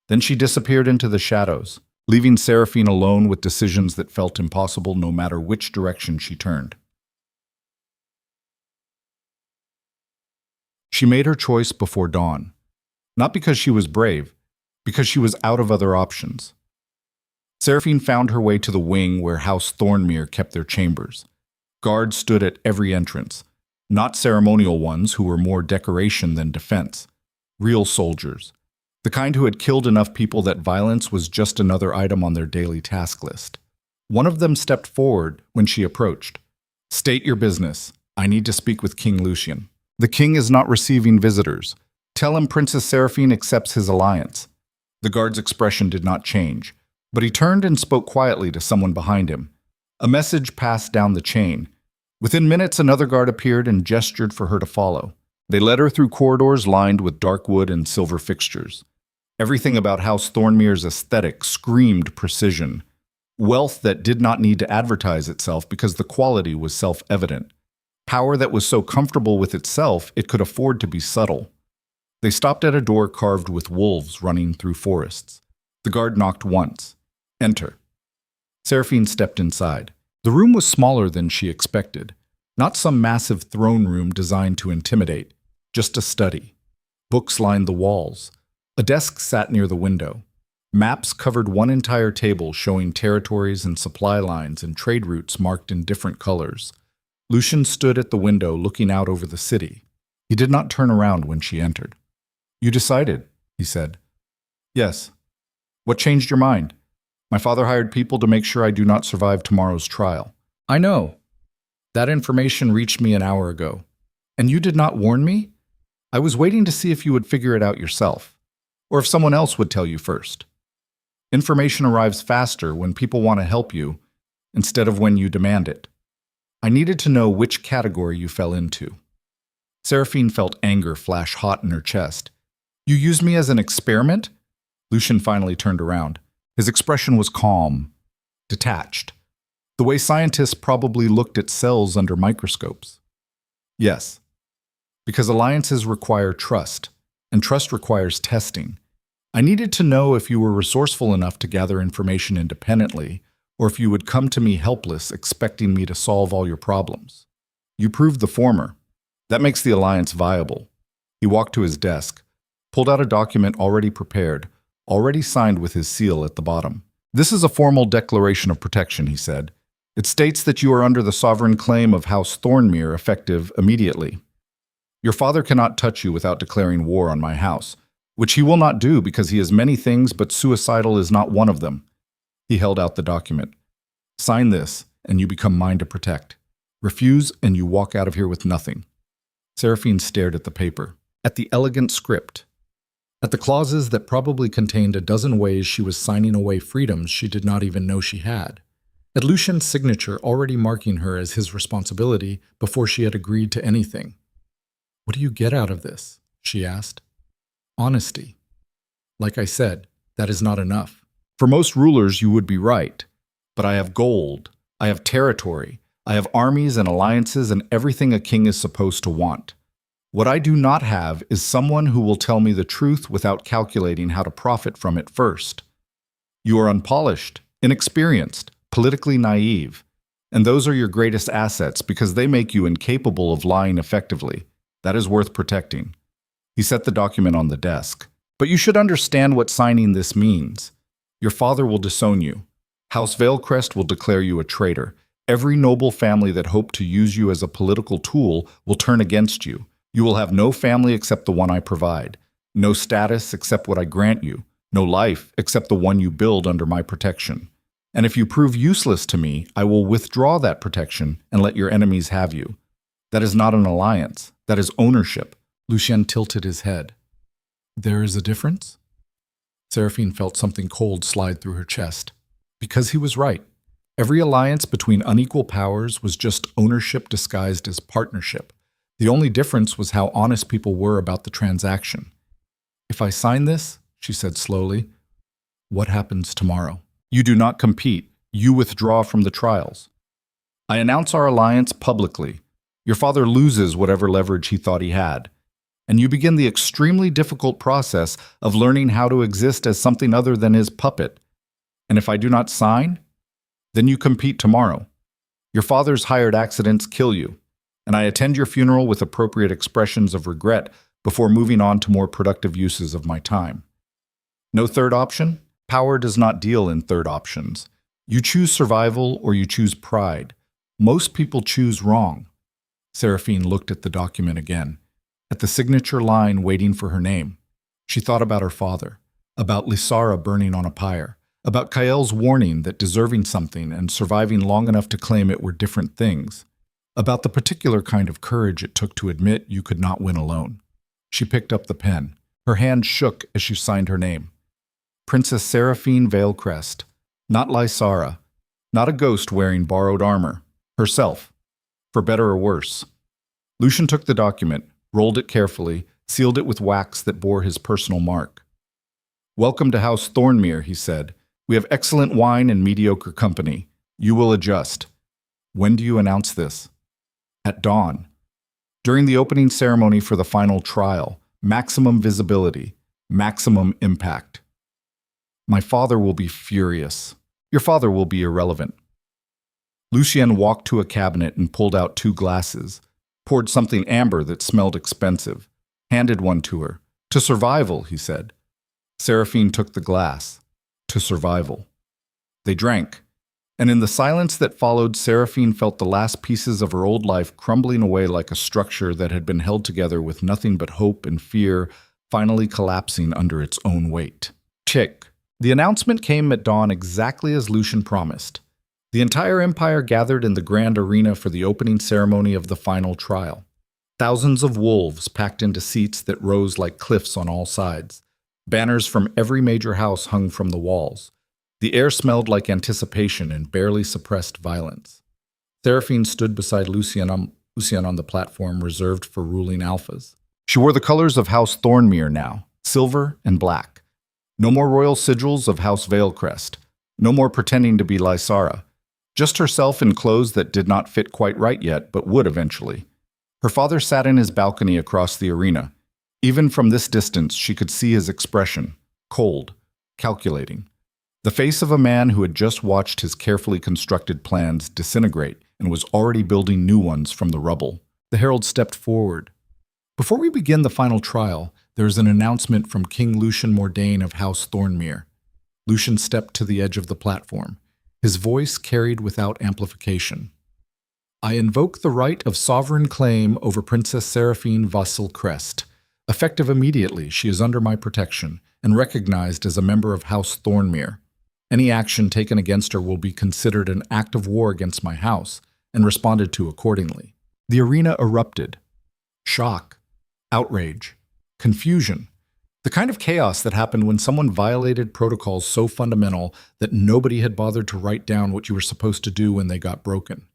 Then she disappeared into the shadows, leaving Seraphine alone with decisions that felt impossible no matter which direction she turned. She made her choice before dawn, not because she was brave, because she was out of other options. Seraphine found her way to the wing where House Thornmere kept their chambers. Guards stood at every entrance, not ceremonial ones who were more decoration than defense, real soldiers, the kind who had killed enough people that violence was just another item on their daily task list. One of them stepped forward when she approached. State your business. I need to speak with King Lucien. The king is not receiving visitors. Tell him Princess Seraphine accepts his alliance. The guard's expression did not change, but he turned and spoke quietly to someone behind him. A message passed down the chain. Within minutes, another guard appeared and gestured for her to follow. They led her through corridors lined with dark wood and silver fixtures. Everything about House Thornmere's aesthetic screamed precision. Wealth that did not need to advertise itself because the quality was self-evident. Power that was so comfortable with itself it could afford to be subtle. They stopped at a door carved with wolves running through forests. The guard knocked once. Enter. Seraphine stepped inside. The room was smaller than she expected. Not some massive throne room designed to intimidate, just a study. Books lined the walls. A desk sat near the window. Maps covered one entire table showing territories and supply lines and trade routes marked in different colors. Lucien stood at the window looking out over the city. He did not turn around when she entered. You decided, he said. Yes. What changed your mind? My father hired people to make sure I do not survive tomorrow's trial. I know. That information reached me an hour ago. And you did not warn me? I was waiting to see if you would figure it out yourself, or if someone else would tell you first. Information arrives faster when people want to help you, instead of when you demand it. I needed to know which category you fell into. Seraphine felt anger flash hot in her chest. You used me as an experiment? Lucien finally turned around. His expression was calm, detached, the way scientists probably looked at cells under microscopes. Yes, because alliances require trust, and trust requires testing. I needed to know if you were resourceful enough to gather information independently, or if you would come to me helpless, expecting me to solve all your problems. You proved the former. That makes the alliance viable. He walked to his desk, pulled out a document already prepared, already signed with his seal at the bottom. This is a formal declaration of protection, he said. It states that you are under the sovereign claim of House Thornmere, effective immediately. Your father cannot touch you without declaring war on my house, which he will not do because he is many things, but suicidal is not one of them. He held out the document. Sign this, and you become mine to protect. Refuse, and you walk out of here with nothing. Seraphine stared at the paper, at the elegant script, at the clauses that probably contained a dozen ways she was signing away freedoms she did not even know she had, at Lucien's signature already marking her as his responsibility before she had agreed to anything. What do you get out of this? She asked. Honesty. Like I said, that is not enough. For most rulers, you would be right. But I have gold, I have territory, I have armies and alliances and everything a king is supposed to want. What I do not have is someone who will tell me the truth without calculating how to profit from it first. You are unpolished, inexperienced, politically naive. And those are your greatest assets because they make you incapable of lying effectively. That is worth protecting. He set the document on the desk. But you should understand what signing this means. Your father will disown you. House Veilcrest will declare you a traitor. Every noble family that hoped to use you as a political tool will turn against you. You will have no family except the one I provide, no status except what I grant you, no life except the one you build under my protection. And if you prove useless to me, I will withdraw that protection and let your enemies have you. That is not an alliance. That is ownership. Lucien tilted his head. There is a difference? Seraphine felt something cold slide through her chest. Because he was right. Every alliance between unequal powers was just ownership disguised as partnership. The only difference was how honest people were about the transaction. If I sign this, she said slowly, what happens tomorrow? You do not compete. You withdraw from the trials. I announce our alliance publicly. Your father loses whatever leverage he thought he had. And you begin the extremely difficult process of learning how to exist as something other than his puppet. And if I do not sign, then you compete tomorrow. Your father's hired accidents kill you, and I attend your funeral with appropriate expressions of regret before moving on to more productive uses of my time. No third option? Power does not deal in third options. You choose survival or you choose pride. Most people choose wrong. Seraphine looked at the document again, at the signature line waiting for her name. She thought about her father, about Lysara burning on a pyre, about Kael's warning that deserving something and surviving long enough to claim it were different things, about the particular kind of courage it took to admit you could not win alone. She picked up the pen. Her hand shook as she signed her name. Princess Seraphine Veilcrest, not Lysara, not a ghost wearing borrowed armor, herself, for better or worse. Lucien took the document, rolled it carefully, sealed it with wax that bore his personal mark. Welcome to House Thornmere, he said. We have excellent wine and mediocre company. You will adjust. When do you announce this? At dawn. During the opening ceremony for the final trial, maximum visibility, maximum impact. My father will be furious. Your father will be irrelevant. Lucien walked to a cabinet and pulled out 2 glasses, poured something amber that smelled expensive, handed one to her. To survival, he said. Seraphine took the glass. To survival. They drank, and in the silence that followed, Seraphine felt the last pieces of her old life crumbling away like a structure that had been held together with nothing but hope and fear, finally collapsing under its own weight. Tick. The announcement came at dawn exactly as Lucien promised. The entire empire gathered in the grand arena for the opening ceremony of the final trial. Thousands of wolves packed into seats that rose like cliffs on all sides. Banners from every major house hung from the walls. The air smelled like anticipation and barely suppressed violence. Seraphine stood beside Lucien on the platform reserved for ruling alphas. She wore the colors of House Thornmere now, silver and black. No more royal sigils of House Veilcrest. No more pretending to be Lysara. Just herself in clothes that did not fit quite right yet, but would eventually. Her father sat in his balcony across the arena. Even from this distance, she could see his expression, cold, calculating. The face of a man who had just watched his carefully constructed plans disintegrate and was already building new ones from the rubble. The herald stepped forward. Before we begin the final trial, there is an announcement from King Lucien Mordain of House Thornmere. Lucien stepped to the edge of the platform. His voice carried without amplification. I invoke the right of sovereign claim over Princess Seraphine Veilcrest. Effective immediately, she is under my protection and recognized as a member of House Thornmere. Any action taken against her will be considered an act of war against my house and responded to accordingly. The arena erupted. Shock, outrage, confusion. The kind of chaos that happened when someone violated protocols so fundamental that nobody had bothered to write down what you were supposed to do when they got broken.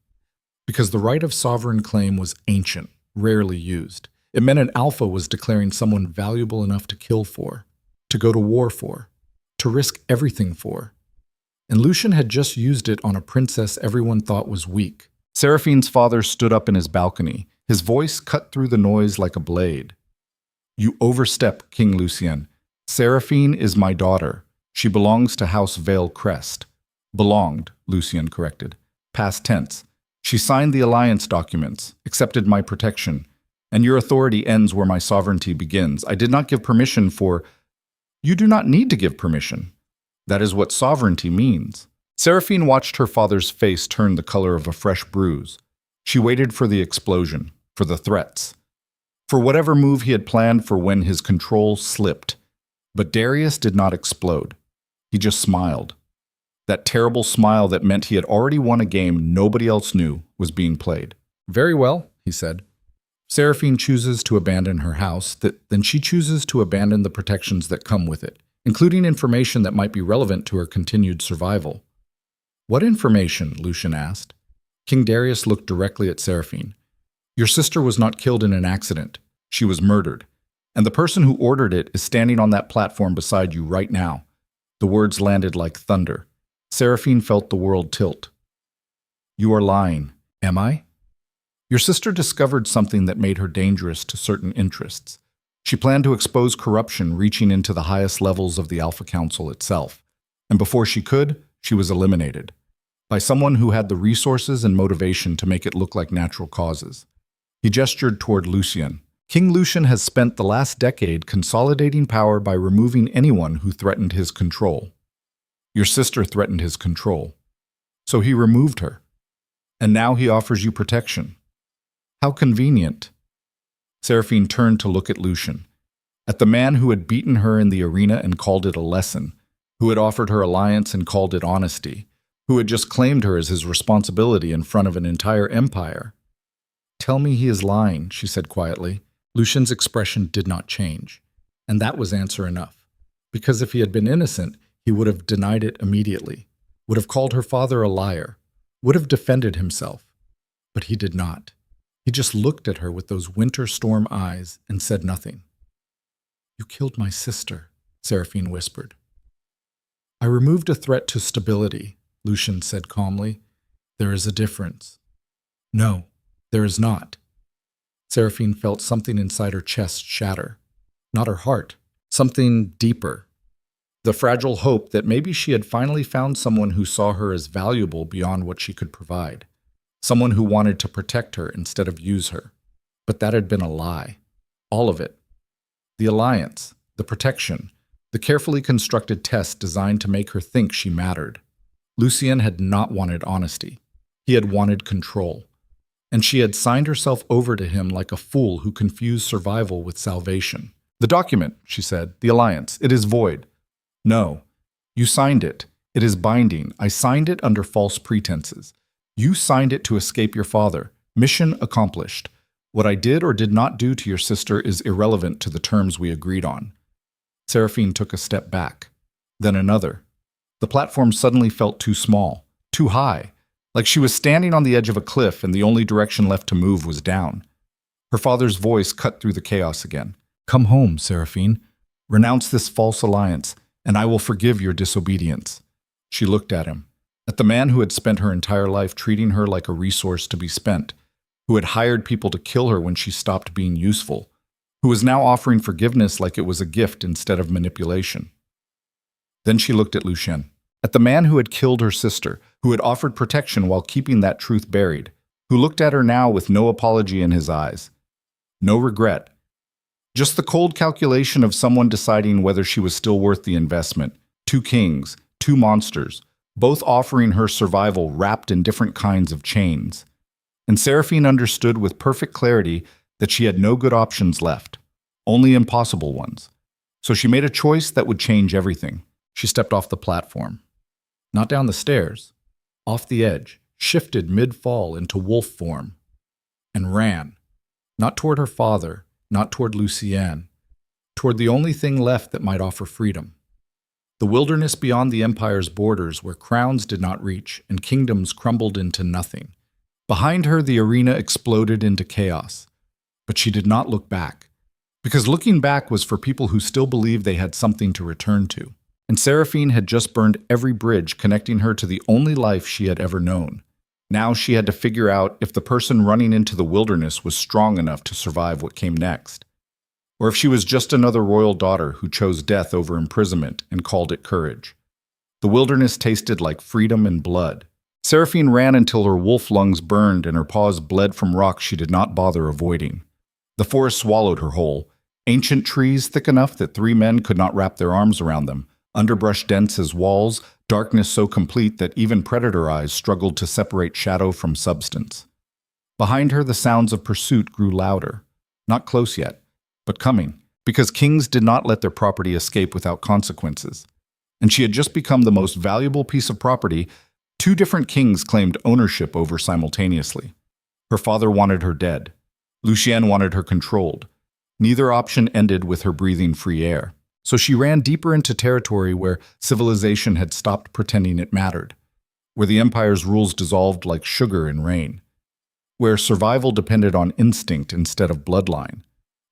Because the right of sovereign claim was ancient, rarely used. It meant an alpha was declaring someone valuable enough to kill for, to go to war for, to risk everything for. And Lucien had just used it on a princess everyone thought was weak. Seraphine's father stood up in his balcony. His voice cut through the noise like a blade. You overstep, King Lucien. Seraphine is my daughter. She belongs to House Veilcrest. Belonged, Lucien corrected. Past tense. She signed the alliance documents, accepted my protection, and your authority ends where my sovereignty begins. I did not give permission for... You do not need to give permission. That is what sovereignty means. Seraphine watched her father's face turn the color of a fresh bruise. She waited for the explosion, for the threats, for whatever move he had planned for when his control slipped. But Darius did not explode. He just smiled. That terrible smile that meant he had already won a game nobody else knew was being played. Very well, he said. Seraphine chooses to abandon her house, then she chooses to abandon the protections that come with it, including information that might be relevant to her continued survival. What information? Lucian asked. King Darius looked directly at Seraphine. Your sister was not killed in an accident. She was murdered. And the person who ordered it is standing on that platform beside you right now. The words landed like thunder. Seraphine felt the world tilt. You are lying. Am I? Your sister discovered something that made her dangerous to certain interests. She planned to expose corruption reaching into the highest levels of the Alpha Council itself. And before she could, she was eliminated. By someone who had the resources and motivation to make it look like natural causes. He gestured toward Lucian. King Lucian has spent the last decade consolidating power by removing anyone who threatened his control. Your sister threatened his control. So he removed her. And now he offers you protection. How convenient. Seraphine turned to look at Lucian, at the man who had beaten her in the arena and called it a lesson, who had offered her alliance and called it honesty, who had just claimed her as his responsibility in front of an entire empire. Tell me he is lying, she said quietly. Lucian's expression did not change, and that was answer enough, because if he had been innocent, he would have denied it immediately, would have called her father a liar, would have defended himself. But he did not. He just looked at her with those winter storm eyes and said nothing. You killed my sister, Seraphine whispered. I removed a threat to stability, Lucian said calmly. There is a difference. No, there is not. Seraphine felt something inside her chest shatter. Not her heart, something deeper. The fragile hope that maybe she had finally found someone who saw her as valuable beyond what she could provide. Someone who wanted to protect her instead of use her. But that had been a lie. All of it. The alliance, the protection, the carefully constructed test designed to make her think she mattered. Lucian had not wanted honesty. He had wanted control. And she had signed herself over to him like a fool who confused survival with salvation. The document, she said, the alliance, it is void. No, you signed it. It is binding. I signed it under false pretenses. You signed it to escape your father. Mission accomplished. What I did or did not do to your sister is irrelevant to the terms we agreed on. Seraphine took a step back, then another. The platform suddenly felt too small, too high, like she was standing on the edge of a cliff and the only direction left to move was down. Her father's voice cut through the chaos again. Come home, Seraphine. Renounce this false alliance, and I will forgive your disobedience. She looked at him, at the man who had spent her entire life treating her like a resource to be spent, who had hired people to kill her when she stopped being useful, who was now offering forgiveness like it was a gift instead of manipulation. Then she looked at Lucian, at the man who had killed her sister, who had offered protection while keeping that truth buried, who looked at her now with no apology in his eyes. No regret. Just the cold calculation of someone deciding whether she was still worth the investment. Two kings, two monsters, both offering her survival wrapped in different kinds of chains. And Seraphine understood with perfect clarity that she had no good options left, only impossible ones. So she made a choice that would change everything. She stepped off the platform. Not down the stairs, off the edge, shifted mid-fall into wolf form, and ran, not toward her father, not toward Lucian, toward the only thing left that might offer freedom. The wilderness beyond the empire's borders where crowns did not reach and kingdoms crumbled into nothing. Behind her, the arena exploded into chaos. But she did not look back, because looking back was for people who still believed they had something to return to. And Seraphine had just burned every bridge connecting her to the only life she had ever known. Now she had to figure out if the person running into the wilderness was strong enough to survive what came next, or if she was just another royal daughter who chose death over imprisonment and called it courage. The wilderness tasted like freedom and blood, Seraphine ran until her wolf lungs burned and her paws bled from rocks she did not bother avoiding. The forest swallowed her whole. Ancient trees thick enough that 3 men could not wrap their arms around them, underbrush dense as walls, darkness so complete that even predator eyes struggled to separate shadow from substance. Behind her, the sounds of pursuit grew louder. Not close yet, but coming, because kings did not let their property escape without consequences. And she had just become the most valuable piece of property 2 different kings claimed ownership over simultaneously. Her father wanted her dead. Lucien wanted her controlled. Neither option ended with her breathing free air. So she ran deeper into territory where civilization had stopped pretending it mattered, where the empire's rules dissolved like sugar in rain, where survival depended on instinct instead of bloodline.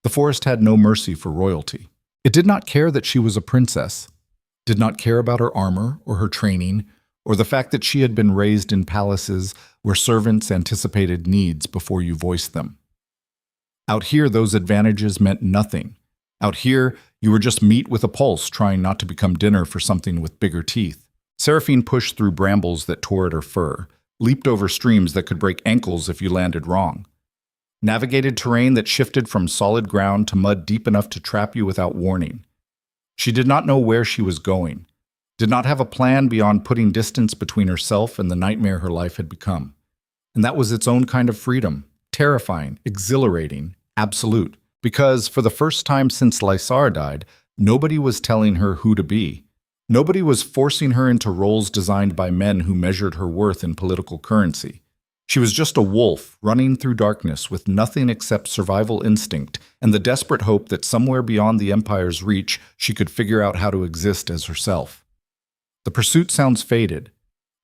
The forest had no mercy for royalty. It did not care that she was a princess, did not care about her armor or her training, or the fact that she had been raised in palaces where servants anticipated needs before you voiced them. Out here, those advantages meant nothing. Out here, you were just meat with a pulse trying not to become dinner for something with bigger teeth. Seraphine pushed through brambles that tore at her fur, leaped over streams that could break ankles if you landed wrong, navigated terrain that shifted from solid ground to mud deep enough to trap you without warning. She did not know where she was going, did not have a plan beyond putting distance between herself and the nightmare her life had become. And that was its own kind of freedom, terrifying, exhilarating, absolute. Because for the first time since Lysar died, nobody was telling her who to be. Nobody was forcing her into roles designed by men who measured her worth in political currency. She was just a wolf running through darkness with nothing except survival instinct and the desperate hope that somewhere beyond the Empire's reach she could figure out how to exist as herself. The pursuit sounds faded.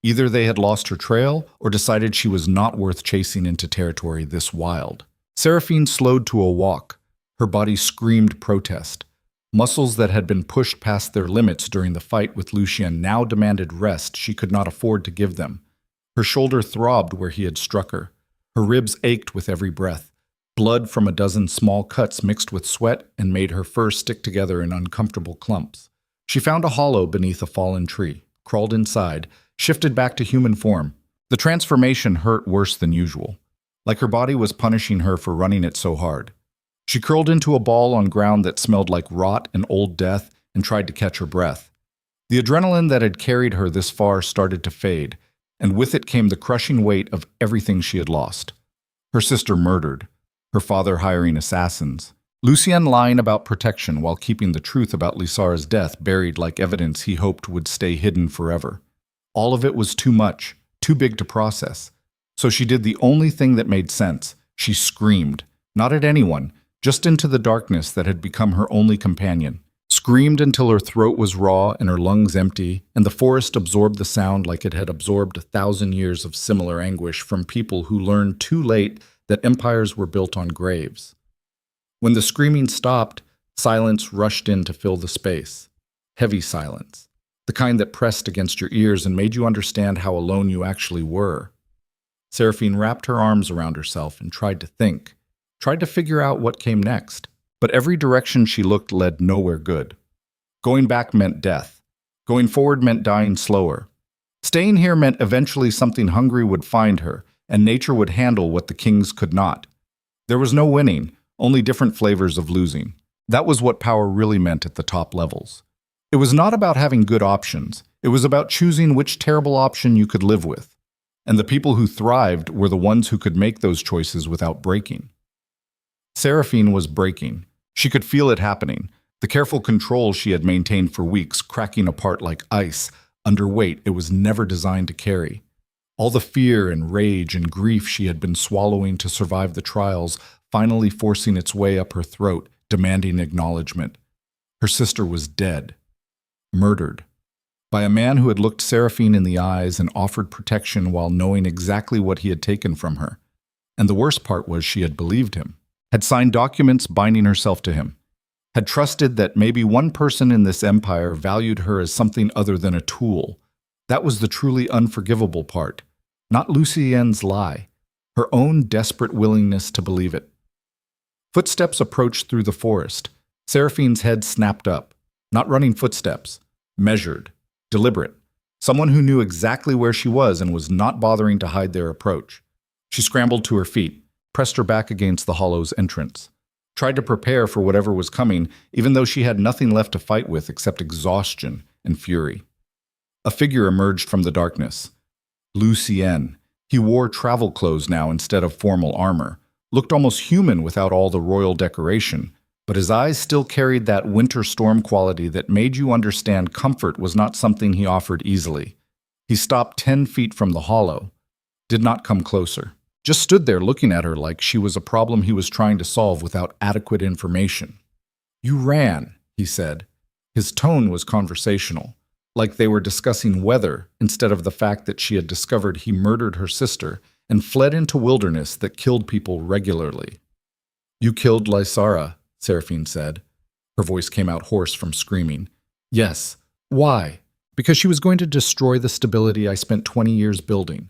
Either they had lost her trail or decided she was not worth chasing into territory this wild. Seraphine slowed to a walk. Her body screamed protest. Muscles that had been pushed past their limits during the fight with Lucien now demanded rest she could not afford to give them. Her shoulder throbbed where he had struck her. Her ribs ached with every breath. Blood from a dozen small cuts mixed with sweat and made her fur stick together in uncomfortable clumps. She found a hollow beneath a fallen tree, crawled inside, shifted back to human form. The transformation hurt worse than usual, like her body was punishing her for running it so hard. She curled into a ball on ground that smelled like rot and old death and tried to catch her breath. The adrenaline that had carried her this far started to fade, and with it came the crushing weight of everything she had lost. Her sister murdered, her father hiring assassins, Lucien lying about protection while keeping the truth about Lysar's death buried like evidence he hoped would stay hidden forever. All of it was too much, too big to process. So she did the only thing that made sense. She screamed, not at anyone, just into the darkness that had become her only companion. Screamed until her throat was raw and her lungs empty, and the forest absorbed the sound like it had absorbed 1,000 years of similar anguish from people who learned too late that empires were built on graves. When the screaming stopped, silence rushed in to fill the space. Heavy silence. The kind that pressed against your ears and made you understand how alone you actually were. Seraphine wrapped her arms around herself and tried to think, tried to figure out what came next. But every direction she looked led nowhere good. Going back meant death. Going forward meant dying slower. Staying here meant eventually something hungry would find her, and nature would handle what the kings could not. There was no winning, only different flavors of losing. That was what power really meant at the top levels. It was not about having good options. It was about choosing which terrible option you could live with. And the people who thrived were the ones who could make those choices without breaking. Seraphine was breaking. She could feel it happening. The careful control she had maintained for weeks cracking apart like ice, under weight it was never designed to carry. All the fear and rage and grief she had been swallowing to survive the trials finally forcing its way up her throat, demanding acknowledgement. Her sister was dead. Murdered. By a man who had looked Seraphine in the eyes and offered protection while knowing exactly what he had taken from her. And the worst part was she had believed him. Had signed documents binding herself to him, had trusted that maybe one person in this empire valued her as something other than a tool. That was the truly unforgivable part, not Lucien's lie, her own desperate willingness to believe it. Footsteps approached through the forest. Seraphine's head snapped up, not running footsteps, measured, deliberate. Someone who knew exactly where she was and was not bothering to hide their approach. She scrambled to her feet, pressed her back against the hollow's entrance, tried to prepare for whatever was coming, even though she had nothing left to fight with except exhaustion and fury. A figure emerged from the darkness. Lucien. He wore travel clothes now instead of formal armor, looked almost human without all the royal decoration, but his eyes still carried that winter storm quality that made you understand comfort was not something he offered easily. He stopped 10 feet from the hollow, did not come closer, just stood there looking at her like she was a problem he was trying to solve without adequate information. "You ran," he said. His tone was conversational, like they were discussing weather instead of the fact that she had discovered he murdered her sister and fled into wilderness that killed people regularly. "You killed Lysara," Seraphine said. Her voice came out hoarse from screaming. "Yes. Why?" "Because she was going to destroy the stability I spent 20 years building."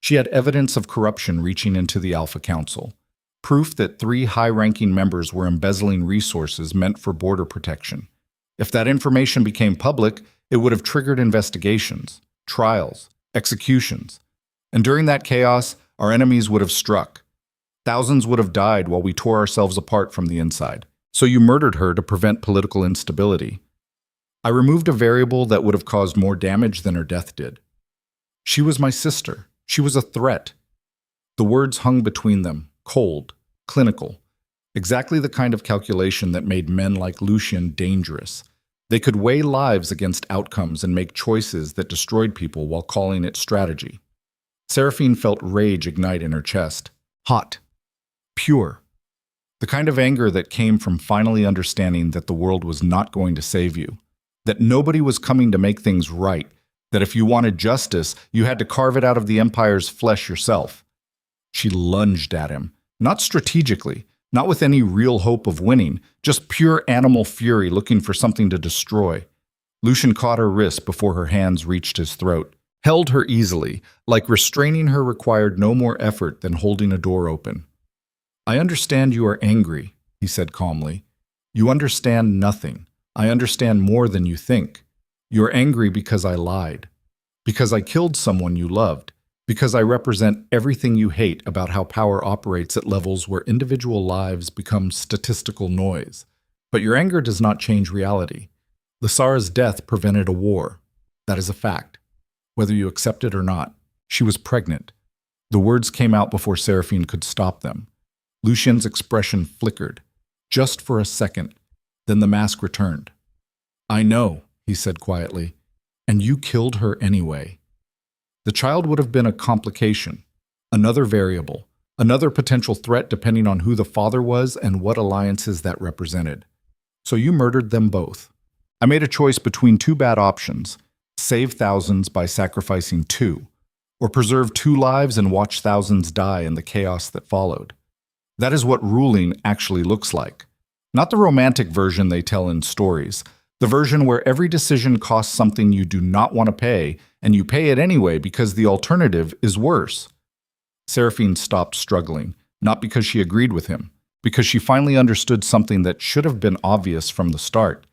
She had evidence of corruption reaching into the Alpha Council, proof that 3 high-ranking members were embezzling resources meant for border protection. If that information became public, it would have triggered investigations, trials, executions. And during that chaos, our enemies would have struck. Thousands would have died while we tore ourselves apart from the inside. So you murdered her to prevent political instability. I removed a variable that would have caused more damage than her death did. She was my sister. She was a threat. The words hung between them, cold, clinical. Exactly the kind of calculation that made men like Lucien dangerous. They could weigh lives against outcomes and make choices that destroyed people while calling it strategy. Seraphine felt rage ignite in her chest. Hot. Pure. The kind of anger that came from finally understanding that the world was not going to save you. That nobody was coming to make things right. That if you wanted justice, you had to carve it out of the Empire's flesh yourself. She lunged at him, not strategically, not with any real hope of winning, just pure animal fury looking for something to destroy. Lucien caught her wrist before her hands reached his throat, held her easily, like restraining her required no more effort than holding a door open. "I understand you are angry," he said calmly. "You understand nothing. I understand more than you think. You're angry because I lied, because I killed someone you loved, because I represent everything you hate about how power operates at levels where individual lives become statistical noise. But your anger does not change reality. Lysara's death prevented a war. That is a fact. Whether you accept it or not, she was pregnant." The words came out before Seraphine could stop them. Lucien's expression flickered, just for a second. Then the mask returned. "I know," he said quietly, "and you killed her anyway." The child would have been a complication, another variable, another potential threat depending on who the father was and what alliances that represented. So you murdered them both. I made a choice between 2 bad options: save thousands by sacrificing 2, or preserve 2 lives and watch thousands die in the chaos that followed. That is what ruling actually looks like. Not the romantic version they tell in stories, the version where every decision costs something you do not want to pay, and you pay it anyway because the alternative is worse. Seraphine stopped struggling, not because she agreed with him, because she finally understood something that should have been obvious from the start.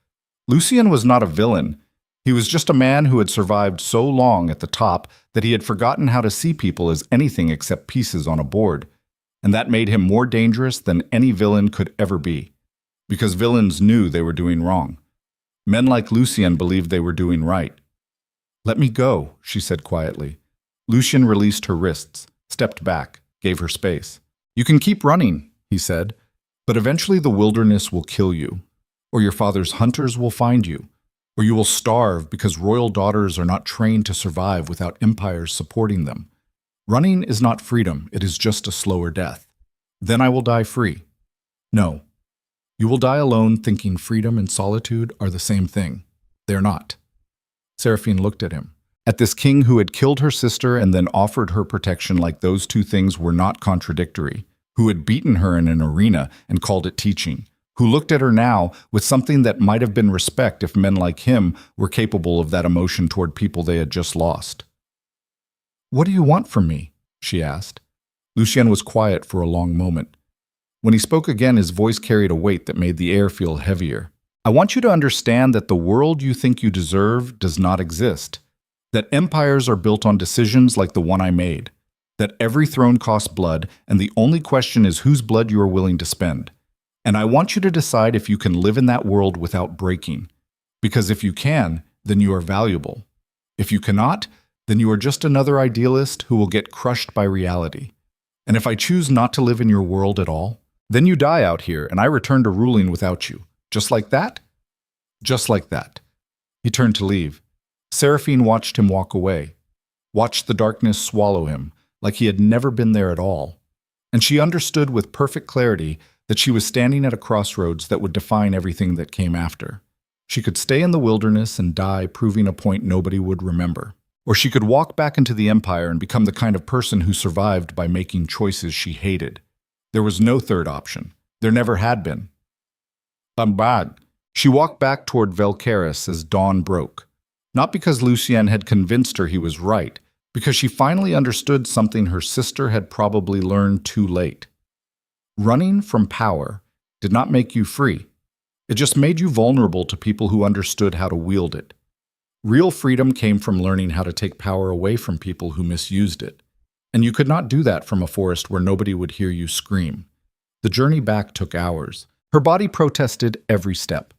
Lucien was not a villain. He was just a man who had survived so long at the top that he had forgotten how to see people as anything except pieces on a board. And that made him more dangerous than any villain could ever be, because villains knew they were doing wrong. Men like Lucien believed they were doing right. "Let me go," she said quietly. Lucien released her wrists, stepped back, gave her space. "You can keep running," he said, "but eventually the wilderness will kill you, or your father's hunters will find you, or you will starve because royal daughters are not trained to survive without empires supporting them. Running is not freedom, it is just a slower death. Then I will die free. No, you will die alone thinking freedom and solitude are the same thing. They're not." Seraphine looked at him, at this king who had killed her sister and then offered her protection like those 2 things were not contradictory, who had beaten her in an arena and called it teaching, who looked at her now with something that might have been respect if men like him were capable of that emotion toward people they had just lost. "What do you want from me?" she asked. Lucien was quiet for a long moment. When he spoke again, his voice carried a weight that made the air feel heavier. "I want you to understand that the world you think you deserve does not exist. That empires are built on decisions like the one I made. That every throne costs blood, and the only question is whose blood you are willing to spend. And I want you to decide if you can live in that world without breaking. Because if you can, then you are valuable. If you cannot, then you are just another idealist who will get crushed by reality. And if I choose not to live in your world at all, then you die out here and I return to ruling without you. Just like that? Just like that. He turned to leave. Seraphine watched him walk away, watched the darkness swallow him, like he had never been there at all. And she understood with perfect clarity that she was standing at a crossroads that would define everything that came after. She could stay in the wilderness and die, proving a point nobody would remember. Or she could walk back into the empire and become the kind of person who survived by making choices she hated. There was no third option. There never had been. I'm bad. She walked back toward Velcaris as dawn broke. Not because Lucienne had convinced her he was right, because she finally understood something her sister had probably learned too late. Running from power did not make you free. It just made you vulnerable to people who understood how to wield it. Real freedom came from learning how to take power away from people who misused it. And you could not do that from a forest where nobody would hear you scream. The journey back took hours. Her body protested every step.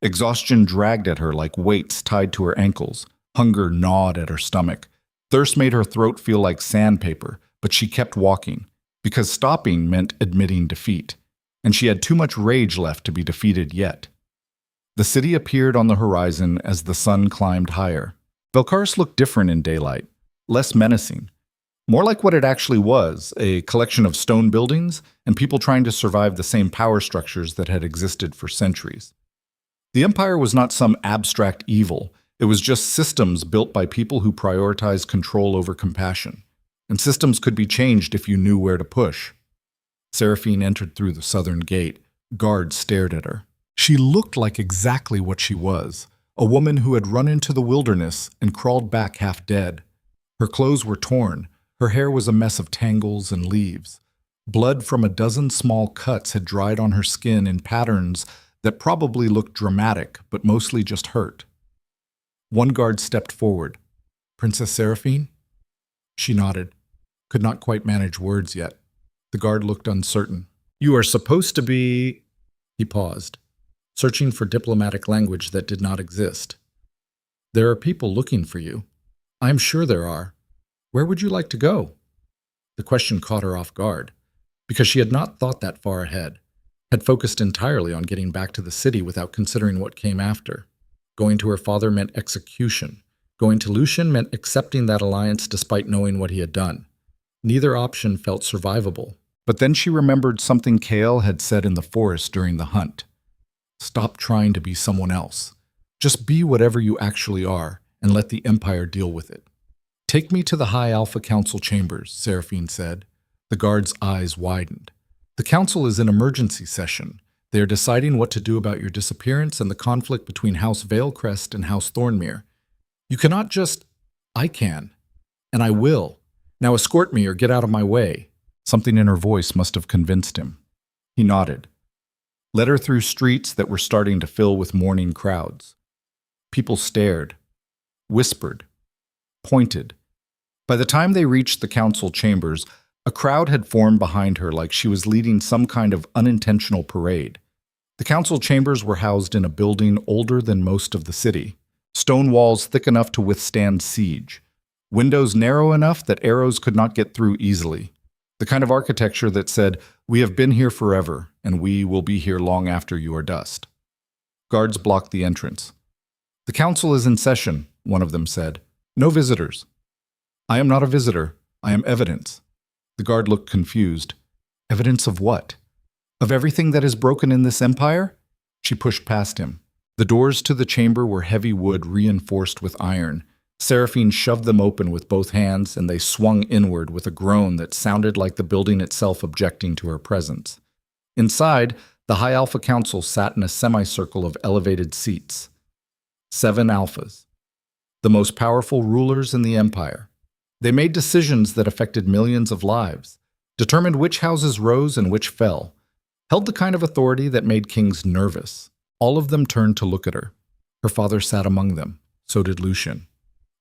Exhaustion dragged at her like weights tied to her ankles. Hunger gnawed at her stomach. Thirst made her throat feel like sandpaper, but she kept walking, because stopping meant admitting defeat, and she had too much rage left to be defeated yet. The city appeared on the horizon as the sun climbed higher. Velcaris looked different in daylight, less menacing, more like what it actually was, a collection of stone buildings and people trying to survive the same power structures that had existed for centuries. The Empire was not some abstract evil. It was just systems built by people who prioritized control over compassion. And systems could be changed if you knew where to push. Seraphine entered through the southern gate. Guards stared at her. She looked like exactly what she was, a woman who had run into the wilderness and crawled back half dead. Her clothes were torn. Her hair was a mess of tangles and leaves. Blood from a dozen small cuts had dried on her skin in patterns that probably looked dramatic, but mostly just hurt. One guard stepped forward. "Princess Seraphine?" She nodded. Could not quite manage words yet. The guard looked uncertain. "You are supposed to be—" He paused, searching for diplomatic language that did not exist. "There are people looking for you. I am sure there are. Where would you like to go?" The question caught her off guard, because she had not thought that far ahead, had focused entirely on getting back to the city without considering what came after. Going to her father meant execution. Going to Lucian meant accepting that alliance despite knowing what he had done. Neither option felt survivable. But then she remembered something Kael had said in the forest during the hunt. Stop trying to be someone else. Just be whatever you actually are, and let the Empire deal with it. "Take me to the High Alpha Council chambers," Seraphine said. The guard's eyes widened. "The council is in emergency session. They are deciding what to do about your disappearance and the conflict between House Veilcrest and House Thornmere. You cannot just—" "I can. And I will. Now escort me or get out of my way." Something in her voice must have convinced him. He nodded. Led her through streets that were starting to fill with mourning crowds. People stared, whispered, pointed. By the time they reached the council chambers, a crowd had formed behind her like she was leading some kind of unintentional parade. The council chambers were housed in a building older than most of the city. Stone walls thick enough to withstand siege. Windows narrow enough that arrows could not get through easily. The kind of architecture that said, "We have been here forever, and we will be here long after you are dust." Guards blocked the entrance. "The council is in session," one of them said. "No visitors." "I am not a visitor. I am evidence." The guard looked confused. Evidence of what? Of everything that is broken in this empire? She pushed past him. The doors to the chamber were heavy wood reinforced with iron. Seraphine shoved them open with both hands, and they swung inward with a groan that sounded like the building itself objecting to her presence. Inside, the High Alpha Council sat in a semicircle of elevated seats. 7 alphas. The most powerful rulers in the empire. They made decisions that affected millions of lives, determined which houses rose and which fell, held the kind of authority that made kings nervous. All of them turned to look at her. Her father sat among them. So did Lucian.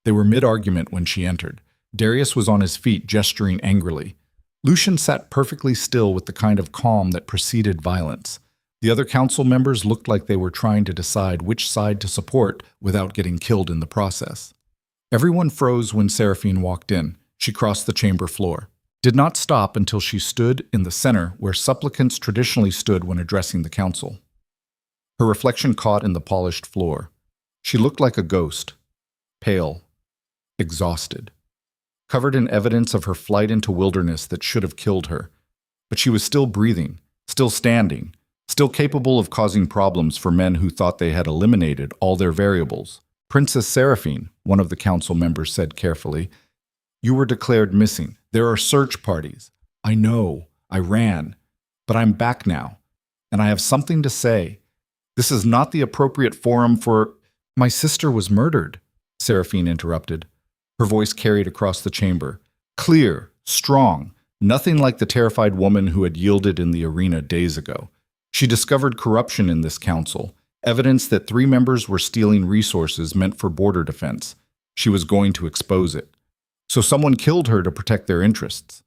They were mid-argument when she entered. Darius was on his feet, gesturing angrily. Lucian sat perfectly still with the kind of calm that preceded violence. The other council members looked like they were trying to decide which side to support without getting killed in the process. Everyone froze when Seraphine walked in. She crossed the chamber floor. Did not stop until she stood in the center where supplicants traditionally stood when addressing the council. Her reflection caught in the polished floor. She looked like a ghost, pale, exhausted, covered in evidence of her flight into wilderness that should have killed her. But she was still breathing, still standing, still capable of causing problems for men who thought they had eliminated all their variables. Princess Seraphine, one of the council members said carefully, "You were declared missing. There are search parties. I know. I ran. But I'm back now. And I have something to say. This is not the appropriate forum for—" "My sister was murdered," Seraphine interrupted. Her voice carried across the chamber. Clear, strong, nothing like the terrified woman who had yielded in the arena days ago. She discovered corruption in this council, evidence that 3 members were stealing resources meant for border defense. She was going to expose it. So someone killed her to protect their interests.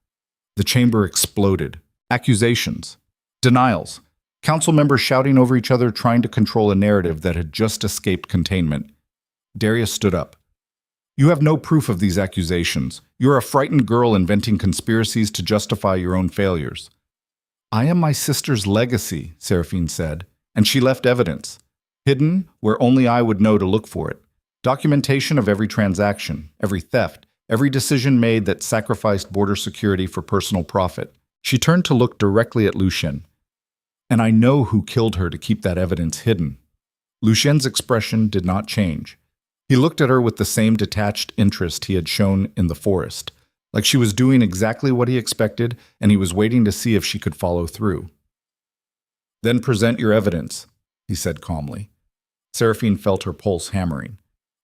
The chamber exploded. Accusations. Denials. Council members shouting over each other, trying to control a narrative that had just escaped containment. Darius stood up. "You have no proof of these accusations. You're a frightened girl inventing conspiracies to justify your own failures." "I am my sister's legacy," Seraphine said, "and she left evidence. Hidden where only I would know to look for it. Documentation of every transaction, every theft, every decision made that sacrificed border security for personal profit." She turned to look directly at Lucien. "And I know who killed her to keep that evidence hidden." Lucien's expression did not change. He looked at her with the same detached interest he had shown in the forest, like she was doing exactly what he expected, and he was waiting to see if she could follow through. "Then present your evidence," he said calmly. Seraphine felt her pulse hammering.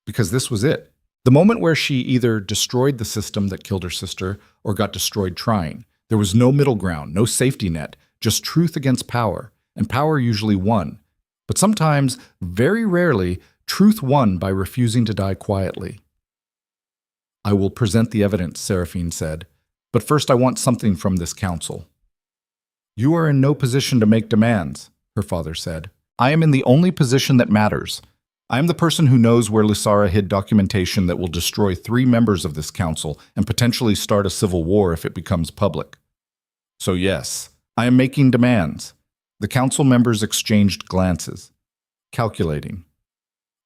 Because this was it. The moment where she either destroyed the system that killed her sister or got destroyed trying. There was no middle ground, no safety net, just truth against power, and power usually won. But sometimes, very rarely, truth won by refusing to die quietly. "I will present the evidence," Seraphine said, "but first I want something from this council." "You are in no position to make demands," her father said. "I am in the only position that matters. I am the person who knows where Lysara hid documentation that will destroy 3 members of this council and potentially start a civil war if it becomes public. So yes, I am making demands." The council members exchanged glances, calculating,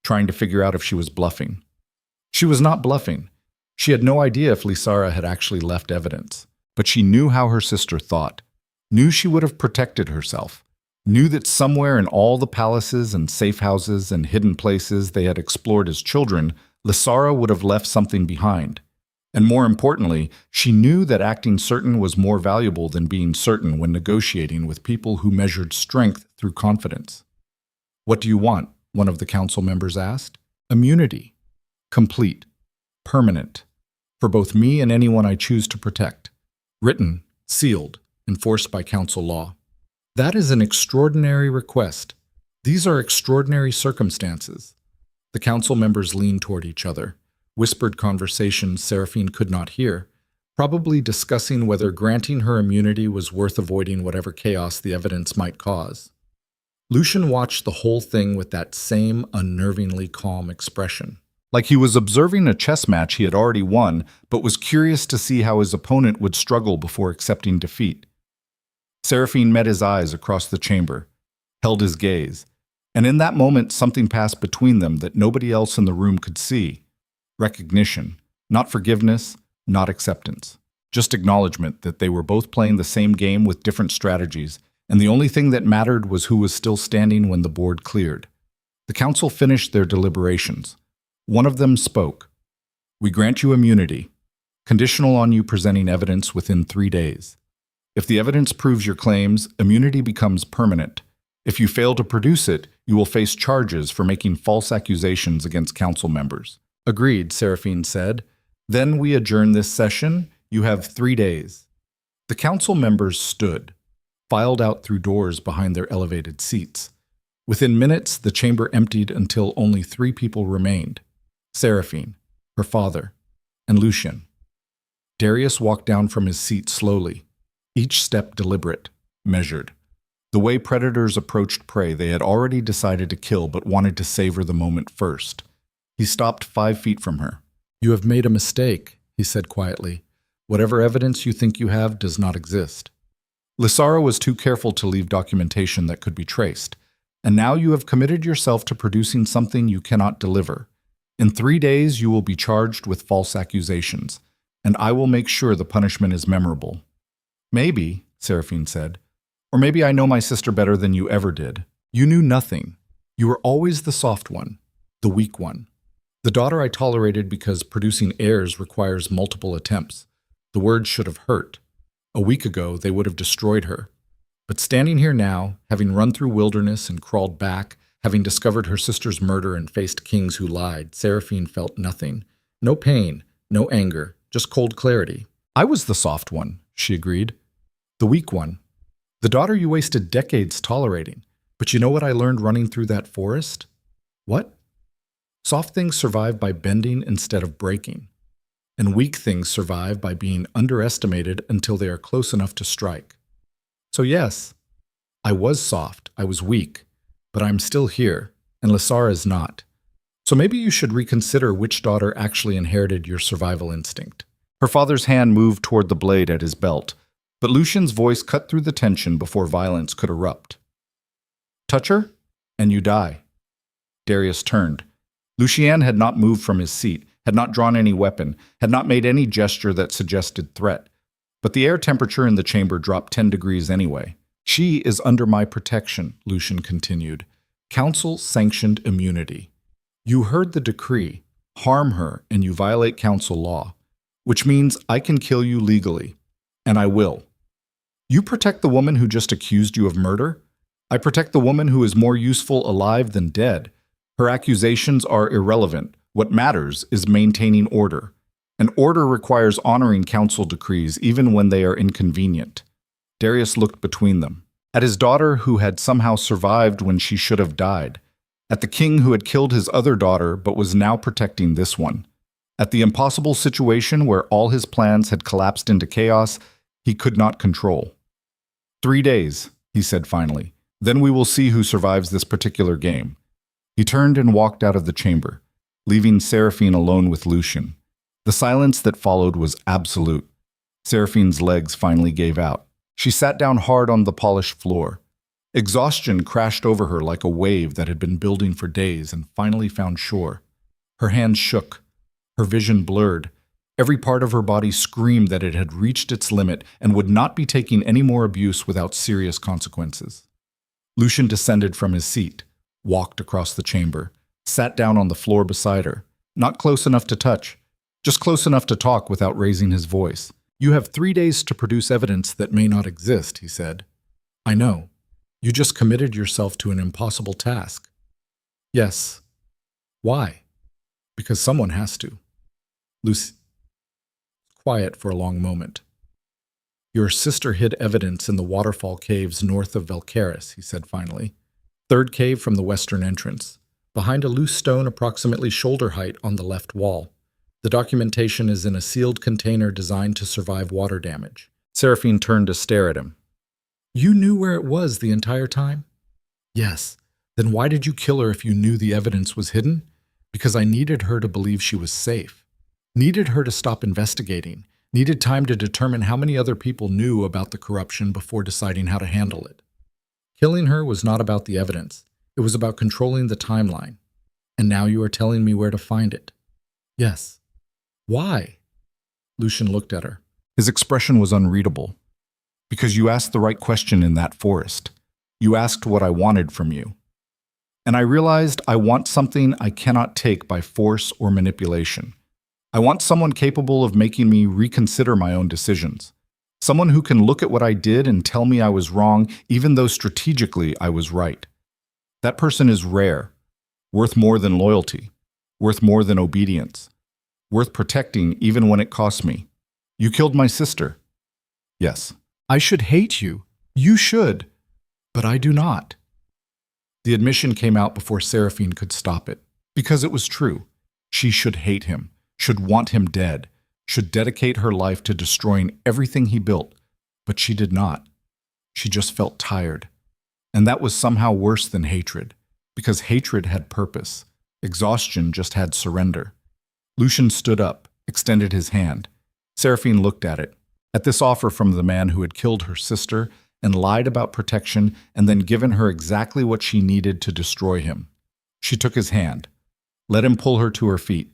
trying to figure out if she was bluffing. She was not bluffing. She had no idea if Lysara had actually left evidence, but she knew how her sister thought, knew she would have protected herself, knew that somewhere in all the palaces and safe houses and hidden places they had explored as children, Lysara would have left something behind. And more importantly, she knew that acting certain was more valuable than being certain when negotiating with people who measured strength through confidence. "What do you want?" one of the council members asked. "Immunity. Complete. Permanent. For both me and anyone I choose to protect. Written, sealed, enforced by council law." That is an extraordinary request. These are extraordinary circumstances. The council members leaned toward each other. Whispered conversations Seraphine could not hear, probably discussing whether granting her immunity was worth avoiding whatever chaos the evidence might cause. Lucien watched the whole thing with that same unnervingly calm expression, like he was observing a chess match he had already won, but was curious to see how his opponent would struggle before accepting defeat. Seraphine met his eyes across the chamber, held his gaze, and in that moment something passed between them that nobody else in the room could see. Recognition, not forgiveness, not acceptance. Just acknowledgement that they were both playing the same game with different strategies, and the only thing that mattered was who was still standing when the board cleared. The council finished their deliberations. One of them spoke. "We grant you immunity, conditional on you presenting evidence within 3 days. If the evidence proves your claims, immunity becomes permanent. If you fail to produce it, you will face charges for making false accusations against council members." "Agreed," Seraphine said. "Then we adjourn this session. You have 3 days." The council members stood, filed out through doors behind their elevated seats. Within minutes, the chamber emptied until only 3 people remained. Seraphine, her father, and Lucian. Darius walked down from his seat slowly, each step deliberate, measured. The way predators approached prey they had already decided to kill but wanted to savor the moment first. He stopped 5 feet from her. "You have made a mistake," he said quietly. "Whatever evidence you think you have does not exist." Lysara was too careful to leave documentation that could be traced, and now you have committed yourself to producing something you cannot deliver. In 3 days you will be charged with false accusations, and I will make sure the punishment is memorable. "Maybe," Seraphine said, "or maybe I know my sister better than you ever did. You knew nothing. You were always the soft one, the weak one. The daughter I tolerated because producing heirs requires multiple attempts. The words should have hurt. A week ago, they would have destroyed her. But standing here now, having run through wilderness and crawled back, having discovered her sister's murder and faced kings who lied, Seraphine felt nothing. No pain, no anger, just cold clarity. I was the soft one," she agreed. "The weak one. The daughter you wasted decades tolerating. But you know what I learned running through that forest?" "What?" "Soft things survive by bending instead of breaking. And weak things survive by being underestimated until they are close enough to strike. So yes, I was soft, I was weak, but I'm still here, and Lysara is not. So maybe you should reconsider which daughter actually inherited your survival instinct." Her father's hand moved toward the blade at his belt, but Lucian's voice cut through the tension before violence could erupt. "Touch her, and you die." Darius turned. Lucian had not moved from his seat, had not drawn any weapon, had not made any gesture that suggested threat. But the air temperature in the chamber dropped 10 degrees anyway. "She is under my protection," Lucian continued. "Council-sanctioned immunity. You heard the decree. Harm her, and you violate council law. Which means I can kill you legally. And I will. You protect the woman who just accused you of murder? I protect the woman who is more useful alive than dead. Her accusations are irrelevant. What matters is maintaining order. And order requires honoring council decrees even when they are inconvenient." Darius looked between them. At his daughter who had somehow survived when she should have died. At the king who had killed his other daughter but was now protecting this one. At the impossible situation where all his plans had collapsed into chaos he could not control. 3 days, he said finally. Then we will see who survives this particular game. He turned and walked out of the chamber, leaving Seraphine alone with Lucian. The silence that followed was absolute. Seraphine's legs finally gave out. She sat down hard on the polished floor. Exhaustion crashed over her like a wave that had been building for days and finally found shore. Her hands shook. Her vision blurred. Every part of her body screamed that it had reached its limit and would not be taking any more abuse without serious consequences. Lucian descended from his seat, walked across the chamber, sat down on the floor beside her, not close enough to touch, just close enough to talk without raising his voice. "You have 3 days to produce evidence that may not exist," he said. "I know. You just committed yourself to an impossible task." "Yes. Why?" "Because someone has to." Lucy quiet for a long moment. "Your sister hid evidence in the waterfall caves north of Velcaris," he said finally. "Third cave from the western entrance, behind a loose stone approximately shoulder height on the left wall. The documentation is in a sealed container designed to survive water damage." Seraphine turned to stare at him. "You knew where it was the entire time?" "Yes. Then why did you kill her if you knew the evidence was hidden?" "Because I needed her to believe she was safe. Needed her to stop investigating. Needed time to determine how many other people knew about the corruption before deciding how to handle it. Killing her was not about the evidence. It was about controlling the timeline. And now you are telling me where to find it." "Yes." "Why?" Lucian looked at her. His expression was unreadable. "Because you asked the right question in that forest. You asked what I wanted from you. And I realized I want something I cannot take by force or manipulation. I want someone capable of making me reconsider my own decisions. Someone who can look at what I did and tell me I was wrong, even though strategically I was right. That person is rare, worth more than loyalty, worth more than obedience, worth protecting even when it costs me. You killed my sister." "Yes." "I should hate you. You should. But I do not." The admission came out before Seraphine could stop it. Because it was true. She should hate him. should want him dead, should dedicate her life to destroying everything he built. But she did not. She just felt tired. And that was somehow worse than hatred, because hatred had purpose. Exhaustion just had surrender. Lucian stood up, extended his hand. Seraphine looked at it. At this offer from the man who had killed her sister and lied about protection and then given her exactly what she needed to destroy him. She took his hand, let him pull her to her feet.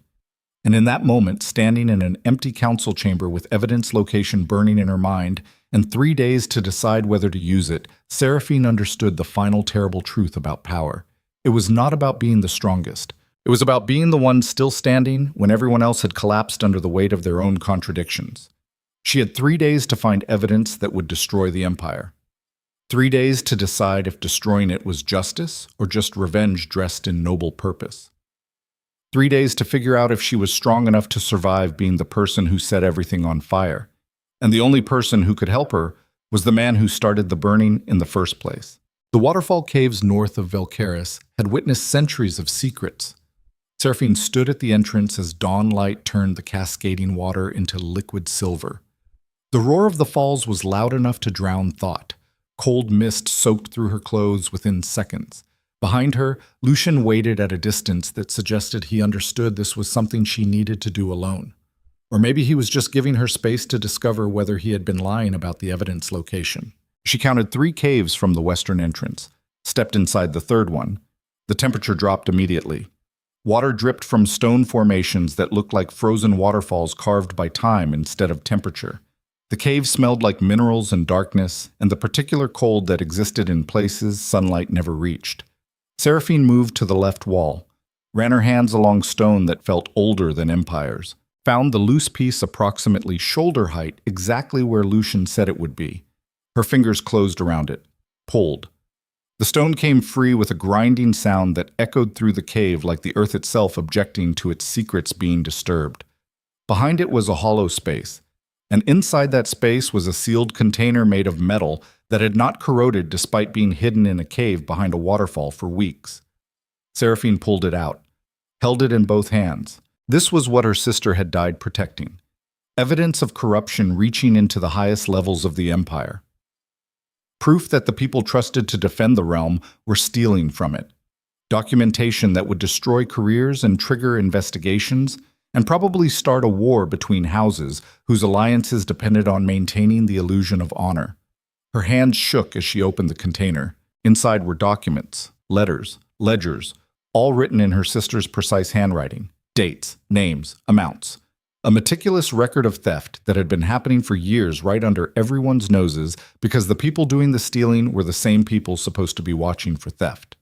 And in that moment, standing in an empty council chamber with evidence location burning in her mind and 3 days to decide whether to use it, Seraphine understood the final terrible truth about power. It was not about being the strongest. It was about being the one still standing when everyone else had collapsed under the weight of their own contradictions. She had 3 days to find evidence that would destroy the empire. 3 days to decide if destroying it was justice or just revenge dressed in noble purpose. 3 days to figure out if she was strong enough to survive being the person who set everything on fire. And the only person who could help her was the man who started the burning in the first place. The waterfall caves north of Velcaris had witnessed centuries of secrets. Seraphine stood at the entrance as dawn light turned the cascading water into liquid silver. The roar of the falls was loud enough to drown thought. Cold mist soaked through her clothes within seconds. Behind her, Lucian waited at a distance that suggested he understood this was something she needed to do alone. Or maybe he was just giving her space to discover whether he had been lying about the evidence location. She counted 3 caves from the western entrance, stepped inside the third one. The temperature dropped immediately. Water dripped from stone formations that looked like frozen waterfalls carved by time instead of temperature. The cave smelled like minerals and darkness, and the particular cold that existed in places sunlight never reached. Seraphine moved to the left wall, ran her hands along stone that felt older than empires, found the loose piece approximately shoulder height exactly where Lucian said it would be. Her fingers closed around it, pulled. The stone came free with a grinding sound that echoed through the cave like the earth itself objecting to its secrets being disturbed. Behind it was a hollow space, and inside that space was a sealed container made of metal that had not corroded despite being hidden in a cave behind a waterfall for weeks. Seraphine pulled it out, held it in both hands. This was what her sister had died protecting. Evidence of corruption reaching into the highest levels of the empire. Proof that the people trusted to defend the realm were stealing from it. Documentation that would destroy careers and trigger investigations, and probably start a war between houses whose alliances depended on maintaining the illusion of honor. Her hands shook as she opened the container. Inside were documents, letters, ledgers, all written in her sister's precise handwriting. Dates, names, amounts. A meticulous record of theft that had been happening for years right under everyone's noses because the people doing the stealing were the same people supposed to be watching for theft.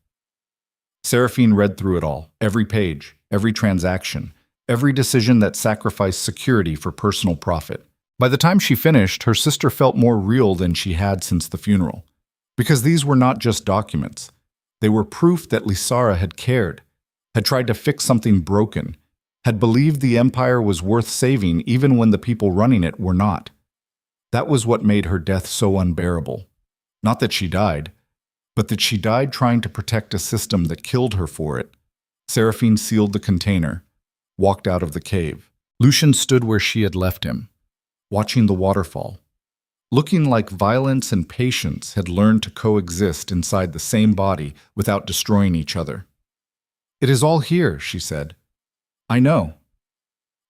Seraphine read through it all, every page, every transaction, every decision that sacrificed security for personal profit. By the time she finished, her sister felt more real than she had since the funeral. Because these were not just documents. They were proof that Lysara had cared, had tried to fix something broken, had believed the empire was worth saving even when the people running it were not. That was what made her death so unbearable. Not that she died, but that she died trying to protect a system that killed her for it. Seraphine sealed the container, walked out of the cave. Lucian stood where she had left him, watching the waterfall, looking like violence and patience had learned to coexist inside the same body without destroying each other. "It is all here," she said. "I know.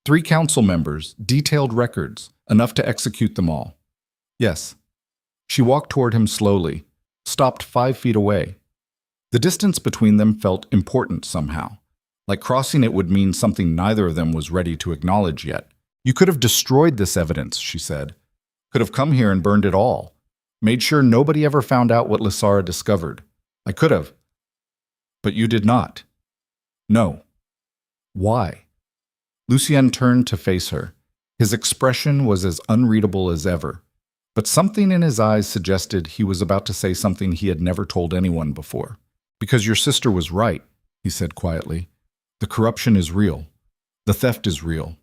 3 council members, detailed records, enough to execute them all." "Yes." She walked toward him slowly, stopped 5 feet away. The distance between them felt important somehow, like crossing it would mean something neither of them was ready to acknowledge yet. "You could have destroyed this evidence," she said. "Could have come here and burned it all. Made sure nobody ever found out what Lysara discovered. I could have. But you did not." "No." "Why?" Lucien turned to face her. His expression was as unreadable as ever, but something in his eyes suggested he was about to say something he had never told anyone before. "Because your sister was right," he said quietly. "The corruption is real. The theft is real.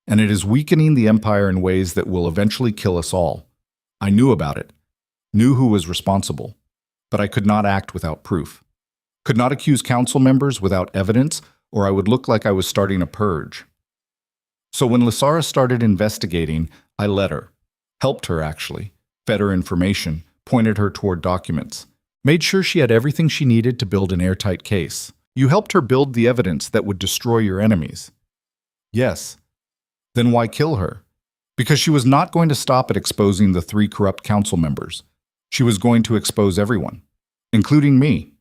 And it is weakening the empire in ways that will eventually kill us all. I knew about it, knew who was responsible, but I could not act without proof. Could not accuse council members without evidence, or I would look like I was starting a purge." So when Lysara started investigating, I let her. Helped her, actually. Fed her information, pointed her toward documents. Made sure she had everything she needed to build an airtight case. You helped her build the evidence that would destroy your enemies. Yes. Then why kill her? Because she was not going to stop at exposing the 3 corrupt council members. She was going to expose everyone, including me.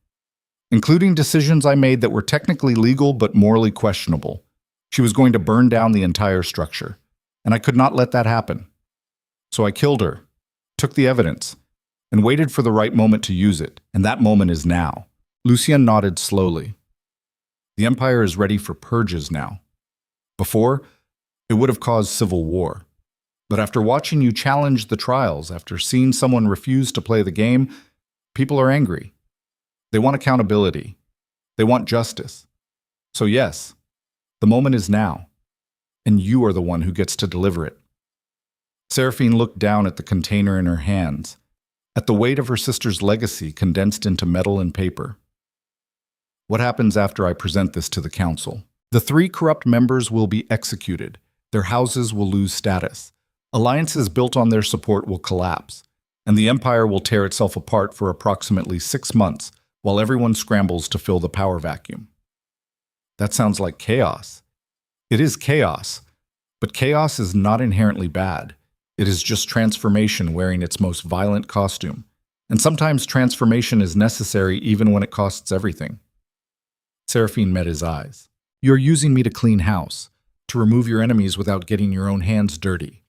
Including decisions I made that were technically legal but morally questionable. She was going to burn down the entire structure, and I could not let that happen. So I killed her, took the evidence, and waited for the right moment to use it, and that moment is now. Lucien nodded slowly. The Empire is ready for purges now. Before, it would have caused civil war. But after watching you challenge the trials, after seeing someone refuse to play the game, people are angry. They want accountability. They want justice. So yes, the moment is now, and you are the one who gets to deliver it. Seraphine looked down at the container in her hands, at the weight of her sister's legacy condensed into metal and paper. What happens after I present this to the council? The 3 corrupt members will be executed. Their houses will lose status. Alliances built on their support will collapse, and the Empire will tear itself apart for approximately 6 months while everyone scrambles to fill the power vacuum. That sounds like chaos. It is chaos, but chaos is not inherently bad. It is just transformation wearing its most violent costume, and sometimes transformation is necessary even when it costs everything. Seraphine met his eyes. You're using me to clean house, to remove your enemies without getting your own hands dirty,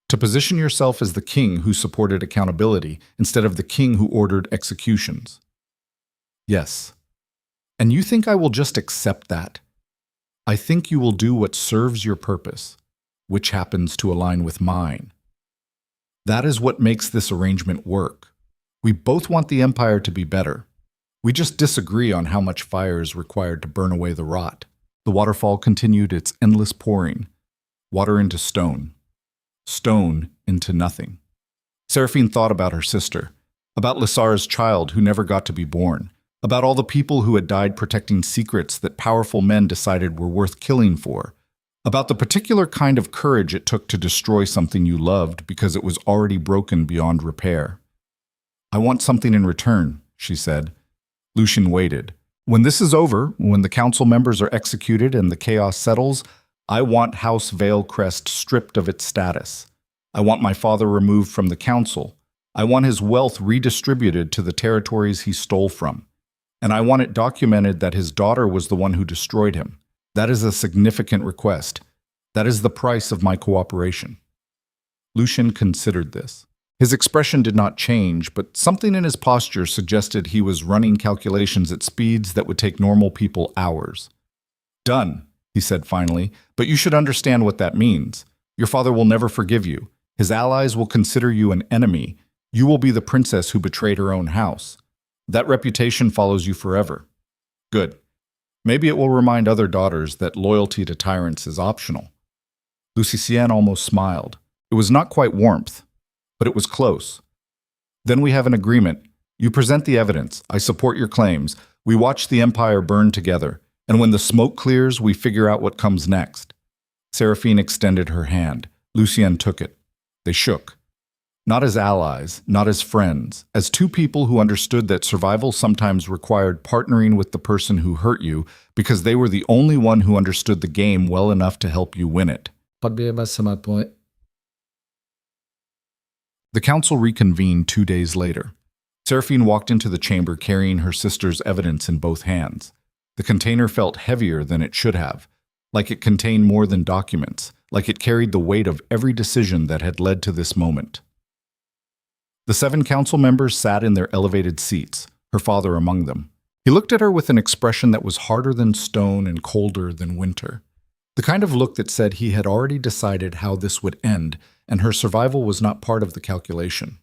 to position yourself as the king who supported accountability instead of the king who ordered executions. Yes. And you think I will just accept that? I think you will do what serves your purpose, which happens to align with mine. That is what makes this arrangement work. We both want the Empire to be better. We just disagree on how much fire is required to burn away the rot. The waterfall continued its endless pouring. Water into stone. Stone into nothing. Seraphine thought about her sister, about Lysara's child who never got to be born, about all the people who had died protecting secrets that powerful men decided were worth killing for, about the particular kind of courage it took to destroy something you loved because it was already broken beyond repair. I want something in return, she said. Lucien waited. When this is over, when the council members are executed and the chaos settles, I want House Veilcrest stripped of its status. I want my father removed from the council. I want his wealth redistributed to the territories he stole from. And I want it documented that his daughter was the one who destroyed him. That is a significant request. That is the price of my cooperation. Lucien considered this. His expression did not change, but something in his posture suggested he was running calculations at speeds that would take normal people hours. Done, he said finally, but you should understand what that means. Your father will never forgive you. His allies will consider you an enemy. You will be the princess who betrayed her own house. That reputation follows you forever. Good. Maybe it will remind other daughters that loyalty to tyrants is optional. Lucien almost smiled. It was not quite warmth, but it was close. Then we have an agreement. You present the evidence. I support your claims. We watch the Empire burn together. And when the smoke clears, we figure out what comes next. Seraphine extended her hand. Lucien took it. They shook. Not as allies, not as friends, as 2 people who understood that survival sometimes required partnering with the person who hurt you because they were the only one who understood the game well enough to help you win it. The council reconvened 2 days later. Seraphine walked into the chamber carrying her sister's evidence in both hands. The container felt heavier than it should have, like it contained more than documents, like it carried the weight of every decision that had led to this moment. The 7 council members sat in their elevated seats, her father among them. He looked at her with an expression that was harder than stone and colder than winter. The kind of look that said he had already decided how this would end, and her survival was not part of the calculation.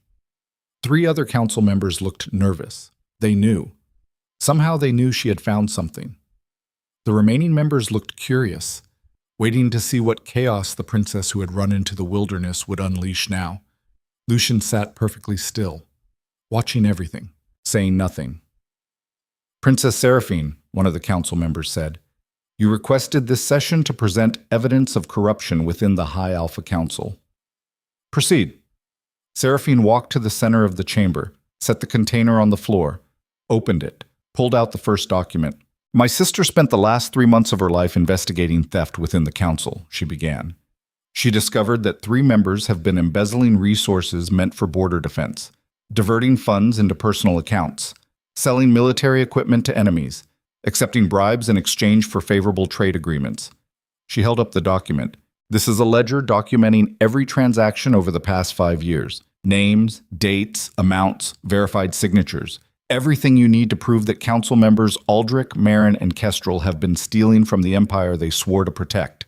3 other council members looked nervous. They knew. Somehow they knew she had found something. The remaining members looked curious, waiting to see what chaos the princess who had run into the wilderness would unleash now. Lucien sat perfectly still, watching everything, saying nothing. Princess Seraphine, one of the council members said, You requested this session to present evidence of corruption within the High Alpha Council. Proceed. Seraphine walked to the center of the chamber, set the container on the floor, opened it, pulled out the first document. My sister spent the last 3 months of her life investigating theft within the council, she began. She discovered that 3 members have been embezzling resources meant for border defense, diverting funds into personal accounts, selling military equipment to enemies, accepting bribes in exchange for favorable trade agreements. She held up the document. This is a ledger documenting every transaction over the past 5 years. Names, dates, amounts, verified signatures. Everything you need to prove that council members Aldrich, Marin, and Kestrel have been stealing from the empire they swore to protect.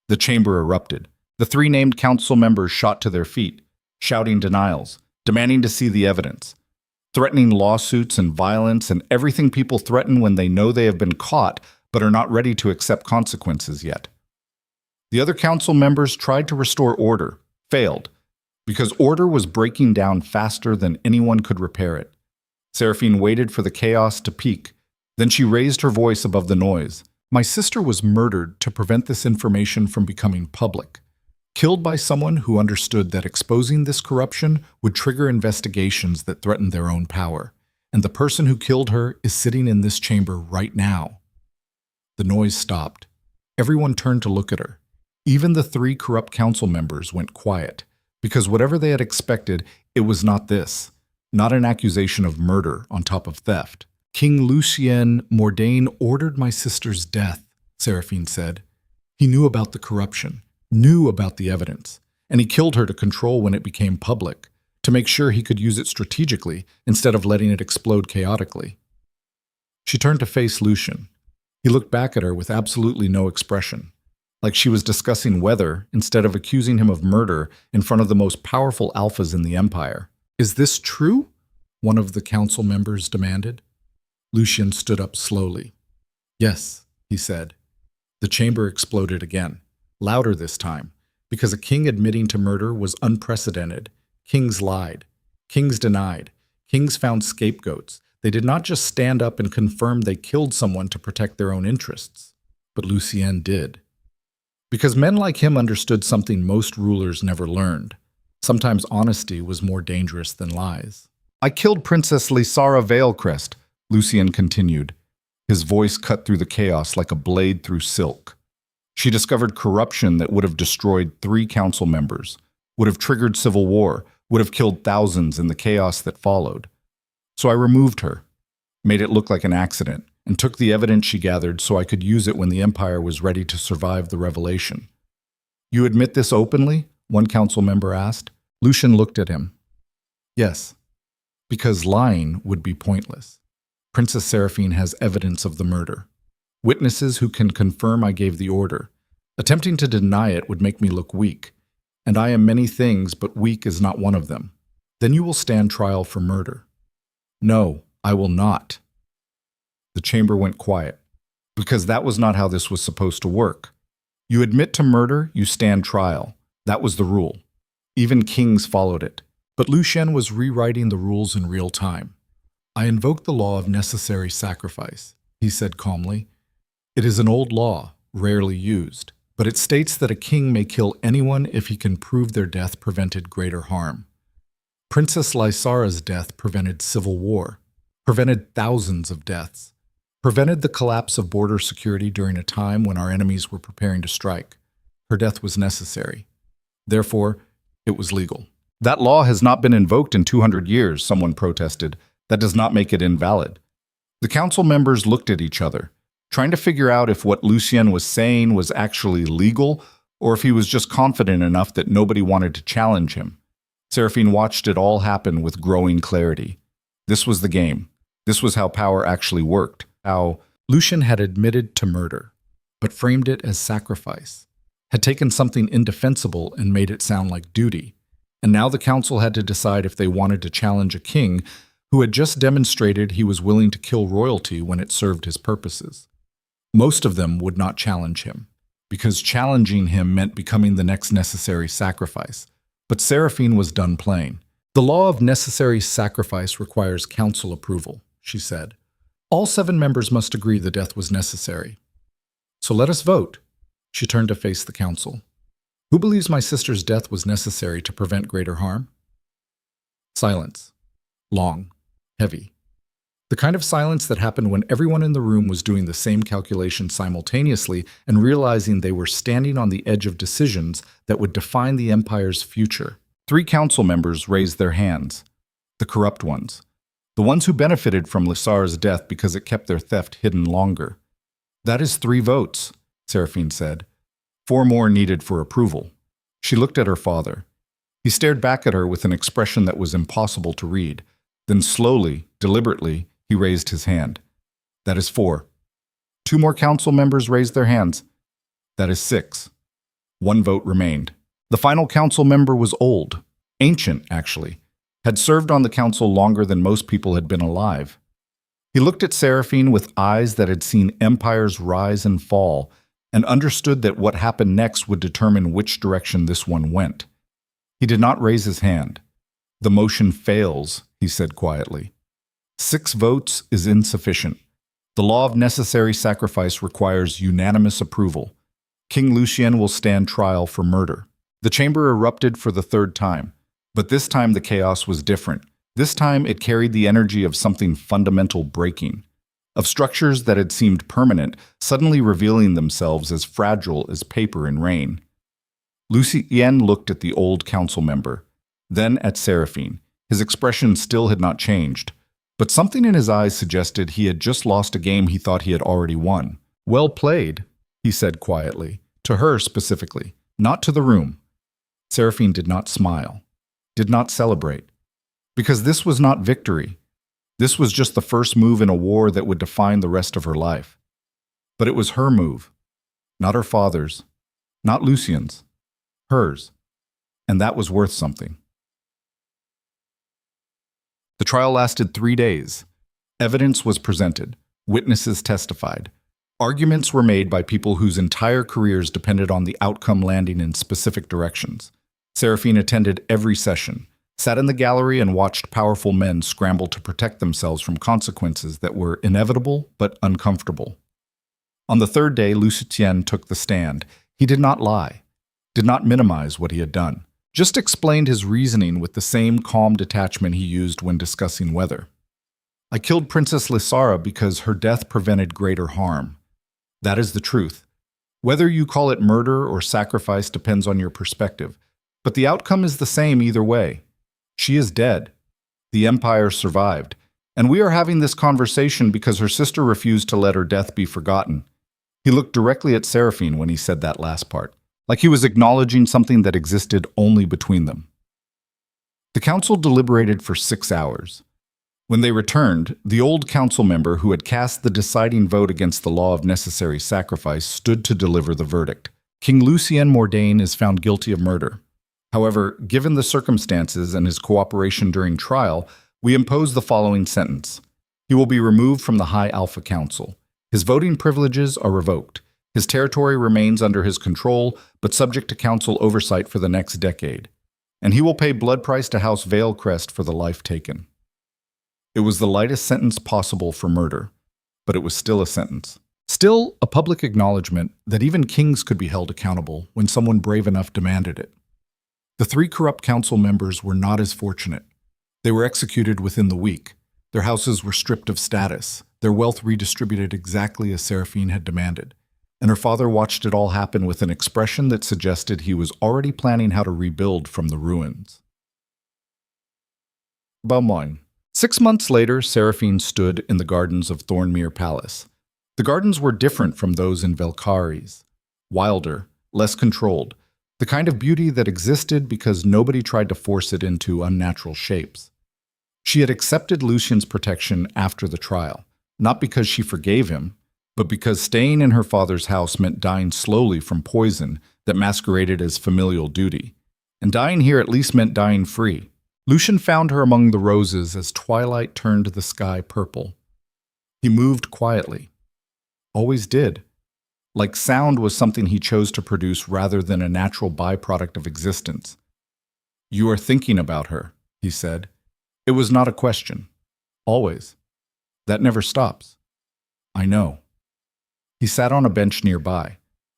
The chamber erupted. The 3 named council members shot to their feet, shouting denials, demanding to see the evidence, threatening lawsuits and violence and everything people threaten when they know they have been caught but are not ready to accept consequences yet. The other council members tried to restore order, failed, because order was breaking down faster than anyone could repair it. Seraphine waited for the chaos to peak. Then she raised her voice above the noise. My sister was murdered to prevent this information from becoming public. Killed by someone who understood that exposing this corruption would trigger investigations that threatened their own power. And the person who killed her is sitting in this chamber right now. The noise stopped. Everyone turned to look at her. Even the 3 corrupt council members went quiet, because whatever they had expected, it was not this. Not an accusation of murder on top of theft. King Lucien Mordain ordered my sister's death, Seraphine said. He knew about the corruption, knew about the evidence, and he killed her to control when it became public, to make sure he could use it strategically instead of letting it explode chaotically. She turned to face Lucien. He looked back at her with absolutely no expression, like she was discussing weather instead of accusing him of murder in front of the most powerful alphas in the empire. Is this true? One of the council members demanded. Lucien stood up slowly. Yes, he said. The chamber exploded again, louder this time, because a king admitting to murder was unprecedented. Kings lied. Kings denied. Kings found scapegoats. They did not just stand up and confirm they killed someone to protect their own interests. But Lucien did. Because men like him understood something most rulers never learned. Sometimes honesty was more dangerous than lies. I killed Princess Lysara Veilcrest, Lucien continued. His voice cut through the chaos like a blade through silk. She discovered corruption that would have destroyed 3 council members, would have triggered civil war, would have killed thousands in the chaos that followed. So I removed her, made it look like an accident, and took the evidence she gathered so I could use it when the empire was ready to survive the revelation. You admit this openly? One council member asked. Lucien looked at him. Yes, because lying would be pointless. Princess Seraphine has evidence of the murder. Witnesses who can confirm I gave the order. Attempting to deny it would make me look weak. And I am many things, but weak is not one of them. Then you will stand trial for murder. No, I will not. The chamber went quiet, because that was not how this was supposed to work. You admit to murder, you stand trial. That was the rule. Even kings followed it. But Lucien was rewriting the rules in real time. I invoked the law of necessary sacrifice, he said calmly. It is an old law, rarely used, but it states that a king may kill anyone if he can prove their death prevented greater harm. Princess Lysara's death prevented civil war, prevented thousands of deaths, prevented the collapse of border security during a time when our enemies were preparing to strike. Her death was necessary. Therefore, it was legal. That law has not been invoked in 200 years, someone protested. That does not make it invalid. The council members looked at each other, trying to figure out if what Lucien was saying was actually legal or if he was just confident enough that nobody wanted to challenge him. Seraphine watched it all happen with growing clarity. This was the game. This was how power actually worked. How Lucien had admitted to murder, but framed it as sacrifice, had taken something indefensible and made it sound like duty. And now the council had to decide if they wanted to challenge a king who had just demonstrated he was willing to kill royalty when it served his purposes. Most of them would not challenge him, because challenging him meant becoming the next necessary sacrifice. But Seraphine was done playing. The law of necessary sacrifice requires council approval, she said. All 7 members must agree the death was necessary. So let us vote. She turned to face the council. Who believes my sister's death was necessary to prevent greater harm? Silence. Long. Heavy. The kind of silence that happened when everyone in the room was doing the same calculation simultaneously and realizing they were standing on the edge of decisions that would define the Empire's future. 3 council members raised their hands. The corrupt ones. The ones who benefited from Lissara's death because it kept their theft hidden longer. That is 3 votes, Seraphine said. 4 more needed for approval. She looked at her father. He stared back at her with an expression that was impossible to read. Then slowly, deliberately, he raised his hand. That is 4. 2 more council members raised their hands. That is 6. 1 vote remained. The final council member was old, ancient actually, had served on the council longer than most people had been alive. He looked at Seraphine with eyes that had seen empires rise and fall, and understood that what happened next would determine which direction this one went. He did not raise his hand. The motion fails, he said quietly. 6 votes is insufficient. The law of necessary sacrifice requires unanimous approval. King Lucien will stand trial for murder. The chamber erupted for the 3rd time, but this time the chaos was different. This time it carried the energy of something fundamental breaking, of structures that had seemed permanent suddenly revealing themselves as fragile as paper in rain. Lucien looked at the old council member, then at Seraphine. His expression still had not changed, but something in his eyes suggested he had just lost a game he thought he had already won. Well played, he said quietly, to her specifically, not to the room. Seraphine did not smile, did not celebrate, because this was not victory. This was just the first move in a war that would define the rest of her life. But it was her move, not her father's, not Lucien's, hers, and that was worth something. The trial lasted 3 days. Evidence was presented. Witnesses testified. Arguments were made by people whose entire careers depended on the outcome landing in specific directions. Seraphine attended every session, sat in the gallery and watched powerful men scramble to protect themselves from consequences that were inevitable but uncomfortable. On the 3rd day, Lucien took the stand. He did not lie, did not minimize what he had done. Just explained his reasoning with the same calm detachment he used when discussing weather. I killed Princess Lissara because her death prevented greater harm. That is the truth. Whether you call it murder or sacrifice depends on your perspective, but the outcome is the same either way. She is dead. The Empire survived, and we are having this conversation because her sister refused to let her death be forgotten. He looked directly at Seraphine when he said that last part, like he was acknowledging something that existed only between them. The council deliberated for 6 hours. When they returned, the old council member who had cast the deciding vote against the law of necessary sacrifice stood to deliver the verdict. King Lucien Mordain is found guilty of murder. However, given the circumstances and his cooperation during trial, we impose the following sentence. He will be removed from the High Alpha Council. His voting privileges are revoked. His territory remains under his control, but subject to council oversight for the next decade. And he will pay blood price to House Veilcrest for the life taken. It was the lightest sentence possible for murder, but it was still a sentence. Still, a public acknowledgement that even kings could be held accountable when someone brave enough demanded it. The 3 corrupt council members were not as fortunate. They were executed within the week. Their houses were stripped of status, their wealth redistributed exactly as Seraphine had demanded. And her father watched it all happen with an expression that suggested he was already planning how to rebuild from the ruins. Beaumont. 6 months later, Seraphine stood in the gardens of Thornmere Palace. The gardens were different from those in Velcaris, wilder, less controlled, the kind of beauty that existed because nobody tried to force it into unnatural shapes. She had accepted Lucien's protection after the trial, not because she forgave him, but because staying in her father's house meant dying slowly from poison that masqueraded as familial duty. And dying here at least meant dying free. Lucien found her among the roses as twilight turned the sky purple. He moved quietly. Always did. Like sound was something he chose to produce rather than a natural byproduct of existence. "You are thinking about her," he said. It was not a question. Always. That never stops. I know. He sat on a bench nearby.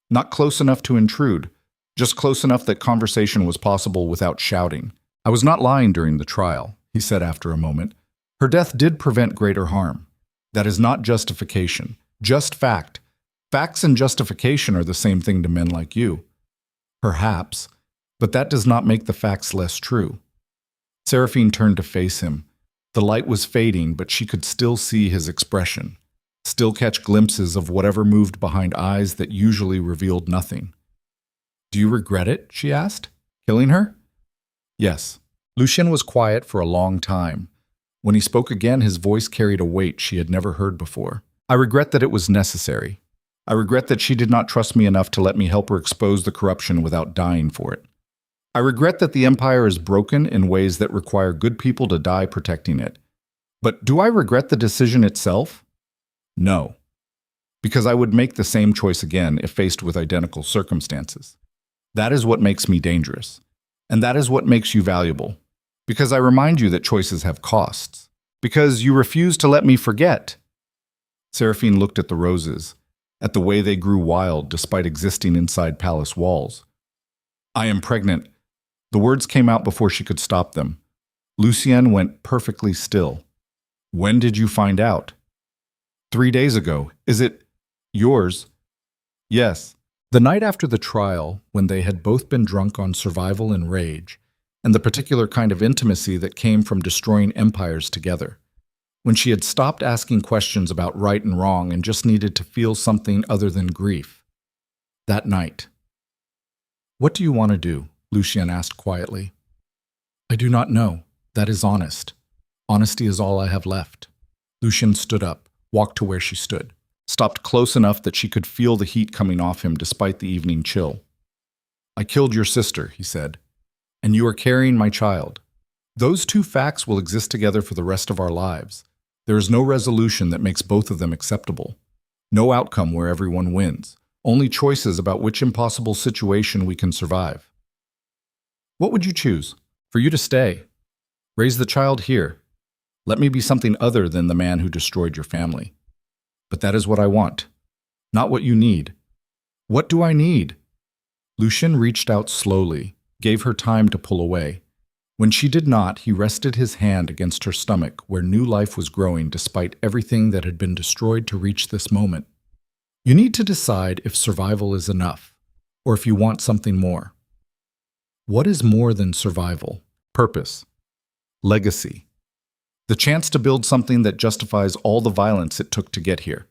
Not close enough to intrude, just close enough that conversation was possible without shouting. I was not lying during the trial, he said after a moment. Her death did prevent greater harm. That is not justification, just fact. Facts and justification are the same thing to men like you. Perhaps, but that does not make the facts less true. Seraphine turned to face him. The light was fading, but she could still see his expression, still catch glimpses of whatever moved behind eyes that usually revealed nothing. Do you regret it? She asked. Killing her? Yes. Lucien was quiet for a long time. When he spoke again, his voice carried a weight she had never heard before. I regret that it was necessary. I regret that she did not trust me enough to let me help her expose the corruption without dying for it. I regret that the empire is broken in ways that require good people to die protecting it. But do I regret the decision itself? No. Because I would make the same choice again if faced with identical circumstances. That is what makes me dangerous. And that is what makes you valuable. Because I remind you that choices have costs. Because you refuse to let me forget. Seraphine looked at the roses, at the way they grew wild despite existing inside palace walls. I am pregnant. The words came out before she could stop them. Lucien went perfectly still. When did you find out? 3 days ago. Is it yours? Yes. The night after the trial, when they had both been drunk on survival and rage, and the particular kind of intimacy that came from destroying empires together. When she had stopped asking questions about right and wrong and just needed to feel something other than grief. That night. What do you want to do? Lucien asked quietly. I do not know. That is honest. Honesty is all I have left. Lucien stood up, walked to where she stood, stopped close enough that she could feel the heat coming off him despite the evening chill. I killed your sister, he said, and you are carrying my child. Those two facts will exist together for the rest of our lives. There is no resolution that makes both of them acceptable. No outcome where everyone wins. Only choices about which impossible situation we can survive. What would you choose? For you to stay. Raise the child here. Let me be something other than the man who destroyed your family. But that is what I want. Not what you need. What do I need? Lucien reached out slowly, gave her time to pull away. When she did not, he rested his hand against her stomach where new life was growing despite everything that had been destroyed to reach this moment. You need to decide if survival is enough, or if you want something more. What is more than survival? Purpose. Legacy. The chance to build something that justifies all the violence it took to get here.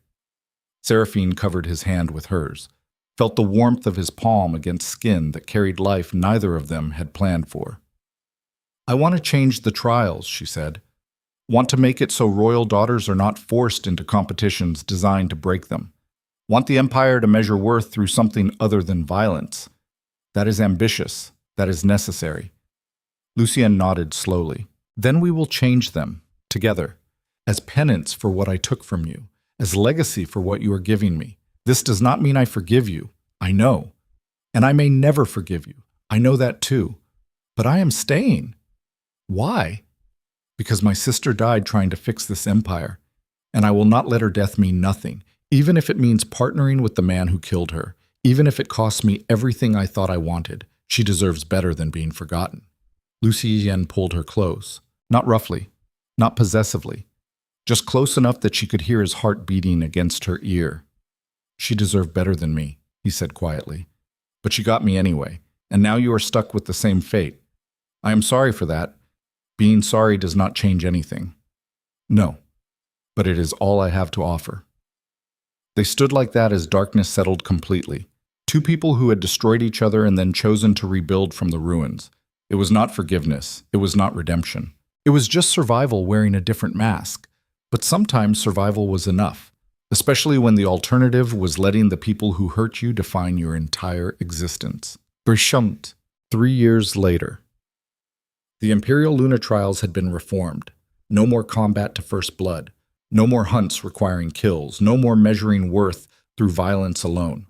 Seraphine covered his hand with hers, felt the warmth of his palm against skin that carried life neither of them had planned for. I want to change the trials, she said. Want to make it so royal daughters are not forced into competitions designed to break them. Want the empire to measure worth through something other than violence. That is ambitious. That is necessary. Lucien nodded slowly. Then we will change them, together, as penance for what I took from you, as legacy for what you are giving me. This does not mean I forgive you. I know. And I may never forgive you. I know that too. But I am staying. Why? Because my sister died trying to fix this empire, and I will not let her death mean nothing, even if it means partnering with the man who killed her, even if it costs me everything I thought I wanted. She deserves better than being forgotten. Lucien pulled her close, not roughly, not possessively, just close enough that she could hear his heart beating against her ear. She deserved better than me, he said quietly. But she got me anyway, and now you are stuck with the same fate. I am sorry for that. Being sorry does not change anything. No, but it is all I have to offer. They stood like that as darkness settled completely. Two people who had destroyed each other and then chosen to rebuild from the ruins. It was not forgiveness. It was not redemption. It was just survival wearing a different mask. But sometimes survival was enough, especially when the alternative was letting the people who hurt you define your entire existence. Bestimmt. 3 years later. The Imperial Luna trials had been reformed. No more combat to first blood. No more hunts requiring kills. No more measuring worth through violence alone.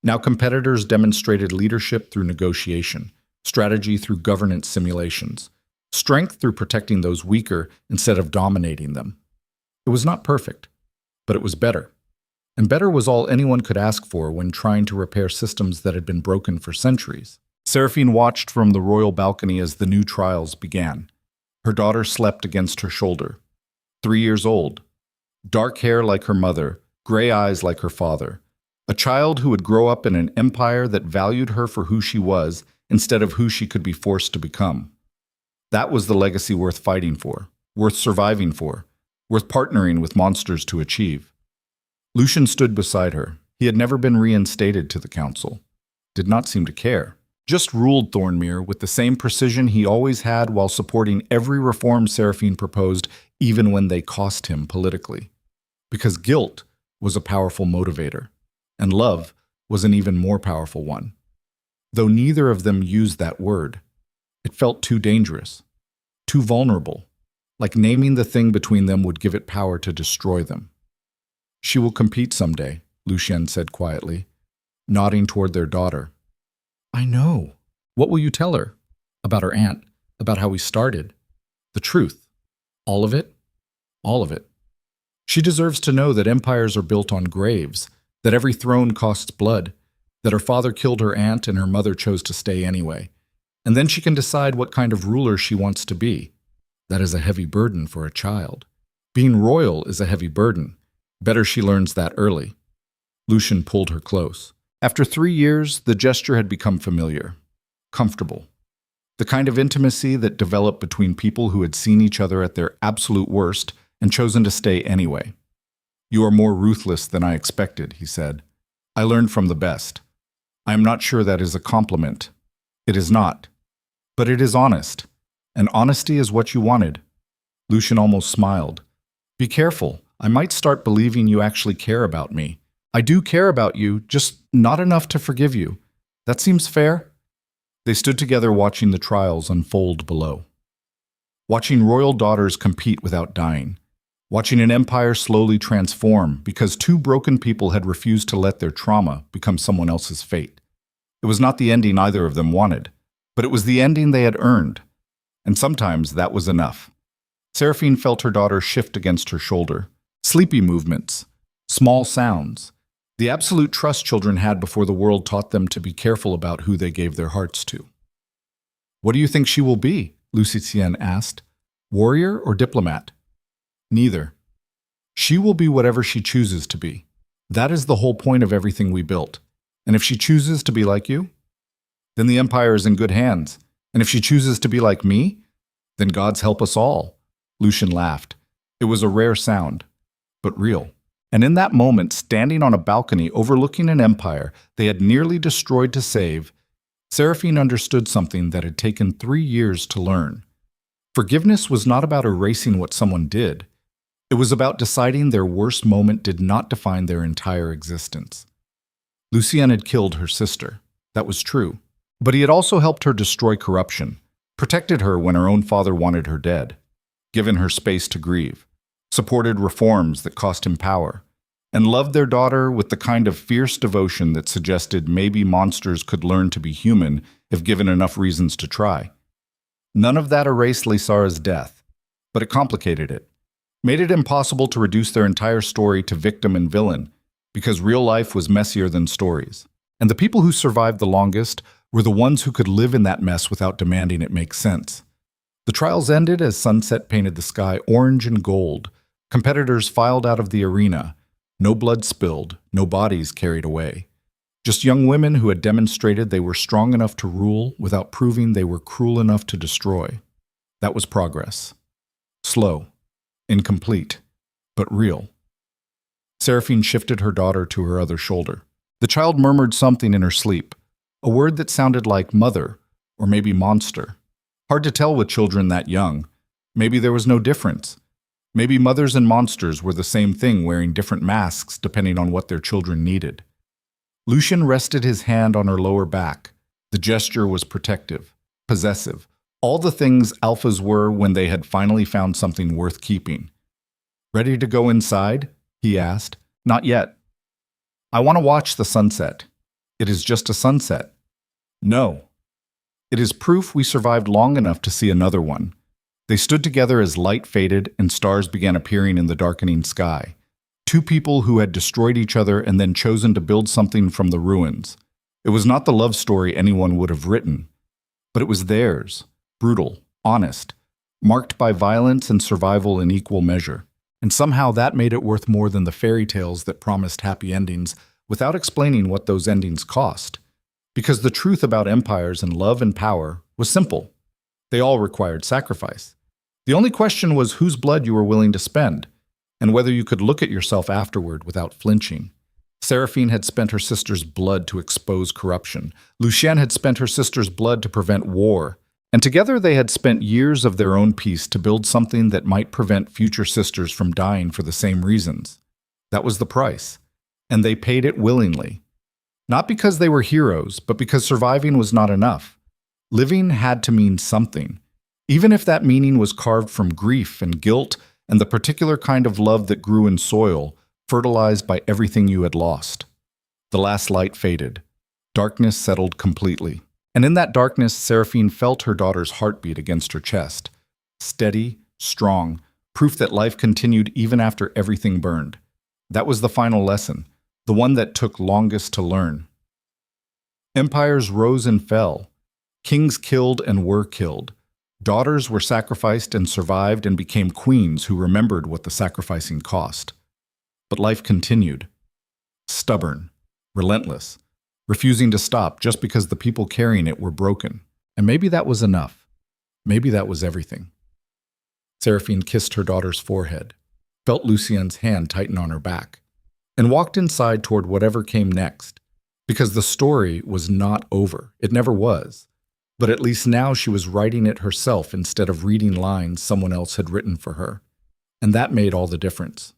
Now competitors demonstrated leadership through negotiation, strategy through governance simulations, strength through protecting those weaker instead of dominating them. It was not perfect, but it was better. And better was all anyone could ask for when trying to repair systems that had been broken for centuries. Seraphine watched from the royal balcony as the new trials began. Her daughter slept against her shoulder. 3 years old. Dark hair like her mother, gray eyes like her father. A child who would grow up in an empire that valued her for who she was instead of who she could be forced to become. That was the legacy worth fighting for, worth surviving for, worth partnering with monsters to achieve. Lucian stood beside her. He had never been reinstated to the council. Did not seem to care. Just ruled Thornmere with the same precision he always had while supporting every reform Seraphine proposed, even when they cost him politically. Because guilt was a powerful motivator, and love was an even more powerful one. Though neither of them used that word, it felt too dangerous, too vulnerable, like naming the thing between them would give it power to destroy them. She will compete someday, Lucien said quietly, nodding toward their daughter. I know. What will you tell her? About her aunt, about how we started. The truth. All of it? All of it. She deserves to know that empires are built on graves, that every throne costs blood, that her father killed her aunt and her mother chose to stay anyway. And then she can decide what kind of ruler she wants to be. That is a heavy burden for a child. Being royal is a heavy burden. Better she learns that early. Lucien pulled her close. After 3 years, the gesture had become familiar, comfortable. The kind of intimacy that developed between people who had seen each other at their absolute worst and chosen to stay anyway. You are more ruthless than I expected, he said. I learned from the best. I am not sure that is a compliment. It is not. But it is honest. And honesty is what you wanted. Lucien almost smiled. Be careful. I might start believing you actually care about me. I do care about you, just not enough to forgive you. That seems fair? They stood together watching the trials unfold below. Watching royal daughters compete without dying. Watching an empire slowly transform because 2 broken people had refused to let their trauma become someone else's fate. It was not the ending either of them wanted, but it was the ending they had earned. And sometimes that was enough. Seraphine felt her daughter shift against her shoulder. Sleepy movements. Small sounds. The absolute trust children had before the world taught them to be careful about who they gave their hearts to. What do you think she will be? Lucien asked. Warrior or diplomat? Neither. She will be whatever she chooses to be. That is the whole point of everything we built. And if she chooses to be like you, then the empire is in good hands. And if she chooses to be like me, then God's help us all. Lucien laughed. It was a rare sound, but real. And in that moment, standing on a balcony overlooking an empire they had nearly destroyed to save, Seraphine understood something that had taken 3 years to learn. Forgiveness was not about erasing what someone did. It was about deciding their worst moment did not define their entire existence. Lucien had killed her sister. That was true. But he had also helped her destroy corruption, protected her when her own father wanted her dead, given her space to grieve, supported reforms that cost him power, and loved their daughter with the kind of fierce devotion that suggested maybe monsters could learn to be human if given enough reasons to try. None of that erased Lysara's death, but it complicated it, made it impossible to reduce their entire story to victim and villain, because real life was messier than stories. And the people who survived the longest were the ones who could live in that mess without demanding it make sense. The trials ended as sunset painted the sky orange and gold. Competitors filed out of the arena. No blood spilled, no bodies carried away. Just young women who had demonstrated they were strong enough to rule without proving they were cruel enough to destroy. That was progress. Slow, incomplete, but real. Seraphine shifted her daughter to her other shoulder. The child murmured something in her sleep, a word that sounded like mother, or maybe monster. Hard to tell with children that young. Maybe there was no difference. Maybe mothers and monsters were the same thing, wearing different masks depending on what their children needed. Lucien rested his hand on her lower back. The gesture was protective, possessive, all the things alphas were when they had finally found something worth keeping. Ready to go inside? He asked. Not yet. I want to watch the sunset. It is just a sunset. No. It is proof we survived long enough to see another one. They stood together as light faded and stars began appearing in the darkening sky. Two people who had destroyed each other and then chosen to build something from the ruins. It was not the love story anyone would have written, but it was theirs, brutal, honest, marked by violence and survival in equal measure. And somehow that made it worth more than the fairy tales that promised happy endings without explaining what those endings cost. Because the truth about empires and love and power was simple. They all required sacrifice. The only question was whose blood you were willing to spend, and whether you could look at yourself afterward without flinching. Seraphine had spent her sister's blood to expose corruption. Lucienne had spent her sister's blood to prevent war. And together they had spent years of their own peace to build something that might prevent future sisters from dying for the same reasons. That was the price. And they paid it willingly. Not because they were heroes, but because surviving was not enough. Living had to mean something, even if that meaning was carved from grief and guilt and the particular kind of love that grew in soil, fertilized by everything you had lost. The last light faded. Darkness settled completely. And in that darkness, Seraphine felt her daughter's heartbeat against her chest. Steady, strong, proof that life continued even after everything burned. That was the final lesson, the one that took longest to learn. Empires rose and fell. Kings killed and were killed. Daughters were sacrificed and survived and became queens who remembered what the sacrificing cost. But life continued. Stubborn, relentless, refusing to stop just because the people carrying it were broken. And maybe that was enough. Maybe that was everything. Seraphine kissed her daughter's forehead, felt Lucienne's hand tighten on her back, and walked inside toward whatever came next, because the story was not over. It never was. But at least now she was writing it herself instead of reading lines someone else had written for her. And that made all the difference.